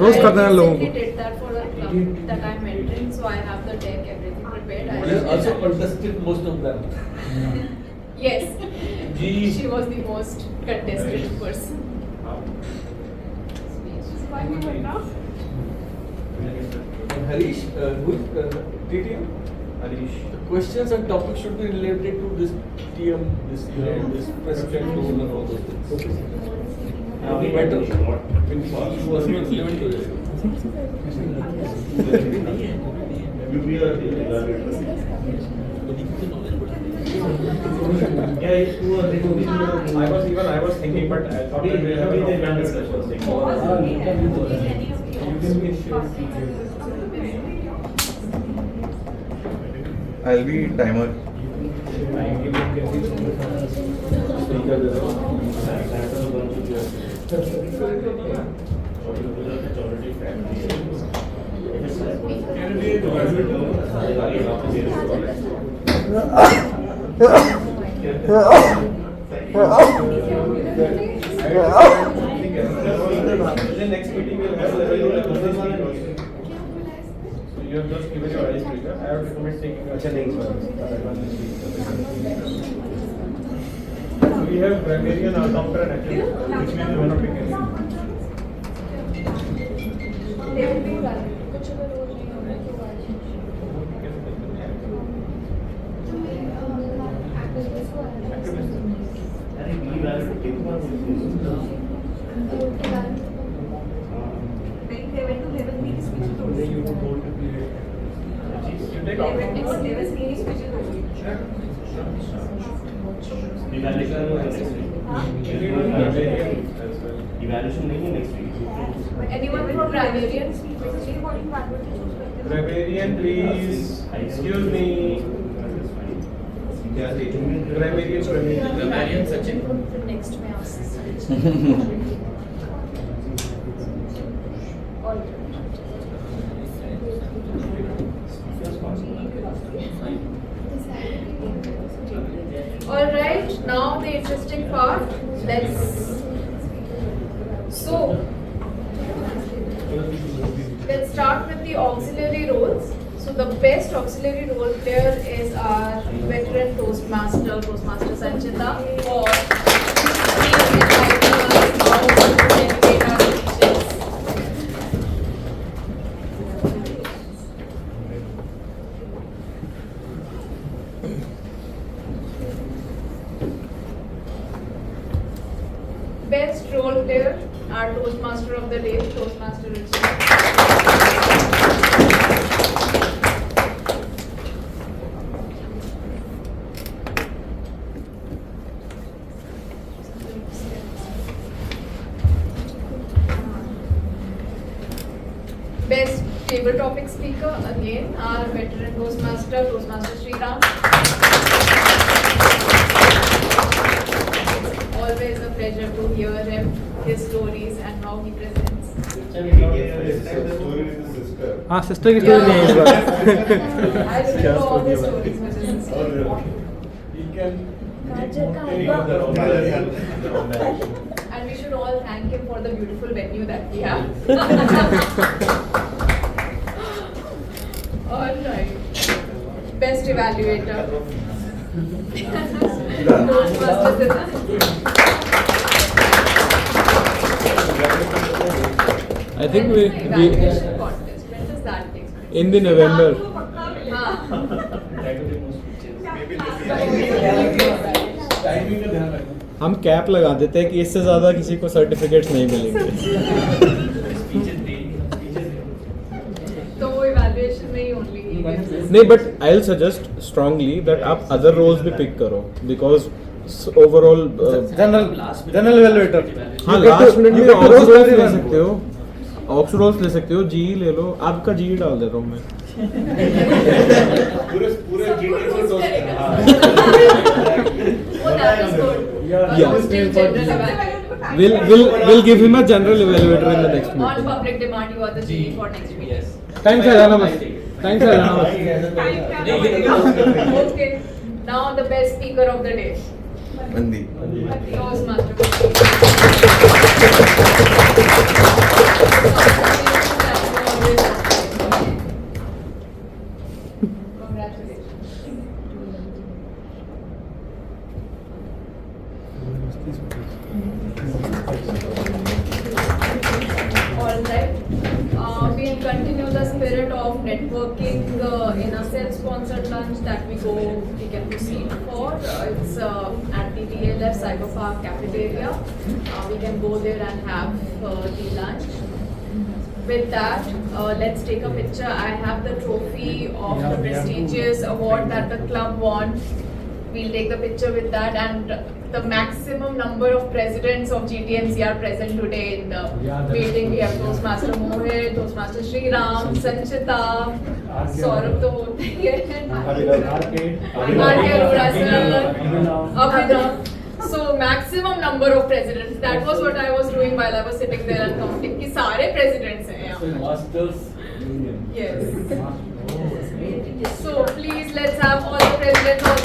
रोज करना है लोगों को. I did that for a club that I'm entering, so I have the deck, everything prepared. But has also contested most of them. Yes, she was the most contested person. Harish, who is TTM? Harish. The questions and topics should be related to this TM, this event, this president role and all those things. Better. He was not relevant to this. You be a evaluator. I was thinking, but I thought that we have a plan discussion. I'll be timer. the next meeting we'll have level 2 level 3 speakers. So you have just given your icebreaker. I would recommend taking a challenge one. So we have grammarian, counter and active, which means we will not pick any. Evaluation नहीं है next week. Anyone from grammarian? Grammarian, please. Excuse me. Grammarian Sachin. Next may ask. All right, now the interesting part. Let's start with the auxiliary roles. So the best auxiliary role player is our veteran Toastmaster Sanchita, or best role player, our Toastmaster of the day, Toastmaster Richard. Best table topic speaker, again, our veteran Toastmaster Sriram. Always a pleasure to hear him, his stories and how he presents. हाँ sister की story नहीं है इस बार I remember all the stories with his sister. And we should all thank him for the beautiful venue that we have. All right. Best evaluator. I think we Evaluation contest. When does that take place? in the November. हम cap लगा देते हैं कि इससे ज़्यादा किसी को certificates नहीं मिलेंगे. तो वो evaluation में ही only. नहीं, but I'll suggest strongly that आप other roles भी pick करो because overall जनरल एवेलुएटर हाँ लास्ट मिनट में ऑक्स रोल्स ले सकते हो, ऑक्स रोल्स ले सकते हो, जी ले लो, आपका जी डाल देता हूँ मैं. पूरे GTMC Oh, that is good. Yeah. Still general evaluator. We'll give him a general evaluator in the next On meeting. public demand, you are the GE for next week. Yes. Time से जाना बस time से जाना बस Okay. Now the best speaker of the day. Mandi. Toastmaster. Alright. We'll continue the spirit of networking in a self-sponsored lunch that we can proceed for. It's at the DLF Cyber Park cafeteria. We can go there and have the lunch. With that, let's take a picture. I have the trophy of the prestigious award that the club won. We'll take the picture with that, and the maximum number of presidents of GTMC are present today in the meeting. We have Toastmaster Mohit, Toastmaster Sriram, Sanchita, Saurabh to hote hi hai, So maximum number of presidents. That was what I was doing while I was sitting there and counting. कि सारे presidents हैं यहाँ. Yes. So please let's have all the presidents.